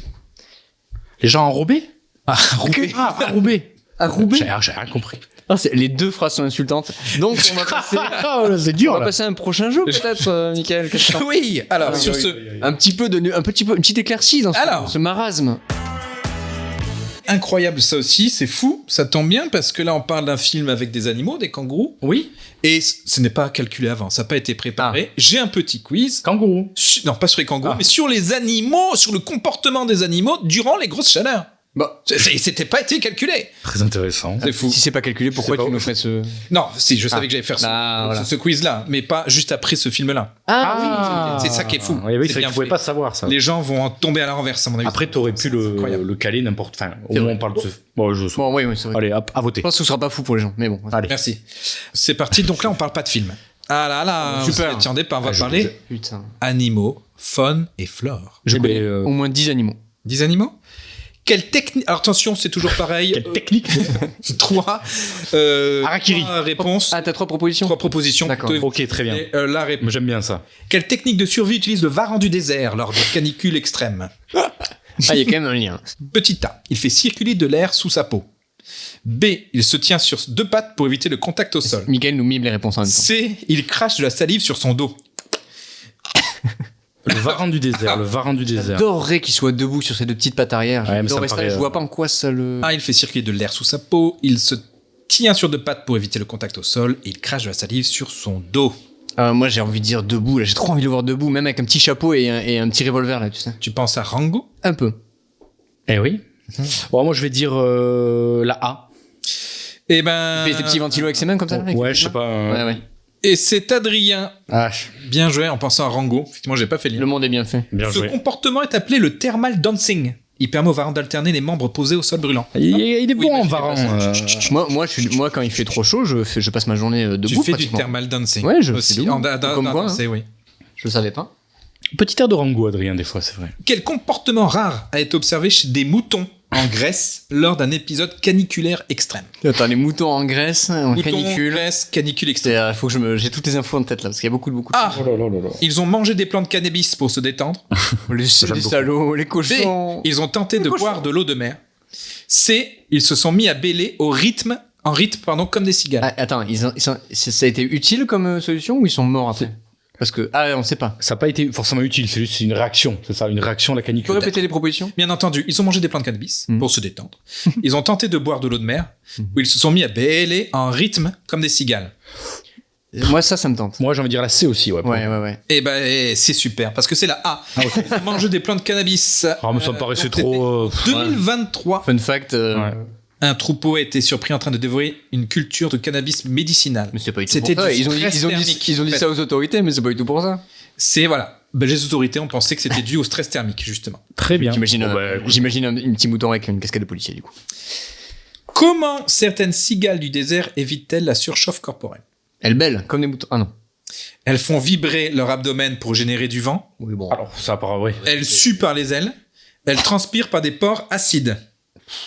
Speaker 3: Les gens enrobés
Speaker 2: Ah, Roubaix.
Speaker 3: Ah, à Roubaix.
Speaker 1: À Roubaix.
Speaker 3: J'ai rien compris.
Speaker 1: Les deux phrases sont insultantes. Donc on va passer.
Speaker 3: C'est
Speaker 1: On
Speaker 3: dur
Speaker 1: va
Speaker 3: là.
Speaker 1: passer à un prochain jeu peut-être, Michael. qu'est-ce que t'en-
Speaker 2: Oui, alors, sur ce.
Speaker 1: Un petit peu une petite éclaircie dans
Speaker 2: Alors.
Speaker 1: ce marasme.
Speaker 2: Incroyable, ça aussi, c'est fou, ça tombe bien parce que là on parle d'un film avec des animaux, des kangourous,
Speaker 3: Oui.
Speaker 2: et ce n'est pas calculé avant, ça n'a pas été préparé. J'ai un petit quiz,
Speaker 3: Kangourou.
Speaker 2: non pas sur les kangourous, mais sur les animaux, sur le comportement des animaux durant les grosses chaleurs.
Speaker 1: Bah,
Speaker 2: C'était pas été calculé.
Speaker 3: Très intéressant.
Speaker 2: C'est fou.
Speaker 1: si c'est pas calculé, pourquoi
Speaker 3: C'est pas
Speaker 1: tu nous
Speaker 3: ouf.
Speaker 1: fais ce.
Speaker 2: Non, si, je savais que j'allais faire
Speaker 1: voilà.
Speaker 2: ce quiz-là, mais pas juste après ce film-là.
Speaker 1: Ah,
Speaker 2: C'est ça qui est fou.
Speaker 3: Oui, c'est vrai
Speaker 2: C'est
Speaker 3: que
Speaker 2: bien
Speaker 3: tu pouvais
Speaker 2: fait.
Speaker 3: pas savoir ça.
Speaker 2: Les gens vont en tomber à la renverse, à mon avis.
Speaker 3: Après, t'aurais pu
Speaker 2: incroyable.
Speaker 3: le caler n'importe. Enfin, au
Speaker 1: C'est
Speaker 3: moins
Speaker 1: vrai.
Speaker 3: on parle de ce. Bon, je sais.
Speaker 1: Bon, oui, c'est vrai.
Speaker 3: Allez, hop, à voter.
Speaker 1: Je pense que ce sera pas fou pour les gens, mais bon.
Speaker 3: Allez.
Speaker 2: Merci. C'est parti, donc là on parle pas de film. Ah là là,
Speaker 1: Super.
Speaker 2: Attendez pas, on va
Speaker 3: Ah,
Speaker 2: parler
Speaker 1: Putain.
Speaker 2: animaux faune et flore.
Speaker 1: Je
Speaker 3: Eh
Speaker 1: connais
Speaker 3: ben,
Speaker 1: au moins 10 animaux.
Speaker 2: 10 animaux. Quelle technique... Alors attention, c'est toujours pareil.
Speaker 3: Quelle technique
Speaker 2: 3
Speaker 3: Harakiri.
Speaker 2: réponses.
Speaker 1: Ah, t'as 3 propositions
Speaker 2: 3 propositions.
Speaker 1: D'accord.
Speaker 2: plutôt.
Speaker 3: Ok, très bien.
Speaker 2: Et, la réponse.
Speaker 3: Moi, j'aime bien ça.
Speaker 2: Quelle technique de survie utilise le varan du désert lors des canicules extrêmes?
Speaker 1: Ah, il y a quand même un lien.
Speaker 2: Petit A, il fait circuler de l'air sous sa peau. B, il se tient sur 2 pattes pour éviter le contact au sol.
Speaker 1: Michael nous mime les réponses en même temps.
Speaker 2: C, il crache de la salive sur son dos.
Speaker 3: Le varan du désert, le varan du désert.
Speaker 1: J'adorerais qu'il soit debout sur ses 2 petites pattes arrière.
Speaker 3: Ouais, mais ça
Speaker 1: J'adorerais
Speaker 3: me paraît,
Speaker 1: Je vois pas en quoi ça le...
Speaker 2: A, il fait circuler de l'air sous sa peau. Il se tient sur 2 pattes pour éviter le contact au sol. Et il crache de la salive sur son dos.
Speaker 1: Moi, j'ai envie de dire debout. Là, j'ai trop envie de le voir debout, même avec un petit chapeau et un petit revolver, là, tu sais.
Speaker 2: Tu penses à Rango?
Speaker 1: Un peu.
Speaker 3: Eh oui. Bon, moi, je vais dire la A.
Speaker 2: Eh ben...
Speaker 1: Il fait des petits ventilos avec ses mains comme ça. là, avec
Speaker 3: Ouais,
Speaker 1: les
Speaker 3: je sais
Speaker 1: mains.
Speaker 3: pas.
Speaker 1: Ouais, ouais.
Speaker 2: Et c'est Adrien.
Speaker 3: Ah,
Speaker 2: Bien joué en pensant à Rango. Effectivement, j'ai pas fait le lien.
Speaker 1: Le monde est bien fait.
Speaker 3: bien
Speaker 2: Ce
Speaker 3: joué.
Speaker 2: comportement est appelé le thermal dancing. Il permet au varan d'alterner les membres posés au sol brûlant.
Speaker 3: Il est
Speaker 2: Oui,
Speaker 3: bon en
Speaker 2: mais
Speaker 3: varan.
Speaker 1: Moi, quand il fait trop chaud, je passe ma journée debout.
Speaker 2: Tu fais du
Speaker 1: pratiquement.
Speaker 2: thermal dancing.
Speaker 1: Ouais, je
Speaker 2: aussi.
Speaker 1: fais debout. Comme quoi,
Speaker 2: danser, oui.
Speaker 1: Je le savais pas.
Speaker 3: Petit air de Rango, Adrien, des fois, c'est vrai.
Speaker 2: Quel comportement rare a été observé chez des moutons en Grèce lors d'un épisode caniculaire extrême?
Speaker 1: Attends, les moutons en Grèce, en
Speaker 2: Moutons,
Speaker 1: canicule.
Speaker 2: Grèce, canicule extrême.
Speaker 1: Faut que j'ai toutes les infos en tête là, parce qu'il y a beaucoup de.
Speaker 2: Ah,
Speaker 3: Oh là là là là.
Speaker 2: ils ont mangé des plantes de cannabis pour se détendre.
Speaker 1: Les salauds, les
Speaker 2: B,
Speaker 1: cochons.
Speaker 2: ils ont tenté de boire de l'eau de mer. C, ils se sont mis à bêler en rythme, comme des cigales.
Speaker 1: Ah, attends, ça a été utile comme solution ou ils sont morts après? Parce que on sait pas.
Speaker 3: Ça n'a pas été forcément utile, c'est juste une réaction. C'est ça, une réaction à la
Speaker 1: Tu peux
Speaker 3: canicule.
Speaker 1: répéter les propositions?
Speaker 2: Bien entendu, ils ont mangé des plantes de cannabis pour se détendre. Ils ont tenté de boire de l'eau de mer, où ils se sont mis à bêler en rythme comme des cigales.
Speaker 1: Moi, ça me tente.
Speaker 3: Moi, j'ai envie de dire la C aussi, ouais.
Speaker 1: Ouais.
Speaker 2: Et ben, c'est super, parce que c'est la A. Ils ont mangé des plantes de cannabis.
Speaker 3: Ah, mais ça me paraissait
Speaker 2: donc,
Speaker 3: trop.
Speaker 2: c'était 2023.
Speaker 1: Fun fact.
Speaker 3: Ouais.
Speaker 2: Un troupeau a été surpris en train de dévorer une culture de cannabis médicinal.
Speaker 1: Mais c'est pas du tout
Speaker 2: C'était
Speaker 1: pour ça.
Speaker 2: du
Speaker 1: Ils ont
Speaker 2: stress thermique,
Speaker 1: dit
Speaker 2: en fait.
Speaker 1: ça aux autorités, mais c'est pas du tout pour ça.
Speaker 2: C'est voilà. Ben, les autorités ont pensé que c'était dû au stress thermique, justement.
Speaker 3: Très bien.
Speaker 1: J'imagine
Speaker 3: Bon, bah, écoute,
Speaker 1: j'imagine un petit mouton avec une casquette de policier, du coup.
Speaker 2: Comment certaines cigales du désert évitent-elles la surchauffe corporelle?
Speaker 1: Elles belles, comme des moutons. Ah non.
Speaker 2: Elles font vibrer leur abdomen pour générer du vent.
Speaker 1: Oui, bon.
Speaker 3: alors, ça part, ouais.
Speaker 2: Elles suent par les ailes. Elles transpirent par des pores acides.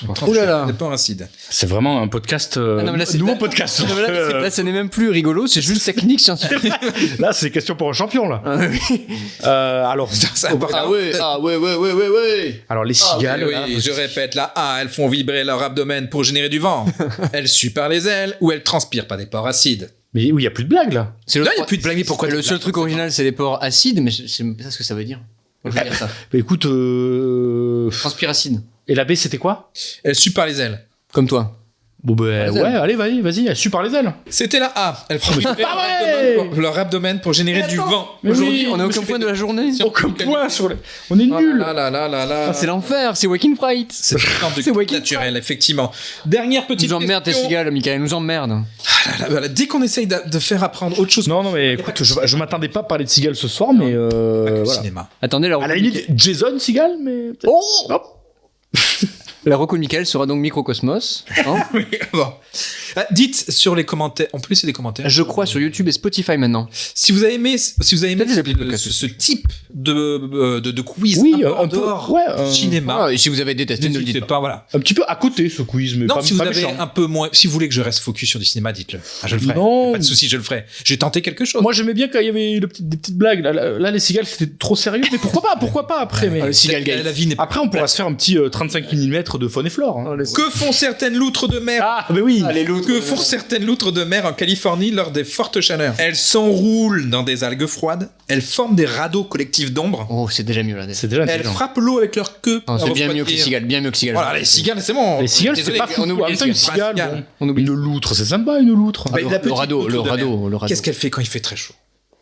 Speaker 1: Oh là là.
Speaker 2: Des pores acides.
Speaker 3: C'est vraiment un podcast.
Speaker 1: Ah non, mais là, c'est
Speaker 3: nouveau
Speaker 1: là-
Speaker 3: podcast.
Speaker 1: Non, mais là, ça n'est même plus rigolo, c'est juste technique scientifique.
Speaker 3: Là, c'est question pour un champion, là.
Speaker 1: Ah oui.
Speaker 3: Alors,
Speaker 2: Ça part-
Speaker 1: ouais.
Speaker 3: alors, les cigales.
Speaker 2: Oui,
Speaker 3: là,
Speaker 2: je répète, la A, elles font vibrer leur abdomen pour générer du vent. Elles suent par les ailes ou elles transpirent par des pores acides.
Speaker 3: Mais oui, il n'y a plus de blague, là.
Speaker 1: C'est le
Speaker 2: Là, il y a plus de blague, mais pourquoi
Speaker 1: Le
Speaker 2: tu
Speaker 1: seul
Speaker 2: blagues
Speaker 1: truc original, c'est les pores acides, mais je sais même pas ce que ça veut dire. Moi, je veux dire ça.
Speaker 3: Bah, écoute.
Speaker 1: Transpiracide.
Speaker 3: Et la B, c'était quoi?
Speaker 2: Elles suent par les ailes.
Speaker 1: Comme toi.
Speaker 3: Bon, ben,
Speaker 1: Les
Speaker 3: ouais,
Speaker 1: ailes.
Speaker 3: allez, vas-y, elle suit par les ailes.
Speaker 2: C'était la A. Elles font vibrer
Speaker 3: ouais
Speaker 2: leur abdomen pour générer du vent.
Speaker 3: Mais
Speaker 1: Aujourd'hui,
Speaker 3: oui,
Speaker 1: on est au
Speaker 2: mais
Speaker 1: aucun
Speaker 2: je
Speaker 1: point
Speaker 2: fais
Speaker 1: de la journée.
Speaker 3: Aucun point sur les. On est
Speaker 2: Oh
Speaker 3: nuls.
Speaker 2: là là là là là.
Speaker 1: Ah, c'est l'enfer, c'est Waking Fright.
Speaker 2: C'est une plante de
Speaker 1: C'est
Speaker 2: culture
Speaker 1: Waking
Speaker 2: naturelle, effectivement. Dernière
Speaker 1: Ils
Speaker 2: petite
Speaker 1: nous emmerdent, tes
Speaker 2: question.
Speaker 1: cigales, Michael, ils nous emmerdent.
Speaker 2: Voilà, dès qu'on essaye de faire apprendre autre chose.
Speaker 3: Non, mais écoute, je m'attendais pas à parler de cigales ce soir, mais
Speaker 2: au
Speaker 3: voilà.
Speaker 2: cinéma.
Speaker 1: Attendez, la
Speaker 3: À la limite, Jason Cigale, mais.
Speaker 1: Oh
Speaker 3: Hop.
Speaker 1: La reco de Michael sera donc Microcosmos. Hein.
Speaker 2: Oui, bon. Dites sur les commentaires. En plus, c'est des commentaires.
Speaker 1: Je crois sur YouTube et Spotify maintenant.
Speaker 2: Si vous avez aimé
Speaker 1: Peut-être des applis de podcast
Speaker 2: ce type de quiz
Speaker 3: Oui,
Speaker 2: un peu
Speaker 3: un
Speaker 2: en
Speaker 3: peu,
Speaker 2: dehors
Speaker 3: ouais,
Speaker 2: cinéma,
Speaker 1: Ah, et si vous avez détesté, ne le
Speaker 2: n'hésitez
Speaker 1: dites pas.
Speaker 2: pas. Voilà.
Speaker 3: Un petit peu à côté ce quiz, mais
Speaker 2: Non,
Speaker 3: pas,
Speaker 2: si vous
Speaker 3: pas
Speaker 2: avez
Speaker 3: méchant.
Speaker 2: un peu moins, si vous voulez que je reste focus sur du cinéma, dites-le. Ah, je le ferai.
Speaker 3: Non.
Speaker 2: Pas de souci, je le ferai. J'ai tenté quelque chose.
Speaker 3: Moi j'aimais bien quand il y avait des petites blagues. Là, les cigales c'était trop sérieux, mais pourquoi pas après. Mais...
Speaker 1: le Cigale Gate.
Speaker 2: La vie n'est pas.
Speaker 3: Après on pourra se faire un petit 35 mm de faune et flore. Hein.
Speaker 2: Que font certaines loutres de mer
Speaker 3: Ah, mais oui.
Speaker 2: Que font certaines loutres de mer en Californie lors des fortes chaleurs? Elles s'enroulent dans des algues froides, elles forment des radeaux collectifs d'ombre,
Speaker 1: Oh, c'est déjà mieux là.
Speaker 3: C'est déjà
Speaker 2: elles
Speaker 3: intelligent.
Speaker 2: frappent l'eau avec leur queue.
Speaker 1: Non, c'est
Speaker 2: pour
Speaker 1: bien mieux que les
Speaker 2: refroidir.
Speaker 1: cigales, bien mieux que cigales.
Speaker 2: Voilà, les cigales, c'est bon.
Speaker 3: Les cigales c'est
Speaker 2: Désolé,
Speaker 3: pas fou.
Speaker 1: on oublie
Speaker 3: En
Speaker 1: les
Speaker 3: même temps, une
Speaker 2: cigales.
Speaker 3: cigale, bon.
Speaker 1: On oublie.
Speaker 3: Une loutre, c'est sympa une loutre.
Speaker 2: Bah, la
Speaker 1: Le
Speaker 2: petite
Speaker 1: radeau,
Speaker 2: loutre
Speaker 1: le
Speaker 2: de mer.
Speaker 1: radeau, le radeau.
Speaker 2: Qu'est-ce qu'elle fait quand il fait très chaud?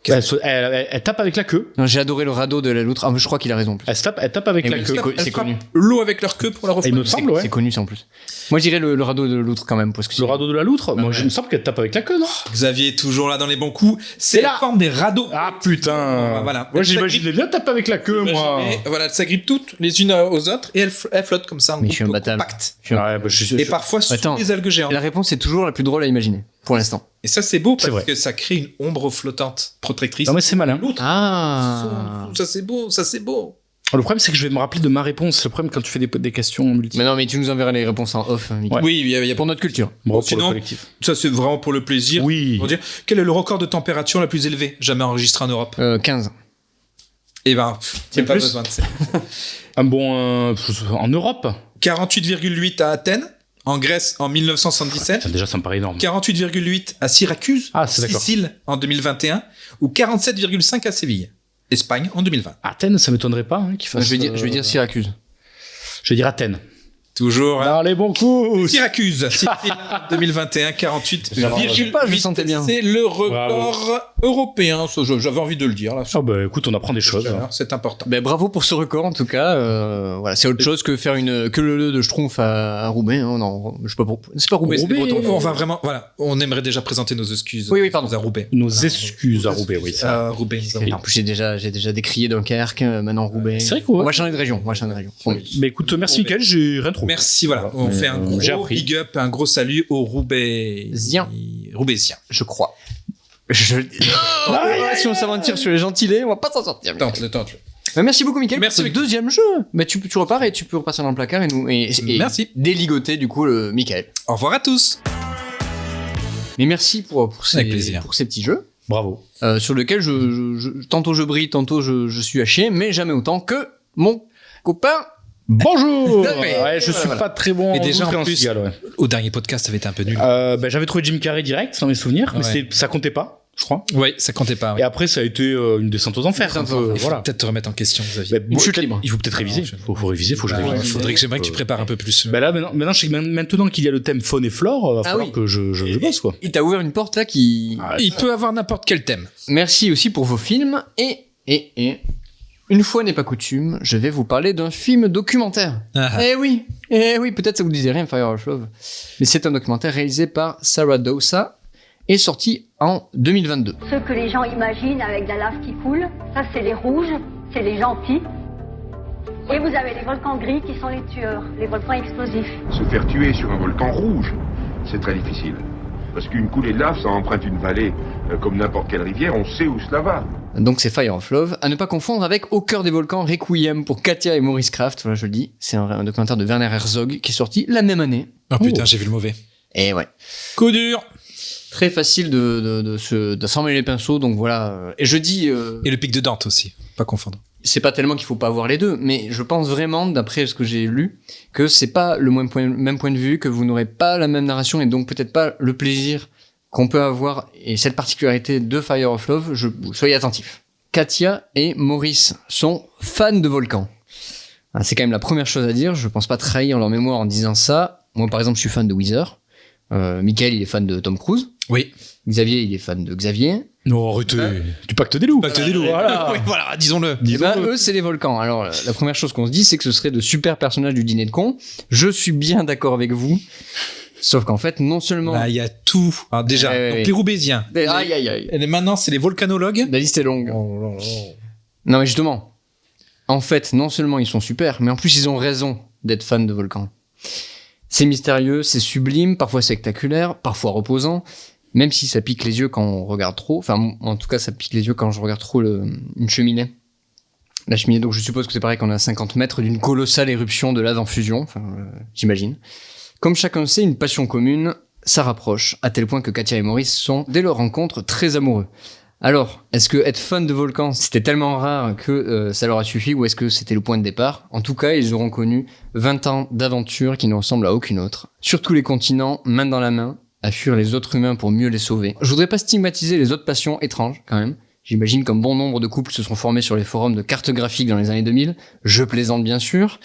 Speaker 3: Bah, elle tape avec la queue.
Speaker 1: Non, j'ai adoré le radeau de la loutre. Ah, mais je crois qu'il a raison. En plus.
Speaker 3: Elle tape avec
Speaker 1: Eh
Speaker 3: la
Speaker 1: oui,
Speaker 3: queue.
Speaker 1: c'est connu.
Speaker 2: L'eau avec leur queue pour la
Speaker 3: Il
Speaker 2: refroidir.
Speaker 3: me semble, ouais.
Speaker 1: C'est connu ça en plus. Moi, j'irais le radeau de l'outre quand même parce que
Speaker 3: Le radeau de la loutre, moi
Speaker 1: ouais.
Speaker 3: je me semble qu'elle tape avec la queue, non?
Speaker 2: Xavier est toujours là dans les bons coups. C'est la
Speaker 3: là.
Speaker 2: forme des radeaux.
Speaker 3: Ah putain.
Speaker 2: Voilà.
Speaker 3: Moi j'imaginais bien taper avec la queue, moi.
Speaker 2: Et voilà, ça grippe toutes les unes aux autres et elles flottent comme ça en
Speaker 1: Mais je suis
Speaker 2: groupe
Speaker 1: imbattable.
Speaker 2: compact.
Speaker 1: Je suis un-
Speaker 3: Ouais, bah, je suis
Speaker 2: Et parfois sous
Speaker 1: Attends.
Speaker 2: les algues géantes.
Speaker 1: La réponse est toujours la plus drôle à imaginer. pour l'instant.
Speaker 2: Et ça, c'est beau
Speaker 3: C'est
Speaker 2: parce
Speaker 3: vrai.
Speaker 2: que ça crée une ombre flottante protectrice.
Speaker 3: Non, mais c'est malin.
Speaker 2: L'autre,
Speaker 1: Ah.
Speaker 2: ça c'est beau, ça c'est beau.
Speaker 3: Le problème, c'est que je vais me rappeler de ma réponse. Le problème, quand tu fais des questions multiples.
Speaker 1: Mais non, mais tu nous enverras les réponses en off, Mickey.
Speaker 3: Ouais.
Speaker 2: Oui, il y a
Speaker 1: Pour notre culture.
Speaker 3: Bon, pour le
Speaker 2: Sinon,
Speaker 3: collectif.
Speaker 2: ça c'est vraiment pour le plaisir.
Speaker 3: Oui.
Speaker 2: Pour dire, quel est le record de température la plus élevée jamais enregistré en Europe?
Speaker 1: 15.
Speaker 2: Eh ben,
Speaker 1: C'est
Speaker 2: pas
Speaker 1: plus
Speaker 2: besoin de ça.
Speaker 3: Un bon en Europe.
Speaker 2: 48,8 à Athènes, en Grèce en 1977.
Speaker 3: Ça, déjà, ça me paraît énorme.
Speaker 2: 48,8 à Syracuse,
Speaker 3: Ah, c'est d'accord.
Speaker 2: Sicile en 2021, ou 47,5 à Séville, Espagne en 2020.
Speaker 3: Athènes, ça m'étonnerait pas qu'il fasse.
Speaker 1: Je vais dire Syracuse.
Speaker 3: Je vais dire Athènes.
Speaker 2: Toujours. Hein.
Speaker 3: Allez, bon coup.
Speaker 2: Syracuse, Sicile 2021, 48,8.
Speaker 1: pas, je sentais bien.
Speaker 2: C'est le record européen. Ça, j'avais envie de le dire. Là,
Speaker 3: Ah bah écoute, on apprend des choses. hein.
Speaker 2: C'est important.
Speaker 1: Ben, bravo pour ce record en tout cas. Voilà, c'est autre chose que faire que le de Schtroumpf à Roubaix. Hein, non, je sais pas pourquoi. C'est pas Roubaix, c'est
Speaker 3: Roubaix.
Speaker 1: les Bretons.
Speaker 2: On va vraiment, voilà, on aimerait déjà présenter nos excuses.
Speaker 1: Oui, pardon.
Speaker 2: À Roubaix.
Speaker 3: Nos excuses à Roubaix, oui. Ça.
Speaker 2: À Roubaix.
Speaker 1: Et en plus, j'ai déjà décrié Dunkerque, maintenant Roubaix.
Speaker 3: C'est vrai qu'on
Speaker 1: On va changer de région. Promis.
Speaker 3: Mais écoute, merci Mickaël, j'ai rien trouvé.
Speaker 2: Merci, voilà. On fait un
Speaker 3: j'ai
Speaker 2: gros
Speaker 3: appris.
Speaker 2: big up, un gros salut aux Roubaisiens. Roubaisiens.
Speaker 1: Je crois. Si on s'aventure sur les gentilés, on va pas s'en sortir.
Speaker 2: Tente-le.
Speaker 1: Bah, merci beaucoup, Mickaël,
Speaker 2: Merci,
Speaker 1: pour ce
Speaker 2: Mickaël.
Speaker 1: deuxième jeu. Bah, tu repars et tu peux repasser dans le placard et
Speaker 2: Merci.
Speaker 1: déligoter du coup le Mickaël.
Speaker 2: Au revoir à tous.
Speaker 1: Mais merci pour
Speaker 2: Avec plaisir.
Speaker 1: ces petits jeux.
Speaker 3: Bravo.
Speaker 1: Sur lequel tantôt je brille, tantôt je suis à chier, mais jamais autant que mon copain.
Speaker 3: Bonjour.
Speaker 1: Ouais,
Speaker 3: Ouais, je suis
Speaker 1: voilà.
Speaker 3: pas très bon
Speaker 2: Et déjà,
Speaker 3: en
Speaker 2: en plus,
Speaker 3: cigale, ouais.
Speaker 2: Au dernier podcast, ça avait été un peu nul.
Speaker 3: J'avais trouvé Jim Carrey direct dans mes souvenirs, mais
Speaker 2: Ouais.
Speaker 3: ça comptait pas, je crois.
Speaker 2: Oui, ça comptait pas. ouais.
Speaker 3: Et après, ça a été une descente aux enfers.
Speaker 1: Descente
Speaker 3: un
Speaker 1: aux
Speaker 3: peu,
Speaker 1: enfers.
Speaker 2: Il faut
Speaker 3: voilà.
Speaker 2: peut-être te remettre en question, Xavier.
Speaker 3: Bah,
Speaker 1: Une chute
Speaker 3: peut-être-
Speaker 1: libre.
Speaker 3: Il faut peut-être réviser. Faut réviser, faut que je révise.
Speaker 2: Il faudrait que j'aimerais que tu prépares un peu plus.
Speaker 3: Bah là, maintenant, je sais que maintenant qu'il y a le thème faune et flore, va falloir
Speaker 1: oui.
Speaker 3: que je bosse, quoi.
Speaker 1: Il t'a ouvert une porte là qui.
Speaker 3: Ah,
Speaker 2: Il peut avoir n'importe quel thème.
Speaker 1: Merci aussi pour vos films et une fois n'est pas coutume, je vais vous parler d'un film documentaire. Eh oui, peut-être ça vous disait rien, Fire of Love, mais c'est un documentaire réalisé par Sarah Dawsa et sorti en 2022.
Speaker 8: Ce que les gens imaginent avec de la lave qui coule, ça c'est les rouges, c'est les gentils. Et vous avez les volcans gris qui sont les tueurs, les volcans explosifs.
Speaker 9: Se faire tuer sur un volcan rouge, c'est très difficile. Parce qu'une coulée de lave, ça emprunte une vallée comme n'importe quelle rivière, on sait où cela va.
Speaker 1: Donc c'est Fire of Love, à ne pas confondre avec Au cœur des volcans, Requiem pour Katia et Maurice Kraft, voilà je le dis, c'est un documentaire de Werner Herzog qui est sorti la même année.
Speaker 2: Oh putain, j'ai vu le mauvais.
Speaker 1: Et ouais.
Speaker 2: Coup dur.
Speaker 1: Très facile de s'en mêler les pinceaux, donc voilà. Et je dis...
Speaker 2: Et le pic de Dante aussi. Pas confondre.
Speaker 1: c'est pas tellement qu'il faut pas avoir les deux, mais je pense vraiment, d'après ce que j'ai lu, que c'est pas le même point de vue, que vous n'aurez pas la même narration et donc peut-être pas le plaisir qu'on peut avoir, et cette particularité de Fire of Love, soyez attentifs. Katia et Maurice sont fans de volcans. C'est quand même la première chose à dire, je pense pas trahir leur mémoire en disant ça. Moi par exemple je suis fan de Weezer, Michael il est fan de Tom Cruise,
Speaker 2: oui.
Speaker 1: Xavier il est fan de Xavier.
Speaker 3: Non, arrêtez, du Pacte des loups.
Speaker 2: Pacte des loups.
Speaker 3: Voilà.
Speaker 2: Oui, voilà, disons-le.
Speaker 1: Et ben, eux, c'est les volcans. Alors, la première chose qu'on se dit, c'est que ce serait de super personnages du dîner de cons. Je suis bien d'accord avec vous. Sauf qu'en fait, non seulement...
Speaker 2: Bah, il y a tout. Alors, déjà, donc, les Roubaisiens.
Speaker 1: Aïe, aïe, aïe.
Speaker 2: Et maintenant, c'est les volcanologues.
Speaker 1: La liste est longue. Non, mais justement, en fait, non seulement ils sont super, mais en plus, ils ont raison d'être fans de volcans. C'est mystérieux, c'est sublime, parfois spectaculaire, parfois reposant, même si ça pique les yeux quand on regarde trop. Enfin, en tout cas, ça pique les yeux quand je regarde trop une cheminée. La cheminée, donc je suppose que c'est pareil qu'on est à 50 mètres d'une colossale éruption de lave en fusion, enfin, j'imagine. Comme chacun le sait, une passion commune, ça rapproche, à tel point que Katia et Maurice sont, dès leur rencontre, très amoureux. Alors, est-ce que être fan de volcans, c'était tellement rare que ça leur a suffi, ou est-ce que c'était le point de départ ? En tout cas, ils auront connu 20 ans d'aventure qui ne ressemblent à aucune autre. Sur tous les continents, main dans la main, à fuir les autres humains pour mieux les sauver. Je voudrais pas stigmatiser les autres passions étranges, quand même. J'imagine qu'un bon nombre de couples se sont formés sur les forums de cartes graphiques dans les années 2000. Je plaisante bien sûr.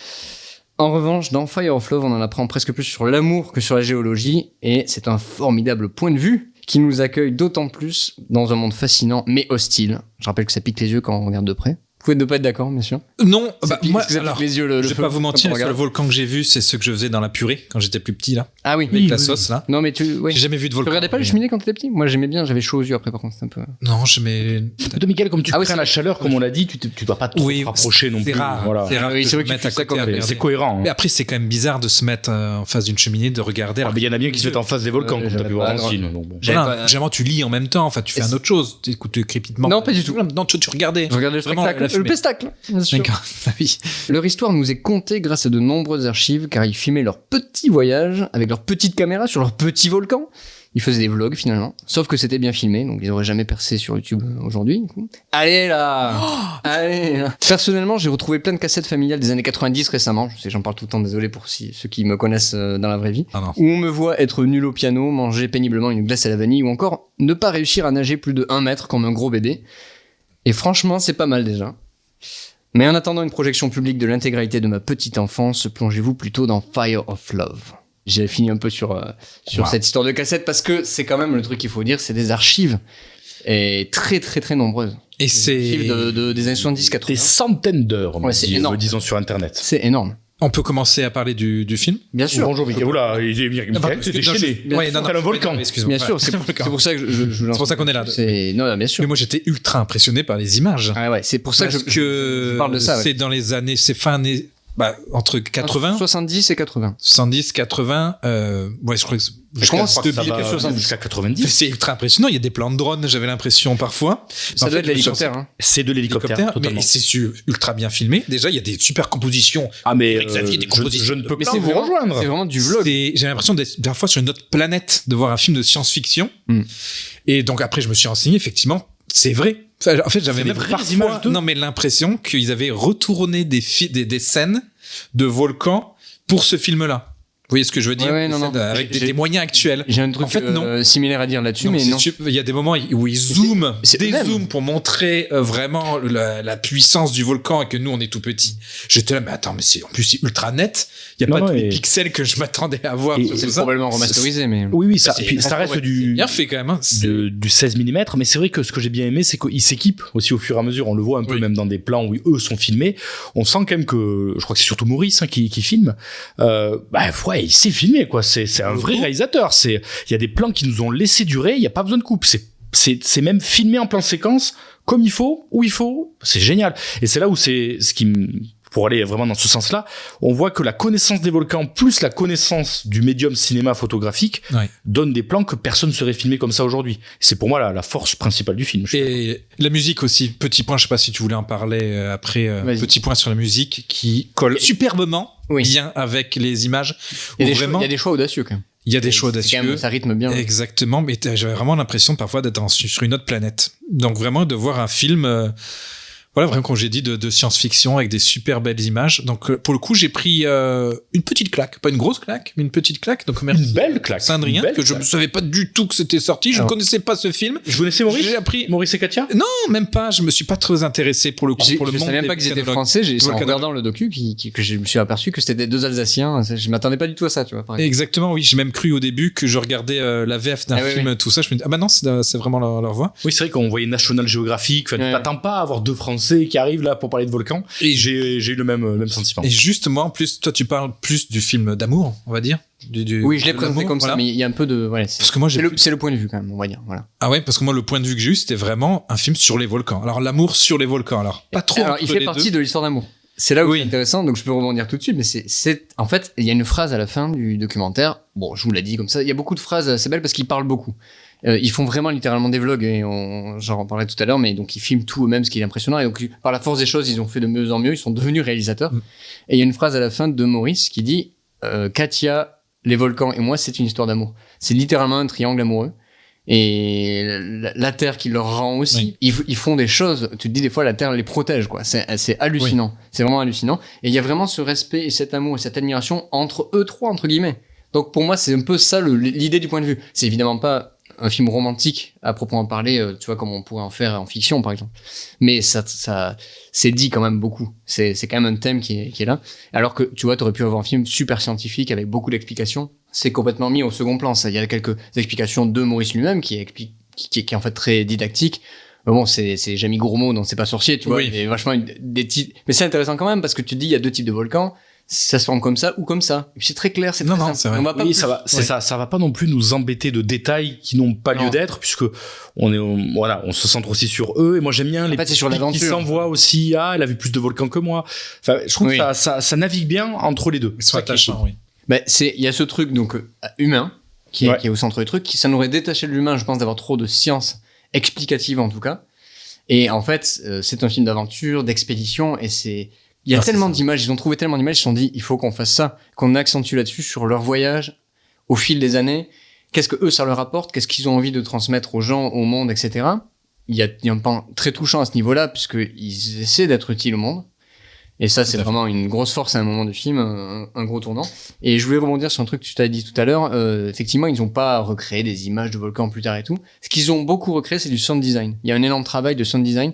Speaker 1: En revanche, dans Fire of Love, on en apprend presque plus sur l'amour que sur la géologie, et c'est un formidable point de vue qui nous accueille d'autant plus dans un monde fascinant mais hostile. Je rappelle que ça pique les yeux quand on regarde de près. Vous pouvez ne pas être d'accord, bien sûr.
Speaker 2: Non, moi,
Speaker 1: Est-ce que ça
Speaker 2: alors,
Speaker 1: pique les yeux, le
Speaker 2: je vais
Speaker 1: feu
Speaker 2: pas vous
Speaker 1: quand
Speaker 2: mentir,
Speaker 1: on
Speaker 2: le seul
Speaker 1: regarde
Speaker 2: volcan que j'ai vu, c'est ce que je faisais dans la purée quand j'étais plus petit là,
Speaker 1: Ah oui.
Speaker 2: avec la sauce là.
Speaker 1: Non, mais oui.
Speaker 2: J'ai jamais vu de
Speaker 1: Tu
Speaker 2: volcan.
Speaker 1: regardais pas les
Speaker 2: mais-
Speaker 1: cheminées quand t'étais petit? Moi, j'aimais bien, j'avais chaud aux yeux après, par contre, c'était un peu.
Speaker 2: Non, j'aimais.
Speaker 3: Plutôt, Michael, comme tu
Speaker 1: Ah oui,
Speaker 3: crains
Speaker 1: c'est-
Speaker 3: la chaleur, comme on l'a dit, tu dois pas trop te rapprocher non
Speaker 2: c'est
Speaker 3: plus.
Speaker 2: rare.
Speaker 3: Voilà.
Speaker 2: C'est rare
Speaker 1: Oui,
Speaker 2: que
Speaker 1: c'est
Speaker 2: je
Speaker 1: vrai
Speaker 2: me
Speaker 1: que
Speaker 2: mette
Speaker 1: tu
Speaker 2: à
Speaker 1: fais ça
Speaker 2: côté
Speaker 1: comme-
Speaker 2: à regarder.
Speaker 3: C'est cohérent. hein.
Speaker 2: Mais après, c'est quand même bizarre de se mettre en face d'une cheminée, de regarder.
Speaker 3: Ah, mais il y en a bien qui se mettent en face des volcans, comme
Speaker 1: j'avais
Speaker 3: t'as pu
Speaker 1: pas
Speaker 3: voir
Speaker 1: le
Speaker 3: dans
Speaker 1: droit.
Speaker 3: le film. Donc bon.
Speaker 1: J'avais
Speaker 2: Voilà,
Speaker 1: pas-
Speaker 2: généralement, tu lis en même temps. Enfin, tu fais
Speaker 1: Et
Speaker 2: un
Speaker 1: c'est-
Speaker 2: autre chose. Tu écoutes crépitement.
Speaker 1: Non, pas du tout.
Speaker 2: Non, tu regardais.
Speaker 1: Je regardais le
Speaker 2: Vraiment,
Speaker 1: spectacle,
Speaker 2: la
Speaker 1: le
Speaker 2: fumée.
Speaker 1: pestacle, bien sûr.
Speaker 2: D'accord. Ah oui.
Speaker 1: Leur histoire nous est contée grâce à de nombreuses archives, car ils filmaient leurs petits voyages avec leurs petites caméras sur leur petit volcan. Ils faisaient des vlogs finalement, sauf que c'était bien filmé, donc ils n'auraient jamais percé sur YouTube aujourd'hui. du coup. Allez là, allez là. Personnellement, j'ai retrouvé plein de cassettes familiales des années 90 récemment. Je sais, j'en parle tout le temps, désolé pour ceux qui me connaissent dans la vraie vie.
Speaker 2: Ah non.
Speaker 1: Où on me voit être nul au piano, manger péniblement une glace à la vanille, ou encore ne pas réussir à nager plus de 1 mètre comme un gros bébé. Et franchement, c'est pas mal déjà. Mais en attendant une projection publique de l'intégralité de ma petite enfance, plongez-vous plutôt dans Fire of Love. J'ai fini un peu sur
Speaker 2: Wow.
Speaker 1: cette histoire de cassette parce que c'est quand même le truc qu'il faut dire, c'est des archives et très très très nombreuses.
Speaker 2: Et
Speaker 1: Des archives
Speaker 2: c'est.
Speaker 1: des années 70-80.
Speaker 3: Des centaines d'heures,
Speaker 1: Ouais, c'est énorme.
Speaker 3: disons sur Internet.
Speaker 1: C'est énorme.
Speaker 2: On peut commencer à parler du film.
Speaker 1: Bien sûr.
Speaker 3: Bonjour, Michael. Oula, Michael,
Speaker 2: parce
Speaker 3: c'est
Speaker 2: que-
Speaker 3: déchaîné.
Speaker 2: non, Ouais, non,
Speaker 3: C'est
Speaker 2: non,
Speaker 3: un volcan.
Speaker 2: Excuse-moi.
Speaker 1: Bien sûr,
Speaker 2: Ouais,
Speaker 1: c'est
Speaker 2: un
Speaker 1: pour
Speaker 2: volcan.
Speaker 1: ça que je
Speaker 2: C'est pour ça qu'on est là.
Speaker 1: C'est non, bien sûr.
Speaker 2: Mais moi, j'étais ultra impressionné par les images.
Speaker 1: Ah ouais, c'est pour ça
Speaker 2: Parce
Speaker 1: que
Speaker 2: que
Speaker 1: je parle de ça. Ouais.
Speaker 2: c'est dans les années, c'est fin années, entre 80,
Speaker 1: 70 et 80.
Speaker 2: 70, 80, ouais, je crois que jusqu'à
Speaker 1: commence
Speaker 3: Ça va
Speaker 2: 2000,
Speaker 3: jusqu'à 90.
Speaker 2: c'est ultra impressionnant. Il y a des plans de drone, j'avais l'impression parfois.
Speaker 1: Ça
Speaker 2: En
Speaker 1: doit
Speaker 2: fait,
Speaker 1: être l'hélicoptère. Hein.
Speaker 3: C'est de l'hélicoptère, totalement.
Speaker 2: mais c'est ultra bien filmé. Déjà, il y a des super compositions.
Speaker 3: Ah, mais
Speaker 2: Xavier, des compositions
Speaker 3: je ne peux
Speaker 1: Mais
Speaker 3: pas
Speaker 1: c'est
Speaker 3: vous rejoindre.
Speaker 1: C'est vraiment du vlog.
Speaker 2: J'ai l'impression d'être parfois sur une autre planète, de voir un film de science-fiction.
Speaker 1: Mm.
Speaker 2: Et donc après, je me suis renseigné, effectivement, c'est vrai. Enfin, en fait, j'avais
Speaker 3: C'est
Speaker 2: même
Speaker 3: des vraies
Speaker 2: parfois,
Speaker 3: images d'eux.
Speaker 2: non mais l'impression qu'ils avaient retourné des scènes de volcans pour ce film-là. Vous voyez ce que je veux dire?
Speaker 1: Ouais, non,
Speaker 2: Des
Speaker 1: non.
Speaker 2: scènes avec
Speaker 1: J'ai-
Speaker 2: des moyens actuels.
Speaker 1: J'ai un truc
Speaker 2: En fait, non.
Speaker 1: similaire à dire là-dessus,
Speaker 2: Donc,
Speaker 1: mais non.
Speaker 2: il y a des moments où ils zooment,
Speaker 1: c'est
Speaker 2: des
Speaker 1: eux-mêmes.
Speaker 2: zooms pour montrer vraiment la puissance du volcan et que nous on est tout petit. J'étais là, mais attends, mais en plus c'est ultra net. Il y a
Speaker 3: Non,
Speaker 2: pas
Speaker 3: non,
Speaker 2: tous les
Speaker 3: et-
Speaker 2: pixels que je m'attendais à voir.
Speaker 3: Et-
Speaker 2: sur
Speaker 1: C'est
Speaker 2: tout ça.
Speaker 1: probablement remasterisé, mais.
Speaker 3: Oui, oui, ça,
Speaker 2: C'est-
Speaker 3: puis ça reste
Speaker 2: ouais,
Speaker 3: du,
Speaker 2: c'est bien fait quand même. Hein. C'est-
Speaker 3: du 16 mm, mais c'est vrai que ce que j'ai bien aimé, c'est qu'ils s'équipent aussi au fur et à mesure. On le voit un peu
Speaker 2: Oui.
Speaker 3: même dans des plans où eux sont filmés. On sent quand même que, je crois que c'est surtout Maurice qui filme. Ouais, il sait filmer, quoi. C'est un vrai réalisateur. Il y a des plans qui nous ont laissé durer. Il y a pas besoin de coupe. C'est même filmé en plan séquence comme il faut, où il faut. C'est génial. Et c'est là où c'est ce qui me pour aller vraiment dans ce sens-là, on voit que la connaissance des volcans plus la connaissance du médium cinéma photographique
Speaker 2: Ouais.
Speaker 3: donne des plans que personne ne serait filmé comme ça aujourd'hui. C'est pour moi la force principale du film.
Speaker 2: Et la musique aussi, petit point, je sais pas si tu voulais en parler après,
Speaker 1: Vas-y.
Speaker 2: petit point sur la musique qui colle superbement
Speaker 1: Oui.
Speaker 2: bien avec les images.
Speaker 1: Il y a
Speaker 2: Où
Speaker 1: des choix-
Speaker 2: vraiment,
Speaker 1: il y a des choix audacieux quand même.
Speaker 2: il y a des choix
Speaker 1: C'est quand même-
Speaker 2: audacieux.
Speaker 1: Ça rythme bien.
Speaker 2: Exactement, mais j'avais vraiment l'impression parfois d'être sur une autre planète. Donc vraiment de voir un film, voilà, vraiment comme j'ai dit, de science-fiction avec des super belles images. Donc pour le coup, j'ai pris une petite claque, pas une grosse claque, mais une petite claque. Donc merci
Speaker 3: Une belle claque.
Speaker 2: Saint-Adrien,
Speaker 3: Une belle
Speaker 2: que je ne
Speaker 3: claque.
Speaker 2: savais pas du tout que c'était sorti. Je ne
Speaker 1: Alors-
Speaker 2: connaissais pas ce film.
Speaker 3: Je connaissais Maurice.
Speaker 2: J'ai appris.
Speaker 3: Maurice et Katia.
Speaker 2: Non, même pas. Je me suis pas très intéressé pour le coup. Pour le
Speaker 1: Je
Speaker 2: monde
Speaker 1: savais même
Speaker 2: des
Speaker 1: pas qu'ils étaient
Speaker 2: volcanologues.
Speaker 1: français. C'est en
Speaker 2: Volcanologues.
Speaker 1: regardant le docu que je me suis aperçu que c'était des deux Alsaciens. Je m'attendais pas du tout à ça, tu vois. par exemple.
Speaker 2: Exactement, oui. J'ai même cru au début que je regardais la VF d'un
Speaker 1: Ah oui,
Speaker 2: film,
Speaker 1: oui.
Speaker 2: tout ça. Je me dis, ah bah non, c'est vraiment leur voix.
Speaker 3: Oui, c'est vrai qu'on voyait National Geographic. Enfin,
Speaker 1: Ouais.
Speaker 3: tu t'attends pas à avoir deux Français qui arrivent là pour parler de volcans.
Speaker 2: Et
Speaker 3: J'ai eu le même sentiment.
Speaker 2: Et juste, moi, en plus, toi, tu parles plus du film d'amour, on va dire.
Speaker 1: Oui, je l'ai
Speaker 2: de
Speaker 1: présenté
Speaker 2: l'amour,
Speaker 1: comme ça,
Speaker 2: voilà.
Speaker 1: mais il y a un peu de. Voilà,
Speaker 2: Parce que moi, j'ai
Speaker 1: c'est le point de vue quand même, on va dire. Voilà.
Speaker 2: Ah ouais, parce que moi, le point de vue que j'ai eu, c'était vraiment un film sur les volcans. Alors, l'amour sur les volcans. Alors, pas trop.
Speaker 1: Alors, il
Speaker 2: entre
Speaker 1: fait
Speaker 2: les
Speaker 1: partie
Speaker 2: deux.
Speaker 1: de l'histoire d'amour. C'est là où
Speaker 2: Oui.
Speaker 1: c'est intéressant, donc je peux rebondir tout de suite, mais en fait, il y a une phrase à la fin du documentaire. Bon, je vous l'ai dit comme ça. Il y a beaucoup de phrases assez belles parce qu'ils parlent beaucoup. Ils font vraiment littéralement des vlogs et j'en parlais tout à l'heure, mais donc ils filment tout eux-mêmes, ce qui est impressionnant. Et donc, par la force des choses, ils ont fait de mieux en mieux. Ils sont devenus réalisateurs.
Speaker 2: Mm.
Speaker 1: Et il y a une phrase à la fin de Maurice qui dit Katia, les volcans et moi, c'est une histoire d'amour. C'est littéralement un triangle amoureux. Et la Terre qui leur rend aussi, ils font des choses, tu te dis des fois la Terre les protège, quoi. C'est hallucinant, c'est vraiment hallucinant. Et il y a vraiment ce respect et cet amour et cette admiration entre eux trois, entre guillemets. Donc pour moi, c'est un peu ça l'idée du point de vue. C'est évidemment pas un film romantique à proprement parler, tu vois, comme on pourrait en faire en fiction, par exemple. Mais ça c'est dit quand même beaucoup. C'est quand même un thème qui est là. Alors que, tu vois, t'aurais pu avoir un film super scientifique avec beaucoup d'explications. C'est complètement mis au second plan. Ça, il y a quelques explications de Maurice lui-même qui est en fait très didactique. Bon, c'est Jamie Gourmaud, donc c'est pas sorcier, tu vois.
Speaker 2: Oui.
Speaker 1: Il y a vachement des titres. Mais c'est intéressant quand même parce que tu te dis, il y a 2 types de volcans. Ça se forme comme ça ou comme ça. Et puis c'est très clair, c'est
Speaker 2: Non,
Speaker 1: très
Speaker 2: non,
Speaker 1: simple.
Speaker 2: c'est vrai.
Speaker 1: On va pas
Speaker 3: Oui,
Speaker 1: plus-
Speaker 3: ça va, c'est
Speaker 1: Ouais.
Speaker 3: ça va pas non plus nous embêter de détails qui n'ont pas
Speaker 1: Non.
Speaker 3: lieu d'être, puisque on se centre aussi sur eux, et moi j'aime bien les
Speaker 1: fait, c'est sur
Speaker 3: petits qui
Speaker 1: l'aventure.
Speaker 3: s'envoient aussi, elle a vu plus de volcans que moi. Enfin, je trouve
Speaker 1: Oui.
Speaker 3: que ça navigue bien entre les deux.
Speaker 2: Ils sont
Speaker 3: Ça qui est
Speaker 2: attachants,
Speaker 3: cool.
Speaker 2: oui.
Speaker 1: Ben, il y a ce truc, donc, humain, qui
Speaker 3: Ouais.
Speaker 1: est au centre du truc, qui ça nous aurait détaché de l'humain, je pense, d'avoir trop de science explicative, en tout cas. Et en fait, c'est un film d'aventure, d'expédition, et il y a
Speaker 2: Ah, c'est
Speaker 1: tellement
Speaker 2: ça.
Speaker 1: d'images, ils ont trouvé tellement d'images, ils se sont dit, il faut qu'on fasse ça, qu'on accentue là-dessus sur leur voyage au fil des années. Qu'est-ce que eux, ça leur apporte? Qu'est-ce qu'ils ont envie de transmettre aux gens, au monde, etc. Il y a un pan très touchant à ce niveau-là, puisqu'ils essaient d'être utiles au monde. Et ça, c'est
Speaker 2: à fait.
Speaker 1: vraiment une grosse force à un moment du film, un gros tournant. Et je voulais rebondir sur un truc que tu t'as dit tout à l'heure. Effectivement, ils n'ont pas recréé des images de volcans plus tard et tout. Ce qu'ils ont beaucoup recréé, c'est du sound design. Il y a un énorme travail de sound design.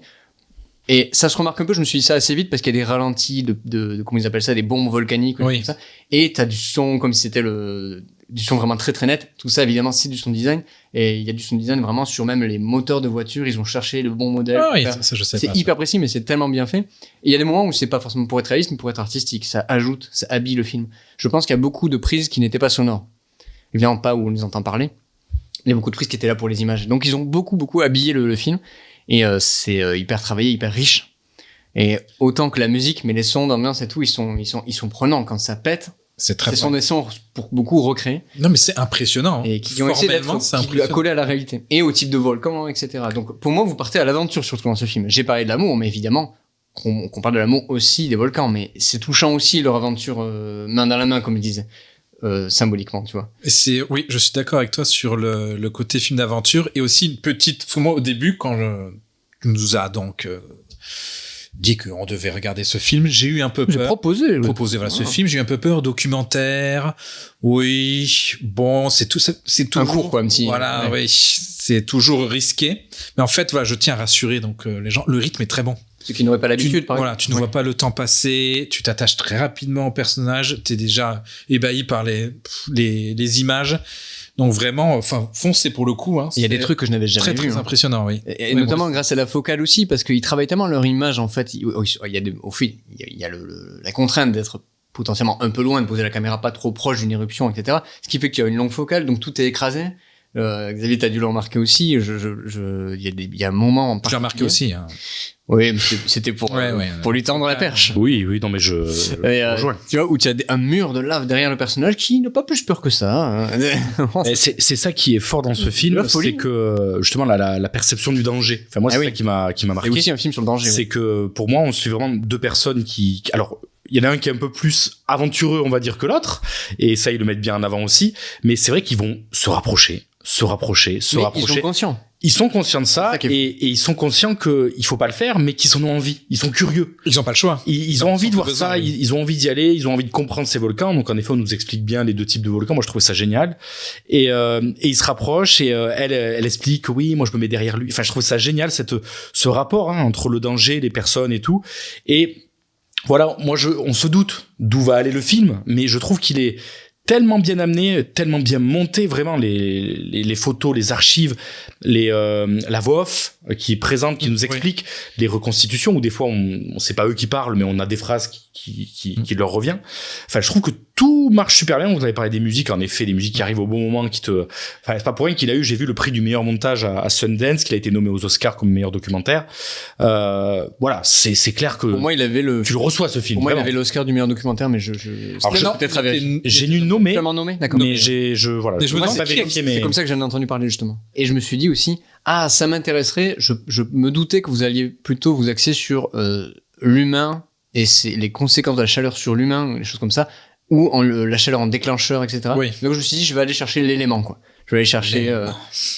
Speaker 1: Et ça se remarque un peu, je me suis dit ça assez vite parce qu'il y a des ralentis de comment ils appellent ça, des bombes volcaniques, ou
Speaker 2: Oui.
Speaker 1: comme ça. Et t'as du son comme si c'était du son vraiment très très net. Tout ça, évidemment, c'est du sound design. Et il y a du sound design vraiment sur même les moteurs de voiture. Ils ont cherché le bon modèle.
Speaker 2: Ah oui,
Speaker 1: pour faire-
Speaker 2: ça je sais
Speaker 1: c'est
Speaker 2: pas.
Speaker 1: hyper précis, mais c'est tellement bien fait. Et il y a des moments où c'est pas forcément pour être réaliste, mais pour être artistique. Ça ajoute, ça habille le film. Je pense qu'il y a beaucoup de prises qui n'étaient pas sonores. Évidemment pas où on les entend parler. Il y a beaucoup de prises qui étaient là pour les images. Donc ils ont beaucoup habillé le film. Et c'est hyper travaillé, hyper riche. Et autant que la musique, mais les sons d'ambiance et tout, ils sont prenants. Quand ça pète,
Speaker 2: C'est très
Speaker 1: ce sont des sons pour beaucoup recréés.
Speaker 2: Non, mais c'est impressionnant.
Speaker 1: Et qui ont essayé
Speaker 2: Formellement, c'est
Speaker 1: d'être
Speaker 2: impressionnant.
Speaker 1: collés à la réalité. Et au type de volcan, etc. Donc pour moi, vous partez à l'aventure surtout dans ce film. J'ai parlé de l'amour, mais évidemment, qu'on parle de l'amour aussi des volcans. Mais c'est touchant aussi leur aventure main dans la main, comme ils disaient. Symboliquement, tu vois.
Speaker 2: Et oui, je suis d'accord avec toi sur le côté film d'aventure et aussi une petite. Parce que moi, au début, quand tu nous as donc dit qu'on devait regarder ce film, j'ai eu un peu
Speaker 1: J'ai
Speaker 2: peur.
Speaker 1: proposé.
Speaker 2: Proposer voilà ce
Speaker 1: Ah.
Speaker 2: film, j'ai eu un peu peur, documentaire. Oui, bon, c'est toujours
Speaker 1: Un court, quoi, un petit.
Speaker 2: Voilà,
Speaker 1: Ouais.
Speaker 2: oui, c'est toujours risqué. Mais en fait, voilà, je tiens à rassurer donc les gens. Le rythme est très bon.
Speaker 1: Ceux qui n'auraient pas l'habitude, par
Speaker 2: Voilà,
Speaker 1: exemple.
Speaker 2: tu ne vois pas le temps passer, tu t'attaches très rapidement au personnage, t'es déjà ébahi par les images. Donc vraiment, enfin, foncez pour le coup. Hein,
Speaker 1: Il y a des
Speaker 2: c'est
Speaker 1: trucs que je n'avais jamais
Speaker 2: très
Speaker 1: vus.
Speaker 2: très
Speaker 1: hein.
Speaker 2: impressionnants, oui.
Speaker 1: Et
Speaker 2: Ouais,
Speaker 1: notamment
Speaker 2: moi,
Speaker 1: grâce à la focale aussi, parce qu'ils travaillent tellement leur image, en fait. Il y a au fil, il y a la contrainte d'être potentiellement un peu loin, de poser la caméra pas trop proche d'une éruption, etc. Ce qui fait qu'il y a une longue focale, donc tout est écrasé. Xavier, t'as dû le remarquer aussi. Il y a un moment en
Speaker 2: j'ai remarqué
Speaker 1: particulier.
Speaker 2: aussi. Hein.
Speaker 1: Oui, mais c'était pour
Speaker 2: Ouais.
Speaker 1: lui tendre la perche.
Speaker 3: Oui, non, mais je
Speaker 1: Et,
Speaker 3: rejoins.
Speaker 1: tu vois, où tu as un mur de lave derrière le personnage qui n'a pas plus peur que ça. hein.
Speaker 3: Et c'est ça qui est fort dans ce film,
Speaker 1: La folie.
Speaker 3: c'est que justement la perception du danger. Enfin moi c'est
Speaker 1: Ah oui.
Speaker 3: ça qui m'a
Speaker 1: C'est
Speaker 3: marqué.
Speaker 1: aussi un film sur le danger.
Speaker 3: C'est que pour moi on suit vraiment deux personnes qui alors il y en a un qui est un peu plus aventureux on va dire que l'autre et ça ils le mettent bien en avant aussi. Mais c'est vrai qu'ils vont se rapprocher.
Speaker 1: Mais ils sont conscients.
Speaker 3: Ils sont conscients de ça
Speaker 1: C'est ça qui est
Speaker 3: et ils sont conscients qu'il faut pas le faire, mais qu'ils en ont envie. Ils sont curieux.
Speaker 2: Ils ont pas le choix.
Speaker 3: Ils ont envie de voir
Speaker 2: besoin,
Speaker 3: ça,
Speaker 2: oui.
Speaker 3: ils ont envie d'y aller, ils ont envie de comprendre ces volcans. Donc en effet, on nous explique bien les deux types de volcans. Moi, je trouve ça génial. Et ils se rapprochent et elle explique, oui, moi je me mets derrière lui. Enfin, je trouve ça génial ce rapport entre le danger, les personnes et tout. Et voilà, moi on se doute d'où va aller le film, mais je trouve qu'il est tellement bien amené, tellement bien monté, vraiment les photos, les archives, la voix off qui est présente, qui nous explique les reconstitutions où des fois on sait pas eux qui parlent, mais on a des phrases qui leur revient. Enfin, je trouve que tout marche super bien. Vous avez parlé des musiques, en effet, les musiques qui arrivent au bon moment, enfin, c'est pas pour rien qu'il a eu, j'ai vu le prix du meilleur montage à Sundance, qu'il a été nommé aux Oscars comme meilleur documentaire. Voilà, c'est clair que
Speaker 1: Pour moi, il avait
Speaker 3: tu le reçois ce film.
Speaker 1: Pour moi, il
Speaker 3: vraiment.
Speaker 1: avait l'Oscar du meilleur documentaire, mais
Speaker 3: Alors,
Speaker 1: c'est peut-être à vérifier.
Speaker 3: J'ai nu nommé,
Speaker 1: Vraiment nommé, d'accord.
Speaker 3: mais voilà.
Speaker 2: Mais je me
Speaker 3: Moi,
Speaker 2: demande
Speaker 3: c'est pas
Speaker 2: qui
Speaker 3: vérifié, mais
Speaker 1: C'est comme ça que j'en ai entendu parler justement. Et je me suis dit aussi, ça m'intéresserait. Je me doutais que vous alliez plutôt vous axer sur l'humain et les conséquences de la chaleur sur l'humain, les choses comme ça, ou la chaleur en déclencheur, etc.
Speaker 2: Oui.
Speaker 1: Donc je me suis dit, je vais aller chercher l'élément, quoi. Je vais aller chercher,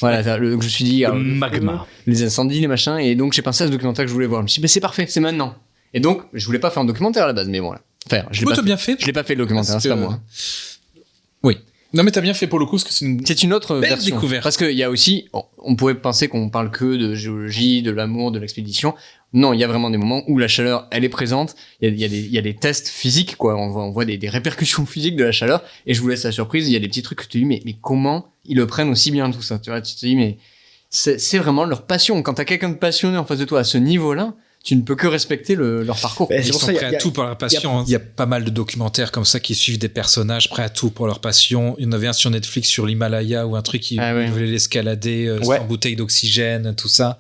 Speaker 1: voilà. Donc je me suis dit,
Speaker 3: le magma.
Speaker 1: les incendies, les machins, et donc j'ai pensé à ce documentaire que je voulais voir. Je me suis dit, c'est parfait, c'est maintenant. Et donc, je voulais pas faire un documentaire à la base, mais bon, là. Enfin, je l'ai
Speaker 2: Toi,
Speaker 1: pas
Speaker 2: t'as
Speaker 1: fait.
Speaker 2: bien fait.
Speaker 1: Je l'ai pas fait le documentaire,
Speaker 2: Parce
Speaker 1: c'est pas
Speaker 2: que-
Speaker 1: moi.
Speaker 2: Oui. Non, mais t'as bien fait pour le coup, parce que
Speaker 1: C'est une autre
Speaker 2: Belle
Speaker 1: version.
Speaker 2: découverte.
Speaker 1: Parce qu'il y a aussi, on pourrait penser qu'on parle que de géologie, de l'amour, de l'expédition. Non, il y a vraiment des moments où la chaleur, elle est présente. Il y a des tests physiques, quoi. On voit des répercussions physiques de la chaleur. Et je vous laisse la surprise. Il y a des petits trucs que tu te dis, mais comment ils le prennent aussi bien tout ça? Tu vois, tu te dis, mais c'est vraiment leur passion. Quand t'as quelqu'un de passionné en face de toi à ce niveau-là, tu ne peux que respecter leur parcours.
Speaker 2: Ils sont prêts à tout pour leur passion. Il y a pas mal de documentaires comme ça qui suivent des personnages prêts à tout pour leur passion. Il y en avait un sur Netflix sur l'Himalaya ou un truc qui voulait l'escalader sans bouteille d'oxygène, tout ça.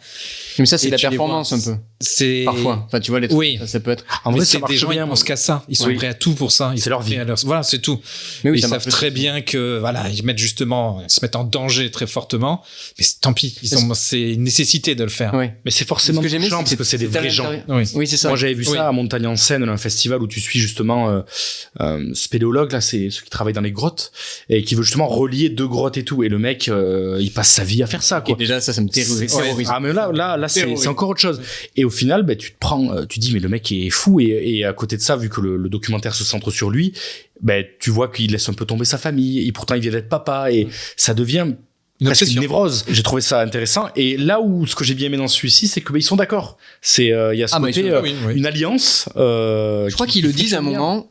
Speaker 1: Mais ça, c'est de la performance un peu.
Speaker 2: C'est
Speaker 1: parfois. Enfin, tu vois, les trucs, ça peut être.
Speaker 3: En vrai,
Speaker 2: c'est des gens qui pensent qu'à ça. Ils sont prêts à tout pour ça.
Speaker 3: C'est leur vie.
Speaker 2: Voilà, c'est tout.
Speaker 1: Mais oui,
Speaker 2: ils savent très bien que, voilà, ils se mettent en danger très fortement. Mais tant pis. C'est une nécessité de le faire.
Speaker 1: Oui.
Speaker 3: Mais c'est forcément touchant parce que c'est des vrais gens.
Speaker 1: Oui, c'est ça.
Speaker 3: Moi, j'avais vu ça à Montagne en Seine, un festival où tu suis justement ce spéléologue là, c'est ceux qui travaillent dans les grottes et qui veut justement relier 2 grottes et tout. Et le mec, il passe sa vie à faire ça, quoi.
Speaker 1: Et déjà, ça me terrorise.
Speaker 3: Ah, mais là, c'est encore autre chose. Et au final, tu te prends, tu dis, mais le mec est fou. Et à côté de ça, vu que le documentaire se centre sur lui, tu vois qu'il laisse un peu tomber sa famille. Et pourtant, il vient d'être papa. Et ça devient presque une névrose. J'ai trouvé ça intéressant. Et là où ce que j'ai bien aimé dans celui-ci, c'est que ils sont d'accord. Il y a ce côté une alliance.
Speaker 1: Je crois qu'ils le disent à un moment.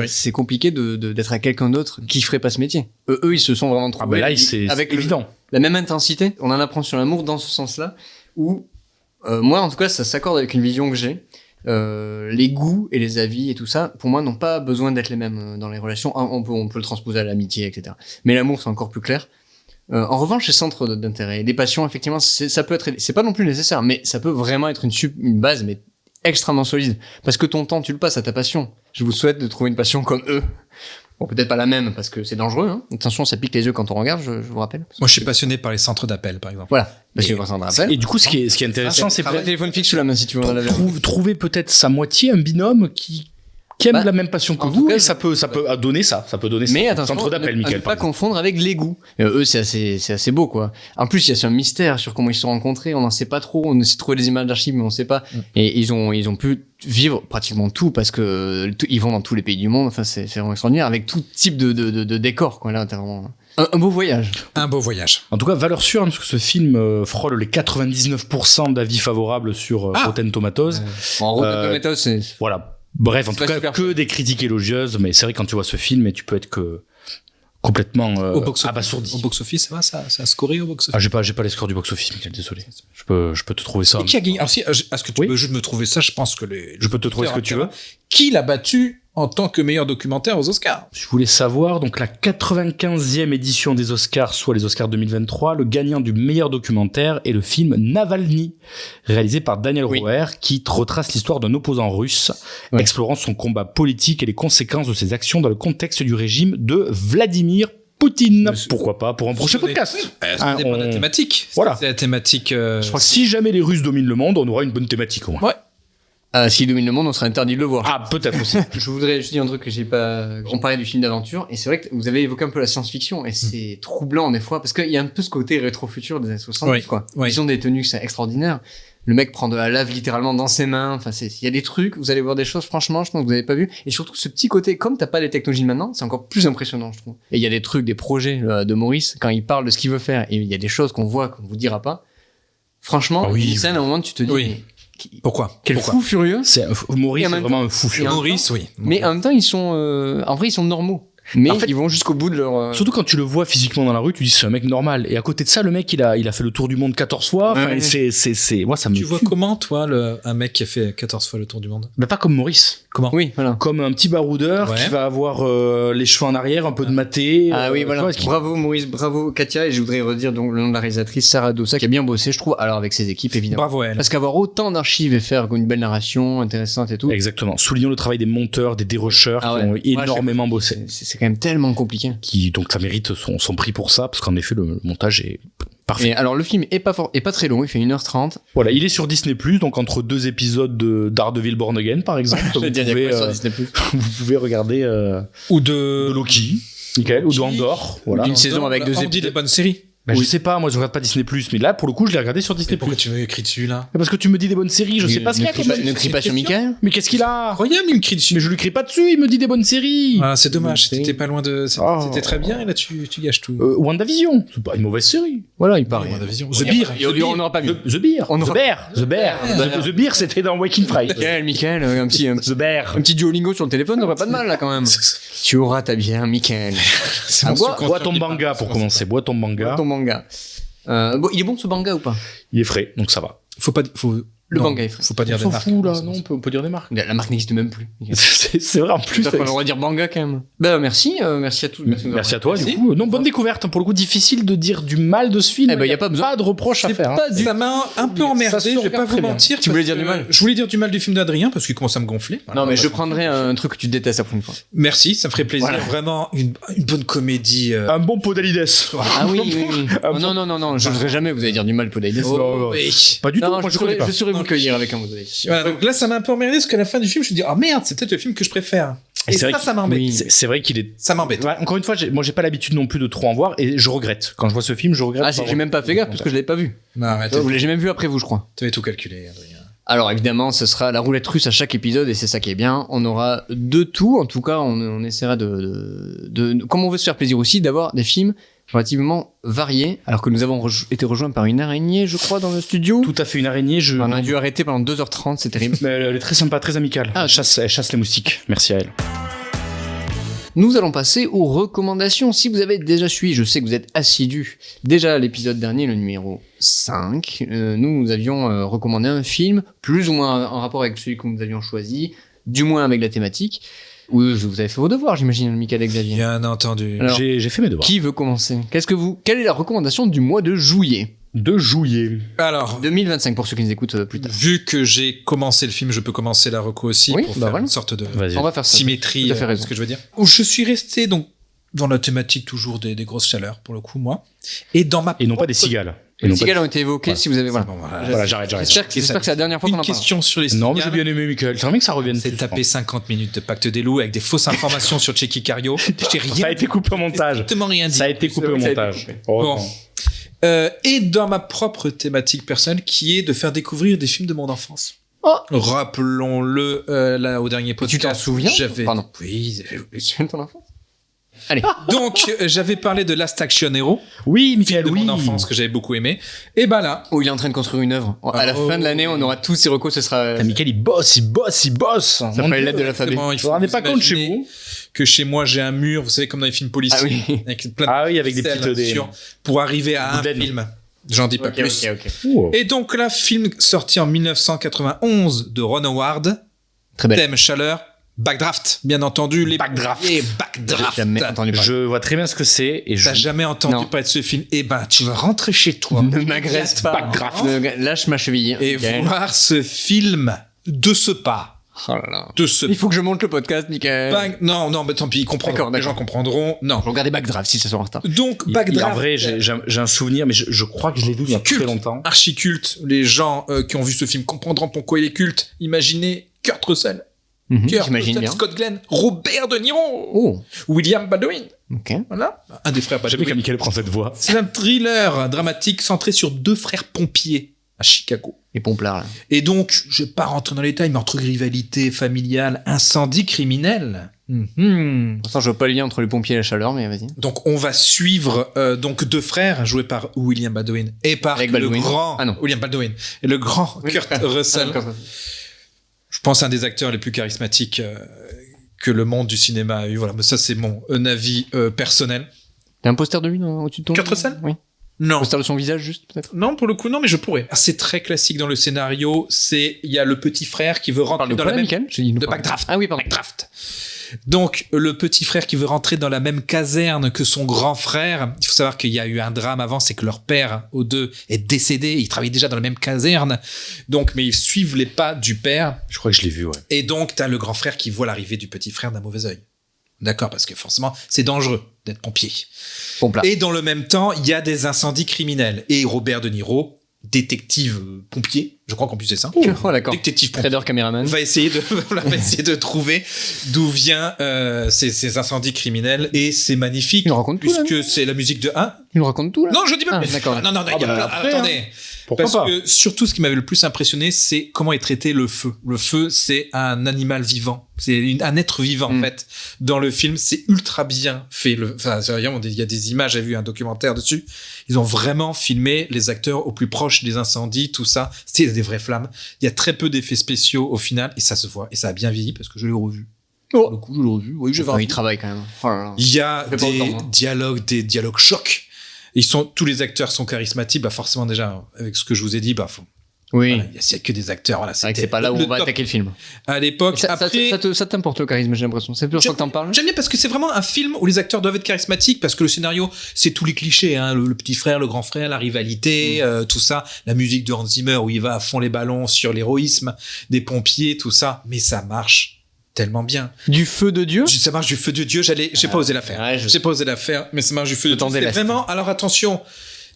Speaker 1: C'est compliqué d'être à quelqu'un d'autre qui ferait pas ce métier. Eux, ils se sont vraiment trouvés.
Speaker 3: Là, c'est
Speaker 1: avec
Speaker 3: évident.
Speaker 1: La même intensité. On en apprend sur l'amour dans ce sens-là. Où moi, en tout cas, ça s'accorde avec une vision que j'ai. Les goûts et les avis et tout ça, pour moi, n'ont pas besoin d'être les mêmes dans les relations. On peut le transposer à l'amitié, etc. Mais l'amour, c'est encore plus clair. En revanche, les centres d'intérêt, les passions, effectivement, ça peut être, c'est pas non plus nécessaire, mais ça peut vraiment être une base, mais extrêmement solide. Parce que ton temps, tu le passes à ta passion. Je vous souhaite de trouver une passion comme eux. Bon, peut-être pas la même, parce que c'est dangereux, hein. Attention, ça pique les yeux quand on regarde, je vous rappelle.
Speaker 2: Moi, je suis passionné par les centres d'appel, par exemple.
Speaker 1: Voilà. Parce que les centres d'appel.
Speaker 3: Et du coup, ce qui est intéressant, c'est
Speaker 1: peut-être téléphone fixe sous la main, si tu veux, dans la
Speaker 3: trouver peut-être sa moitié, un binôme qui aime la même passion que vous, et ça peut donner ça. Ça peut donner
Speaker 1: mais
Speaker 3: ça.
Speaker 1: attention,
Speaker 3: Centre d'appel, Michael.
Speaker 1: Ne pas confondre avec les goûts. Eux, c'est assez beau, quoi. En plus, il y a un mystère sur comment ils se sont rencontrés. On n'en sait pas trop. On essaie de trouver des images d'archives, mais on sait pas. Et ils ont pu vivre pratiquement tout parce que ils vont dans tous les pays du monde. Enfin, c'est vraiment extraordinaire avec tout type de décor, quoi. Là, t'as vraiment un beau voyage.
Speaker 2: Un beau voyage.
Speaker 3: En tout cas, valeur sûre, parce que ce film frôle les 99% d'avis favorables sur Rotten Tomatoes.
Speaker 1: En Rotten Tomatoes, c'est
Speaker 3: voilà. Bref, en tout cas, que des critiques élogieuses, mais c'est vrai, quand tu vois ce film, tu peux être que complètement abasourdi.
Speaker 2: Au box-office, ça a scoré au box-office.
Speaker 3: Ah, j'ai pas les scores du box-office, Michael, désolé. Je peux te trouver ça.
Speaker 2: Et qui a gagné? Alors, est-ce que tu veux juste me trouver ça? Je pense que
Speaker 3: je peux te trouver ce que tu veux.
Speaker 2: Qui l'a battu en tant que meilleur documentaire aux Oscars?
Speaker 3: Je voulais savoir, donc la 95e édition des Oscars, soit les Oscars 2023, le gagnant du meilleur documentaire est le film Navalny, réalisé par Daniel Roher, qui retrace l'histoire d'un opposant russe, explorant son combat politique et les conséquences de ses actions dans le contexte du régime de Vladimir Poutine. Pourquoi pas pour un prochain podcast.
Speaker 2: Ça dépend de la thématique.
Speaker 3: Voilà.
Speaker 2: C'est la thématique.
Speaker 3: Je crois que si jamais les Russes dominent le monde, on aura une bonne thématique au moins.
Speaker 1: Ouais. S'ils dominent le monde, on serait interdit de le voir.
Speaker 3: Ah, peut-être aussi.
Speaker 1: Je voudrais juste dire un truc que j'ai pas. On parlait du film d'aventure, et c'est vrai que vous avez évoqué un peu la science-fiction, et c'est troublant des fois, parce qu'il y a un peu ce côté rétro-futur des années 60, quoi. Ils ont des tenues, c'est extraordinaire. Le mec prend de la lave littéralement dans ses mains. Enfin, il y a des trucs, vous allez voir des choses, franchement, je pense que vous n'avez pas vu. Et surtout, ce petit côté, comme t'as pas les technologies maintenant, c'est encore plus impressionnant, je trouve. Et il y a des trucs, des projets de Maurice, quand il parle de ce qu'il veut faire, et il y a des choses qu'on voit, qu'on vous dira pas. Franchement, une scène, à un moment, tu te dis.
Speaker 2: Pourquoi?
Speaker 1: Quel fou furieux.
Speaker 3: Maurice, c'est vraiment un fou furieux.
Speaker 2: Maurice, oui.
Speaker 1: Mais en même temps, ils sont, en vrai, ils sont normaux. Mais en fait, ils vont jusqu'au bout de leur...
Speaker 3: Surtout quand tu le vois physiquement dans la rue, tu dis c'est un mec normal. Et à côté de ça, le mec, il a fait le tour du monde 14 fois. Enfin, moi, ça me...
Speaker 2: Tu vois comment, toi, un mec qui a fait 14 fois le tour du monde?
Speaker 3: Bah, pas comme Maurice.
Speaker 2: Comment?
Speaker 1: Oui, voilà.
Speaker 3: Comme un petit baroudeur qui va avoir les cheveux en arrière, un peu de maté.
Speaker 1: Ah oui, voilà. Bravo Maurice, bravo Katia. Et je voudrais redire donc le nom de la réalisatrice, Sarah Dossa, qui a bien bossé, je trouve. Alors avec ses équipes, évidemment.
Speaker 2: Bravo elle.
Speaker 1: Parce qu'avoir autant d'archives et faire une belle narration intéressante et tout.
Speaker 3: Exactement. Soulignons le travail des monteurs, des dérushers qui ont énormément bossé.
Speaker 1: C'est quand même tellement compliqué.
Speaker 3: Donc ça mérite son prix pour ça, parce qu'en effet, le montage est parfait.
Speaker 1: Et alors le film est pas très long, il fait 1h30.
Speaker 3: Voilà, il est sur Disney+, donc entre 2 épisodes de Daredevil Born Again, par exemple. vous pouvez regarder...
Speaker 2: ou de
Speaker 3: Loki, Michael, ou de Andor. Voilà.
Speaker 1: Une saison avec 2 épisodes.
Speaker 2: On dit des bonnes séries.
Speaker 3: Bah, je sais pas, moi je regarde pas Disney+, mais là pour le coup je l'ai regardé sur Disney+.
Speaker 2: Pourquoi tu m'as écrit dessus là?
Speaker 3: Parce que tu me dis des bonnes séries, je sais pas ce qu'il y a.
Speaker 1: Ne crie pas sur Michael.
Speaker 3: Mais qu'est-ce qu'il a?
Speaker 2: Incroyable, il me crie dessus.
Speaker 3: Mais je lui crie pas dessus, il me dit des bonnes séries.
Speaker 2: Ah, c'est dommage, t'étais pas loin de... C'était très bien et là tu gâches tout.
Speaker 3: WandaVision, c'est pas une mauvaise série.
Speaker 1: Voilà, il paraît.
Speaker 2: WandaVision.
Speaker 1: The Beer. On n'aura pas mieux.
Speaker 3: The Beer, c'était dans Waking Friday.
Speaker 1: Michael, un petit Duolingo sur le téléphone n'aurait pas de mal là quand même. Tu auras ta bière, Michael.
Speaker 3: Bois ton manga pour commencer, bois ton manga.
Speaker 1: Bon, il est bon ce manga ou pas?
Speaker 3: Il est frais, donc ça va.
Speaker 1: Le manga est frais.
Speaker 2: Faut pas dire
Speaker 3: On
Speaker 2: des
Speaker 3: s'en
Speaker 2: marques.
Speaker 3: fout, là, non, on peut dire des marques.
Speaker 1: La marque n'existe même plus.
Speaker 3: C'est vrai, en plus.
Speaker 1: Putain, on va dire manga quand même. Bah merci à tous.
Speaker 3: Merci à toi, du coup. Non, bonne découverte. Pour le coup, difficile de dire du mal de ce film.
Speaker 1: Eh ben, y a pas besoin.
Speaker 3: Pas de reproche à faire. hein.
Speaker 2: Ça m'a un peu emmerdé, je vais pas vous mentir.
Speaker 1: Tu voulais
Speaker 2: parce
Speaker 1: dire du
Speaker 2: que
Speaker 1: mal
Speaker 2: Je voulais dire du mal du film d'Adrien parce qu'il commence à me gonfler. Voilà,
Speaker 1: Non, mais
Speaker 2: on va
Speaker 1: je
Speaker 2: pas-
Speaker 1: prendrai un truc que tu détestes la prochaine fois.
Speaker 2: Merci, ça me ferait plaisir.
Speaker 1: Voilà.
Speaker 2: Vraiment, une bonne comédie.
Speaker 3: Un bon Podalides.
Speaker 1: Ah oui. Oh, non, je n'oserais jamais vous allez dire du mal, Podalides.
Speaker 2: Oh, oui.
Speaker 3: Pas du tout.
Speaker 1: Non,
Speaker 3: Moi,
Speaker 1: je
Speaker 3: connais pas.
Speaker 1: saurais vous cueillir avec un Podalides.
Speaker 2: Voilà, donc là, ça m'a un peu emmerdé parce qu'à la fin du film, je me dis, oh merde, c'est peut-être le film que je préfère. Et
Speaker 3: c'est vrai
Speaker 2: ça,
Speaker 3: que-
Speaker 2: ça m'embête.
Speaker 1: oui.
Speaker 3: C'est vrai qu'il est.
Speaker 2: Ça m'embête.
Speaker 3: Ouais, encore une fois, moi, j'ai pas l'habitude non plus de trop en voir et je regrette. Quand je vois ce film, je regrette.
Speaker 1: Ah, j'ai même pas fait gaffe parce que je l'avais pas vu.
Speaker 2: Non, arrête,
Speaker 1: Vous l'avez jamais vu après vous, je crois.
Speaker 2: t'avais tout calculé, Adrien.
Speaker 1: Alors évidemment, ce sera la roulette russe à chaque épisode et c'est ça qui est bien. On aura de tout. En tout cas, on essaiera comme on veut se faire plaisir aussi, d'avoir des films relativement variés. Alors que nous avons été rejoints par une araignée, je crois, dans le studio.
Speaker 3: Tout à fait une araignée.
Speaker 1: On a dû arrêter pendant 2h30, c'est terrible.
Speaker 3: Mais elle est très sympa, très amicale.
Speaker 1: Ah,
Speaker 3: Elle chasse les moustiques. Merci à elle.
Speaker 1: Nous allons passer aux recommandations. Si vous avez déjà suivi, je sais que vous êtes assidus, déjà à l'épisode dernier, le numéro 5, nous avions recommandé un film, plus ou moins en rapport avec celui que nous avions choisi, du moins avec la thématique. Oui, vous avez fait vos devoirs, j'imagine, Michael et Xavier.
Speaker 2: Bien entendu.
Speaker 1: Alors,
Speaker 3: J'ai fait mes devoirs.
Speaker 1: qui veut commencer? Quelle est la recommandation du mois de juillet
Speaker 3: De juillet.
Speaker 2: Alors,
Speaker 1: 2025 pour ceux qui nous écoutent plus tard.
Speaker 2: vu que j'ai commencé le film, je peux commencer la reco aussi
Speaker 1: Oui,
Speaker 2: pour
Speaker 1: bah
Speaker 2: faire
Speaker 1: voilà.
Speaker 2: une sorte de
Speaker 3: Vas-y.
Speaker 1: On va faire ça.
Speaker 2: symétrie,
Speaker 1: Tout à fait raison.
Speaker 2: ce que je veux dire. Je suis resté donc dans la thématique toujours des grosses chaleurs pour le coup moi, et dans ma
Speaker 3: Et non pas des cigales. Et
Speaker 1: Les
Speaker 3: non pas-
Speaker 1: cigales ont été évoquées,
Speaker 3: Voilà.
Speaker 1: si vous avez... Voilà.
Speaker 2: Bon, voilà.
Speaker 3: Voilà, j'arrête.
Speaker 1: J'espère que c'est la dernière fois qu'on
Speaker 2: Une
Speaker 1: en parle.
Speaker 2: question sur les
Speaker 3: Non, mais j'ai
Speaker 2: cigales.
Speaker 3: bien aimé Michael. C'est vrai que ça revienne.
Speaker 2: C'est
Speaker 3: plus,
Speaker 2: tapé 50 minutes de Pacte des loups avec des fausses informations sur Checky Cario. J'ai rien
Speaker 3: Ça a été coupé au montage.
Speaker 2: strictement rien dit.
Speaker 3: Ça a été coupé au
Speaker 1: Ça a été
Speaker 3: montage.
Speaker 1: coupé.
Speaker 3: Oh,
Speaker 2: Bon.
Speaker 3: non.
Speaker 2: Et dans ma propre thématique personnelle, qui est de faire découvrir des films de mon enfance.
Speaker 1: Oh.
Speaker 2: Rappelons-le, là, au dernier podcast.
Speaker 1: Tu t'en souviens?
Speaker 2: J'avais...
Speaker 1: Pardon.
Speaker 2: Oui.
Speaker 1: Tu te souviens de ton enfance? Allez.
Speaker 2: Donc, j'avais parlé de Last Action Hero,
Speaker 3: Oui, Michael,
Speaker 2: de
Speaker 3: oui.
Speaker 2: mon enfance que j'avais beaucoup aimé. Et bah là,
Speaker 1: Oh, il est en train de construire une œuvre. À la fin de l'année, on aura tous ces recos, ce sera...
Speaker 3: Ah, Michael, il bosse.
Speaker 1: Ça ferait les lettres de l'alphabet.
Speaker 2: exactement, il
Speaker 3: Vous
Speaker 2: faut
Speaker 3: vous rendez
Speaker 2: vous
Speaker 3: pas compte chez
Speaker 2: imaginer
Speaker 3: vous
Speaker 2: que chez moi j'ai un mur, vous savez, comme dans les films policiers,
Speaker 1: Ah oui.
Speaker 2: avec plein de
Speaker 3: Ah oui, avec des
Speaker 2: pixels
Speaker 3: petites...
Speaker 2: sur- pour arriver à un
Speaker 3: Boudin.
Speaker 2: film. J'en dis pas
Speaker 1: Ok,
Speaker 2: plus.
Speaker 1: ok.
Speaker 3: Oh.
Speaker 2: Et donc là, film sorti en 1991 de Ron Howard,
Speaker 1: Très belle.
Speaker 2: thème chaleur, Backdraft, bien entendu, les
Speaker 3: Backdraft.
Speaker 2: Et
Speaker 1: J'ai
Speaker 2: Backdraft.
Speaker 1: jamais entendu parler.
Speaker 3: Je vois très bien ce que c'est et je...
Speaker 2: T'as jamais entendu
Speaker 1: Non.
Speaker 2: parler de ce film? Eh ben, tu vas rentrer chez toi
Speaker 1: Ne m'agresse pas.
Speaker 3: Backdraft.
Speaker 1: Lâche ma cheville.
Speaker 2: et
Speaker 1: Michael.
Speaker 2: voir ce film de ce pas.
Speaker 1: Oh là là.
Speaker 2: De ce
Speaker 1: Il faut que je monte le podcast, Michael.
Speaker 2: Non, mais tant pis, ils comprendront.
Speaker 1: D'accord,
Speaker 2: Les gens comprendront. Non.
Speaker 1: Je regardais Backdraft si ça sort en retard.
Speaker 2: Donc,
Speaker 3: En
Speaker 2: Backdraft.
Speaker 3: vrai, j'ai un souvenir, mais je crois que je l'ai vu il y a
Speaker 2: Culte.
Speaker 3: très longtemps.
Speaker 2: Archi-culte. Les gens qui ont vu ce film comprendront pourquoi il est culte. Imaginez Kurt Russell. Kurt
Speaker 1: J'imagine
Speaker 2: Russell,
Speaker 1: bien.
Speaker 2: Scott Glenn, Robert De Niro,
Speaker 1: Oh,
Speaker 2: William Baldwin.
Speaker 1: ok.
Speaker 2: Voilà. Un des frères
Speaker 3: Jamais que
Speaker 2: Baldwin.
Speaker 3: Michael prend cette voix.
Speaker 2: C'est un thriller dramatique centré sur deux frères pompiers à Chicago.
Speaker 1: Les pomplards, là.
Speaker 2: Et donc, je vais pas rentrer dans les détails, mais entre rivalité familiale, incendie criminel. Mhm.
Speaker 1: Pour l'instant, je vois pas le lien entre les pompiers et la chaleur, mais vas-y.
Speaker 2: Donc, on va suivre donc deux frères joués par William Baldwin et par
Speaker 1: Avec
Speaker 2: le
Speaker 1: Baldwin.
Speaker 2: grand
Speaker 1: Ah non.
Speaker 2: William Baldwin et le grand Kurt Russell. Je pense un des acteurs les plus charismatiques que le monde du cinéma a eu. Voilà, mais ça c'est mon avis personnel.
Speaker 1: T'as un poster de lui au-dessus de ton...
Speaker 2: Kurt Russell
Speaker 1: Oui.
Speaker 2: Non.
Speaker 1: Poster de son visage, juste, peut-être.
Speaker 2: Non, pour le coup, non, mais je pourrais. C'est très classique dans le scénario. Il y a le petit frère qui veut rentrer dans la même
Speaker 1: Michael J'ai dit nous
Speaker 2: de
Speaker 1: parle.
Speaker 2: Backdraft.
Speaker 1: Ah oui, pardon.
Speaker 2: Backdraft. Donc, le petit frère qui veut rentrer dans la même caserne que son grand frère. Il faut savoir qu'il y a eu un drame avant, c'est que leur père, aux deux, est décédé. Ils travaillaient déjà dans la même caserne. Donc, mais ils suivent les pas du père.
Speaker 3: Je crois que je l'ai vu, ouais.
Speaker 2: Et donc, t'as le grand frère qui voit l'arrivée du petit frère d'un mauvais œil. D'accord, parce que forcément, c'est dangereux d'être pompier.
Speaker 1: Pomplard.
Speaker 2: Et dans le même temps, il y a des incendies criminels. Et Robert De Niro, détective pompier, je crois qu'en plus c'est ça.
Speaker 1: Oh, d'accord.
Speaker 2: Détective pompier.
Speaker 1: Trader caméraman.
Speaker 2: Va essayer de trouver d'où vient ces incendies criminels. Et c'est magnifique,
Speaker 1: Il nous raconte tout, là,
Speaker 2: puisque c'est la musique de 1.
Speaker 1: Il nous raconte tout, là
Speaker 2: Non, je dis pas
Speaker 1: Ah,
Speaker 2: plus.
Speaker 1: d'accord.
Speaker 2: Non, il y a plein-
Speaker 3: après,
Speaker 2: attendez.
Speaker 3: Pourquoi
Speaker 2: Parce
Speaker 3: pas
Speaker 2: que surtout, ce qui m'avait le plus impressionné, c'est comment est traité le feu. Le feu, c'est un animal vivant. C'est un être vivant, en fait. Dans le film, c'est ultra bien fait. Enfin, il y a des images, j'ai vu un documentaire dessus. Ils ont vraiment filmé les acteurs au plus proche des incendies, tout ça. C'était des vraies flammes. Il y a très peu d'effets spéciaux au final, et ça se voit. Et ça a bien vieilli parce que je l'ai revu.
Speaker 1: Oh.
Speaker 2: Pour le coup, je l'ai revu. Oui, j'ai
Speaker 1: Enfin, il travaille quand même. Oh là là.
Speaker 2: il y a
Speaker 1: Ça fait pas autant, hein.
Speaker 2: des dialogues chocs. Tous les acteurs sont charismatiques, bah forcément déjà avec ce que je vous ai dit, bah
Speaker 1: Oui.
Speaker 2: voilà, il y a que des acteurs. Voilà,
Speaker 1: C'est vrai que c'est pas là où on va attaquer le film.
Speaker 2: À l'époque, après,
Speaker 1: ça t'importe le charisme, j'ai l'impression. C'est plus ça que t'en parles.
Speaker 2: J'aime bien parce que c'est vraiment un film où les acteurs doivent être charismatiques parce que le scénario, c'est tous les clichés, hein, le petit frère, le grand frère, la rivalité, tout ça, la musique de Hans Zimmer où il va à fond les ballons sur l'héroïsme des pompiers, tout ça, mais ça marche tellement bien.
Speaker 1: Du feu de Dieu.
Speaker 2: Ça marche du feu de Dieu. J'ai pas osé la faire.
Speaker 1: Ouais,
Speaker 2: J'ai pas osé la faire, mais ça marche du feu de Dieu. C'est
Speaker 1: l'est.
Speaker 2: vraiment. Alors attention.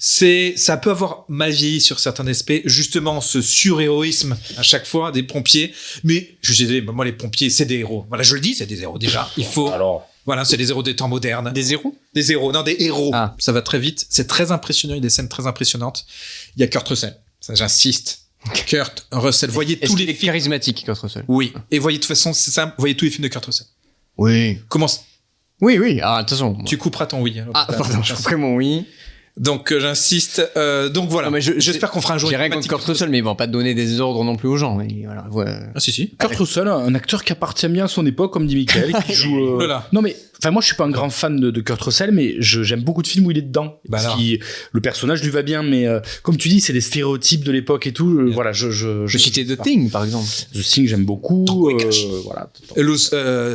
Speaker 2: Ça peut avoir mal vieilli sur certains aspects, justement ce surhéroïsme à chaque fois des pompiers. Mais je disais, moi les pompiers, c'est des héros. Voilà, je le dis, c'est des héros déjà. Il faut.
Speaker 3: Alors.
Speaker 2: Voilà, c'est des héros des temps modernes.
Speaker 1: Des héros.
Speaker 2: Des héros, non des héros.
Speaker 1: Ah.
Speaker 2: Ça va très vite. C'est très impressionnant. Il y a des scènes très impressionnantes. Il y a Kurt Russell. Ça, j'insiste. Kurt Russell. Voyez tous les films.
Speaker 1: Charismatique, Kurt Russell.
Speaker 2: Oui. Et voyez de toute façon, c'est ça. Voyez tous les films de Kurt Russell.
Speaker 1: Oui.
Speaker 2: Commence.
Speaker 1: Oui. Ah, attention.
Speaker 2: Tu couperas ton oui. Alors,
Speaker 1: Pardon, je couperai mon oui.
Speaker 2: Donc j'insiste. Donc voilà.
Speaker 1: Non, mais
Speaker 2: j'espère qu'on fera un jour.
Speaker 1: J'ai rien contre Kurt Russell, mais ils vont pas te donner des ordres non plus aux gens. Et voilà.
Speaker 2: Ah si.
Speaker 3: Kurt Russell, un acteur qui appartient bien à son époque, comme dit Michael, qui joue.
Speaker 2: Voilà.
Speaker 3: Non mais, enfin moi je suis pas un grand fan de Kurt Russell, mais j'aime beaucoup de films où il est dedans.
Speaker 2: Bah
Speaker 3: Le personnage lui va bien, mais comme tu dis, c'est des stéréotypes de l'époque et tout. Voilà,
Speaker 1: Je citais The Thing, par exemple.
Speaker 3: The Thing, j'aime beaucoup. Voilà.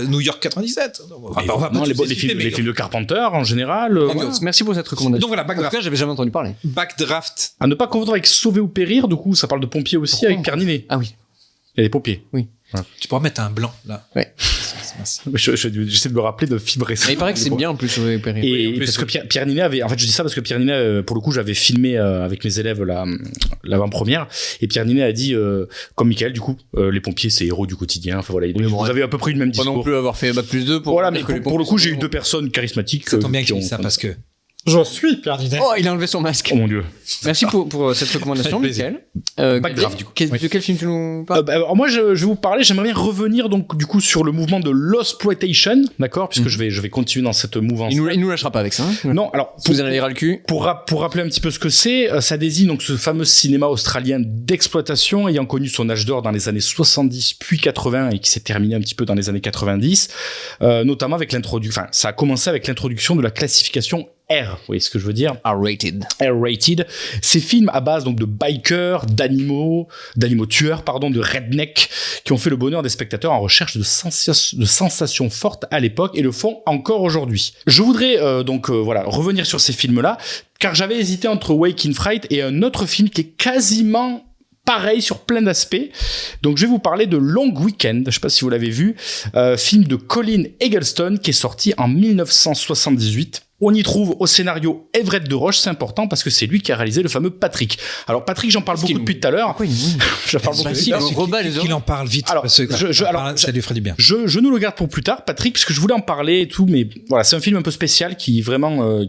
Speaker 2: New York 97.
Speaker 3: On va pas les films de Carpenter en général. Voilà.
Speaker 1: Merci pour cette recommandation.
Speaker 2: Donc voilà,
Speaker 1: En tout cas, j'avais jamais entendu parler.
Speaker 2: Backdraft.
Speaker 3: À ne pas confondre avec Sauver ou Périr, du coup, ça parle de pompiers aussi avec Pierre Ninet.
Speaker 1: Ah oui.
Speaker 3: Il y a des pompiers.
Speaker 1: Oui.
Speaker 3: Voilà.
Speaker 2: Tu pourras mettre un blanc là.
Speaker 1: Ouais.
Speaker 3: J'essaie de me rappeler de films récents.
Speaker 1: Mais il paraît que c'est bien en plus.
Speaker 3: Et parce que Pierre Ninet avait, en fait, je dis ça parce que Pierre Ninet, pour le coup, j'avais filmé avec mes élèves l'avant-première, et Pierre Ninet a dit, comme Michael, du coup, les pompiers, c'est héros du quotidien. Enfin voilà, vous avez à peu près le même discours.
Speaker 1: Pas non plus avoir fait Bac+2 pour.
Speaker 3: Voilà, mais pour le coup, j'ai eu deux personnes charismatiques.
Speaker 2: Ça tombe bien que tu dis ça parce que. Je suis Pierre Ninet.
Speaker 1: Oh, il a enlevé son masque.
Speaker 3: Oh mon dieu.
Speaker 1: Merci pour cette recommandation, Michael.
Speaker 3: Backdraft, du coup.
Speaker 1: De quel film tu nous parles
Speaker 3: alors moi, je vais vous parler. J'aimerais bien revenir donc du coup sur le mouvement de l'Osploitation, d'accord, puisque je vais continuer dans cette mouvance.
Speaker 1: Il nous lâchera pas avec ça. Hein.
Speaker 3: Non, alors
Speaker 1: vous en allez ras le cul.
Speaker 3: Pour rappeler un petit peu ce que c'est, ça désigne donc ce fameux cinéma australien d'exploitation ayant connu son âge d'or dans les années 70 puis 80 et qui s'est terminé un petit peu dans les années 90, notamment avec l'introduction. Ça a commencé avec l'introduction de la classification R, vous voyez ce que je veux dire?
Speaker 1: R-rated.
Speaker 3: R-rated. Ces films à base donc de bikers, d'animaux tueurs, de rednecks, qui ont fait le bonheur des spectateurs en recherche de sensations fortes à l'époque et le font encore aujourd'hui. Je voudrais revenir sur ces films-là, car j'avais hésité entre Waking Fright et un autre film qui est quasiment pareil sur plein d'aspects. Donc je vais vous parler de Long Weekend, je sais pas si vous l'avez vu, film de Colin Eggleston qui est sorti en 1978. On y trouve au scénario Everett de Roche, c'est important parce que c'est lui qui a réalisé le fameux Patrick. Alors Patrick, j'en parle beaucoup depuis tout à l'heure. J'en parle beaucoup.
Speaker 2: Qu'il en parle vite.
Speaker 3: Alors,
Speaker 2: parce que ça lui ferait du bien.
Speaker 3: Je nous le garde pour plus tard, Patrick, parce que je voulais en parler et tout, mais voilà, c'est un film un peu spécial qui vraiment,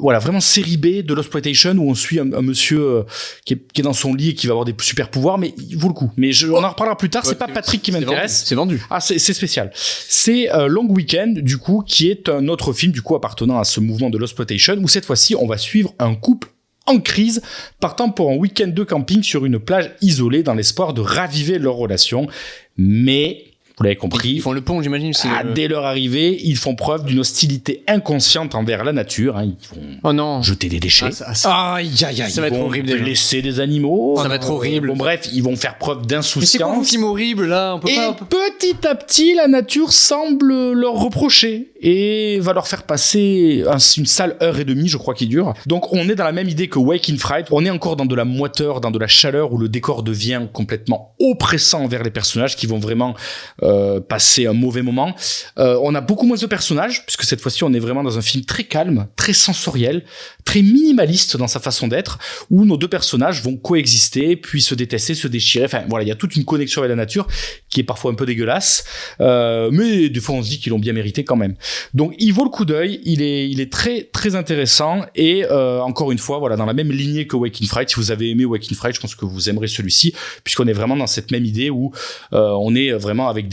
Speaker 3: vraiment série B de l'Osploitation où on suit un monsieur qui est dans son lit et qui va avoir des super pouvoirs, mais il vaut le coup. Mais on en reparlera plus tard. C'est pas Patrick qui m'intéresse.
Speaker 1: C'est vendu.
Speaker 3: Ah, c'est spécial. C'est Long Weekend, du coup, qui est un autre film du coup appartenant à ce mouvement de l'Osploitation où cette fois-ci on va suivre un couple en crise partant pour un week-end de camping sur une plage isolée dans l'espoir de raviver leur relation, mais vous l'avez compris,
Speaker 1: ils font le pont, j'imagine.
Speaker 3: Dès leur arrivée, ils font preuve d'une hostilité inconsciente envers la nature. Ils vont jeter des déchets.
Speaker 1: Ça va être horrible.
Speaker 3: Blesser des animaux.
Speaker 1: Ça va être horrible.
Speaker 3: Bon, bref, ils vont faire preuve d'insouciance.
Speaker 1: Mais c'est quoi vos films horribles là? On peut pas.
Speaker 3: Petit à petit, la nature semble leur reprocher et va leur faire passer une sale heure et demie, je crois, qui dure. Donc, on est dans la même idée que Waking Fright. On est encore dans de la moiteur, dans de la chaleur où le décor devient complètement oppressant envers les personnages qui vont vraiment passer un mauvais moment. On a beaucoup moins de personnages, puisque cette fois-ci, on est vraiment dans un film très calme, très sensoriel, très minimaliste dans sa façon d'être, où nos deux personnages vont coexister, puis se détester, se déchirer. Enfin, voilà, il y a toute une connexion avec la nature qui est parfois un peu dégueulasse, mais des fois, on se dit qu'ils l'ont bien mérité quand même. Donc, il vaut le coup d'œil. Il est très, très intéressant. Et encore une fois, voilà, dans la même lignée que Waking Fright. Si vous avez aimé Waking Fright, je pense que vous aimerez celui-ci, puisqu'on est vraiment dans cette même idée où on est vraiment avec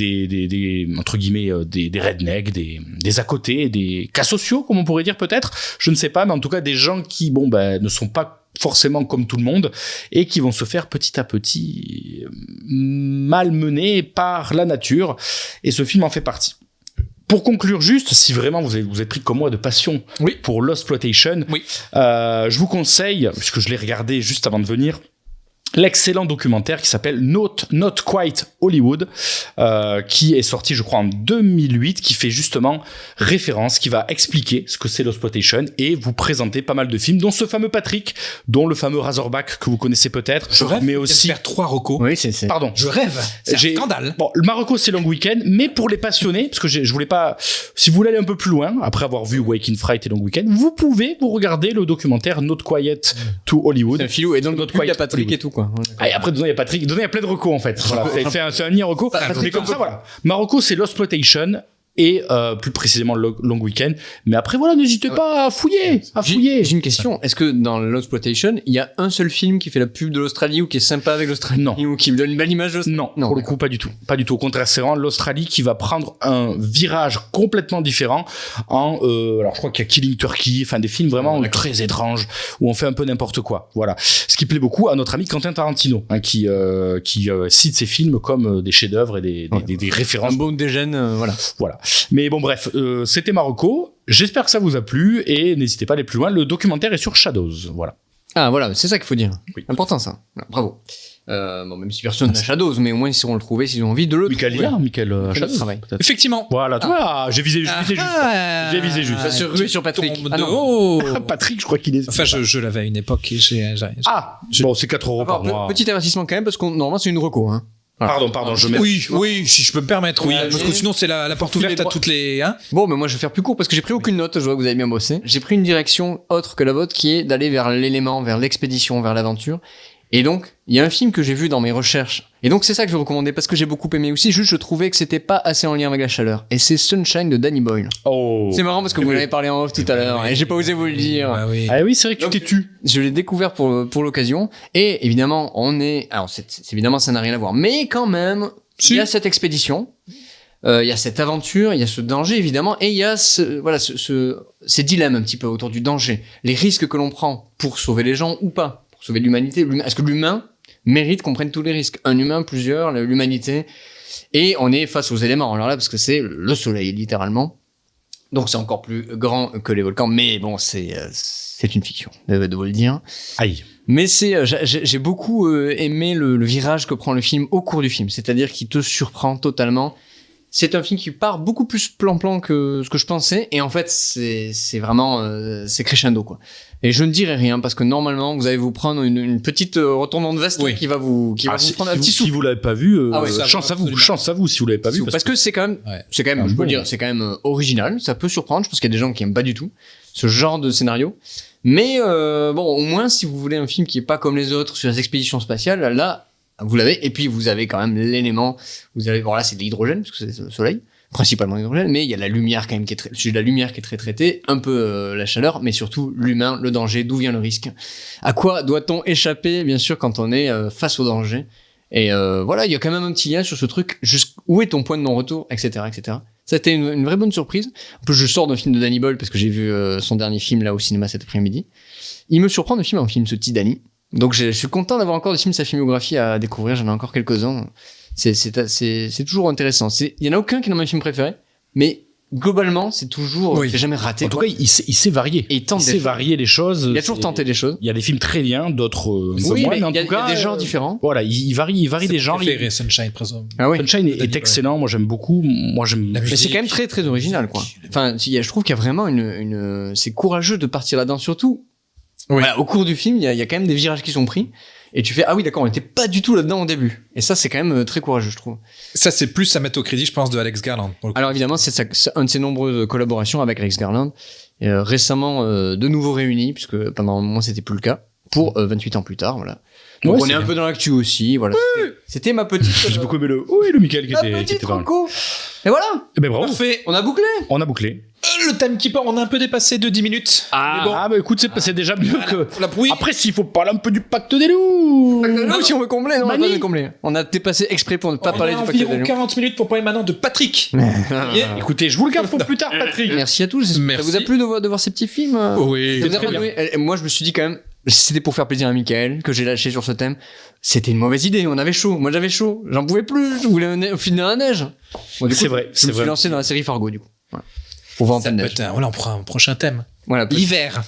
Speaker 3: entre guillemets des rednecks, des à côté, des cas sociaux, comme on pourrait dire peut-être, je ne sais pas, mais en tout cas des gens qui ne sont pas forcément comme tout le monde et qui vont se faire petit à petit malmenés par la nature, et ce film en fait partie. Pour conclure juste, si vraiment vous êtes pris comme moi de passion pour Losploitation, je vous conseille, puisque je l'ai regardé juste avant de venir, l'excellent documentaire qui s'appelle Not Quite Hollywood, qui est sorti, je crois, en 2008, qui fait justement référence, qui va expliquer ce que c'est Losploitation et vous présenter pas mal de films, dont ce fameux Patrick, dont le fameux Razorback que vous connaissez peut-être.
Speaker 2: Je rêve
Speaker 3: mais aussi
Speaker 2: faire 3 recos.
Speaker 1: Oui, c'est.
Speaker 3: Pardon.
Speaker 2: Je rêve. C'est un scandale.
Speaker 3: Bon, le Marocco, c'est Long Weekend, mais pour les passionnés, parce que je voulais pas, si vous voulez aller un peu plus loin, après avoir vu Waking Fright et Long Weekend, vous pouvez vous regarder le documentaire Not Quiet to Hollywood.
Speaker 1: C'est un filou, et donc il y a Patrick et tout, quoi.
Speaker 3: Et après, dedans, il y a Patrick. Dedans, il y a plein de recos, en fait. Voilà. C'est un reco. Mais comme ça, voilà. Marocco, c'est Losploitation. Et plus précisément Long Weekend. Mais après, voilà, n'hésitez pas à fouiller.
Speaker 1: J'ai une question. Est-ce que dans Losploitation, il y a un seul film qui fait la pub de l'Australie ou qui est sympa avec l'Australie?
Speaker 3: Non.
Speaker 1: Ou qui me donne une belle image de l'Australie?
Speaker 3: Non, pour le coup, pas du tout. Pas du tout. Au contraire, c'est vraiment l'Australie qui va prendre un virage complètement différent alors je crois qu'il y a Killing Turkey, enfin des films vraiment très étranges où on fait un peu n'importe quoi. Voilà. Ce qui plaît beaucoup à notre ami Quentin Tarantino, hein, qui cite ses films comme des chefs-d'œuvre et des références.
Speaker 1: Un bon dégène,
Speaker 3: Voilà. Mais bon, bref, c'était Marocco. J'espère que ça vous a plu et n'hésitez pas à aller plus loin. Le documentaire est sur Shadows. Voilà.
Speaker 1: Ah, voilà, c'est ça qu'il faut dire.
Speaker 3: Oui.
Speaker 1: Important, ça. Bravo. Bon, même si personne n'a Shadows, mais au moins ils sauront le trouver s'ils ont envie de le trouver.
Speaker 3: Michael Shadows.
Speaker 1: Travail.
Speaker 2: Effectivement.
Speaker 3: Voilà, tu vois, j'ai visé juste. J'ai visé juste.
Speaker 1: Ça se ruer sur Patrick.
Speaker 3: Patrick, je crois qu'il est.
Speaker 2: Enfin, je l'avais à une époque et
Speaker 3: bon, c'est 4 € par mois.
Speaker 1: Petit avertissement quand même, parce qu'on normalement c'est une reco, hein.
Speaker 3: Pardon, je mets.
Speaker 2: Oui, si je peux me permettre, oui. Parce que sinon, c'est la porte ouverte à toutes les, hein.
Speaker 1: Bon, mais moi, je vais faire plus court parce que j'ai pris aucune note. Je vois que vous avez bien bossé. J'ai pris une direction autre que la vôtre qui est d'aller vers l'élément, vers l'expédition, vers l'aventure. Et donc, il y a un film que j'ai vu dans mes recherches. Et donc, c'est ça que je vais recommander parce que j'ai beaucoup aimé aussi. Juste, je trouvais que c'était pas assez en lien avec la chaleur. Et c'est Sunshine de Danny Boyle.
Speaker 3: Oh.
Speaker 1: C'est marrant parce que vous l'avez parlé en off tout à l'heure et j'ai pas osé vous le dire.
Speaker 2: Bah oui.
Speaker 3: Ah oui, c'est vrai que tu t'es tu.
Speaker 1: Je l'ai découvert pour l'occasion. Et évidemment, alors évidemment, ça n'a rien à voir. Mais quand même, il y a cette expédition. Il y a cette aventure, il y a ce danger évidemment, et il y a ces dilemmes un petit peu autour du danger, les risques que l'on prend pour sauver les gens ou pas, pour sauver l'humanité. Est-ce que l'humain mérite qu'on prenne tous les risques? Un humain, plusieurs, l'humanité, et on est face aux éléments. Alors là, parce que c'est le soleil littéralement, donc c'est encore plus grand que les volcans, mais bon, c'est une fiction, de vous le dire.
Speaker 3: Aïe.
Speaker 1: Mais j'ai beaucoup aimé le virage que prend le film au cours du film, c'est-à-dire qu'il te surprend totalement. C'est un film qui part beaucoup plus plan-plan que ce que je pensais, et en fait, c'est vraiment, c'est crescendo, quoi. Et je ne dirai rien, parce que normalement, vous allez vous prendre une petite retournant de veste qui va vous prendre un petit souffle.
Speaker 3: Si vous l'avez pas vu,
Speaker 1: chance à
Speaker 3: vous si vous l'avez pas vu.
Speaker 1: Parce que c'est quand même, je peux le dire, c'est quand même original, ça peut surprendre, je pense qu'il y a des gens qui aiment pas du tout ce genre de scénario. Mais bon, au moins, si vous voulez un film qui est pas comme les autres sur les expéditions spatiales, là, vous l'avez, et puis vous avez quand même l'élément, vous avez, bon là c'est de l'hydrogène, parce que c'est le soleil, principalement l'hydrogène, mais il y a la lumière quand même le sujet de la lumière qui est très traité, un peu la chaleur, mais surtout l'humain, le danger, d'où vient le risque. À quoi doit-on échapper, bien sûr, quand on est face au danger? Et voilà, il y a quand même un petit lien sur ce truc, où est ton point de non-retour, etc., etc. Ça a été une vraie bonne surprise. En plus, je sors d'un film de Danny Boyle, parce que j'ai vu son dernier film là au cinéma cet après-midi. Il me surprend de film en film, ce petit Danny. Donc je suis content d'avoir encore des films de sa filmographie à découvrir, j'en ai encore quelques-uns. C'est toujours intéressant. Il y en a aucun qui est dans mes films préférés, mais globalement, c'est toujours, c'est jamais raté.
Speaker 3: En tout cas, il sait varier.
Speaker 1: Et il sait
Speaker 3: varier les choses.
Speaker 1: Il a toujours tenté des choses.
Speaker 3: Il y a des films très bien, d'autres un peu moins, mais en tout cas,
Speaker 1: il y a des genres différents.
Speaker 3: Voilà, il varie des genres.
Speaker 2: Sunshine,
Speaker 1: ah ouais.
Speaker 3: Sunshine est excellent. Moi, j'aime beaucoup.
Speaker 1: Mais c'est quand même très très original, quoi. Enfin, je trouve qu'il y a vraiment c'est courageux de partir là-dedans, surtout. Oui. Voilà, au cours du film, il y a quand même des virages qui sont pris. Et tu fais, ah oui, d'accord, on n'était pas du tout là-dedans au début. Et ça, c'est quand même très courageux, je trouve.
Speaker 2: Ça, c'est plus à mettre au crédit, je pense, de Alex Garland.
Speaker 1: Alors évidemment, c'est un de ses nombreuses collaborations avec Alex Garland. Récemment, de nouveau réunis, puisque pendant un moment, c'était plus le cas. Pour 28 ans plus tard, voilà. Donc on est un peu dans l'actu aussi, voilà. Oui. C'était ma petite...
Speaker 3: J'ai beaucoup aimé le Michael qui était
Speaker 1: franco. Et voilà.
Speaker 3: Et ben bravo.
Speaker 2: Parfait.
Speaker 1: On a bouclé.
Speaker 2: Le timekeeper, on a un peu dépassé de 10 minutes.
Speaker 3: Bah écoute, c'est déjà mieux que...
Speaker 2: La bruit.
Speaker 3: Après, s'il faut parler un peu du pacte des loups.
Speaker 1: Si on veut combler, non, on va pas combler. On a dépassé exprès pour ne pas parler du pacte des loups.
Speaker 2: On a environ 40 minutes pour parler maintenant de Patrick.
Speaker 3: Écoutez, je vous le garde pour plus tard, Patrick.
Speaker 1: Merci à tous.
Speaker 2: Merci.
Speaker 1: Ça vous a plu de voir ces petits films?
Speaker 2: Oui.
Speaker 1: Moi, je me suis dit quand même, c'était pour faire plaisir à Michael que j'ai lâché sur ce thème. C'était une mauvaise idée. On avait chaud. Moi, j'avais chaud. J'en pouvais plus. Je voulais un film dans la neige. Bon, du coup,
Speaker 3: c'est vrai.
Speaker 1: Je me suis lancé dans la série Fargo, du coup. On va en
Speaker 2: Ça
Speaker 1: pleine
Speaker 2: peut
Speaker 1: neige.
Speaker 2: être voilà, on prend un prochain thème.
Speaker 1: Voilà.
Speaker 2: L'hiver.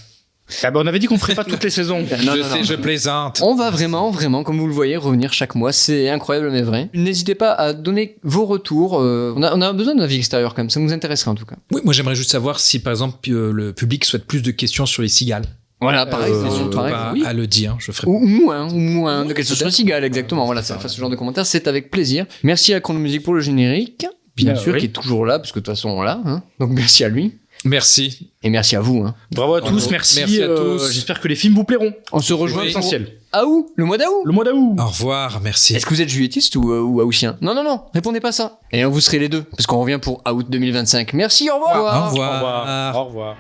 Speaker 3: Ah bah, on avait dit qu'on ferait pas toutes les saisons.
Speaker 2: Je plaisante.
Speaker 1: On va vraiment, comme vous le voyez, revenir chaque mois. C'est incroyable, mais vrai. N'hésitez pas à donner vos retours. On a besoin d'un avis extérieur quand même. Ça nous intéresserait en tout cas.
Speaker 2: Oui, moi j'aimerais juste savoir si par exemple le public souhaite plus de questions sur les cigales.
Speaker 1: Voilà, pareil.
Speaker 2: Surtout
Speaker 1: pareil,
Speaker 2: pas
Speaker 1: oui.
Speaker 2: à le dire. Je ferai.
Speaker 1: Ou moins. De quelle chose soit cigale, exactement. Voilà, ça fasse ce genre de commentaires. C'est avec plaisir. Merci à Chronomusique pour le générique. Bien sûr,
Speaker 3: oui.
Speaker 1: qui est toujours là, parce que de toute façon, on l'a. Hein. Donc merci à lui.
Speaker 2: Merci.
Speaker 1: Et merci à vous. Hein.
Speaker 3: Bravo à tous, merci.
Speaker 2: Merci à tous.
Speaker 3: J'espère que les films vous plairont.
Speaker 1: On se rejoint
Speaker 2: Oui.
Speaker 3: Essentiel.
Speaker 1: Août, le mois d'août.
Speaker 3: Le mois d'août.
Speaker 2: Au revoir. Merci.
Speaker 1: Est-ce que vous êtes juilletiste ou aoûtien? Non, répondez pas ça. Et vous serez les deux, parce qu'on revient pour août 2025. Merci, au revoir.
Speaker 2: Au revoir.
Speaker 3: Au revoir.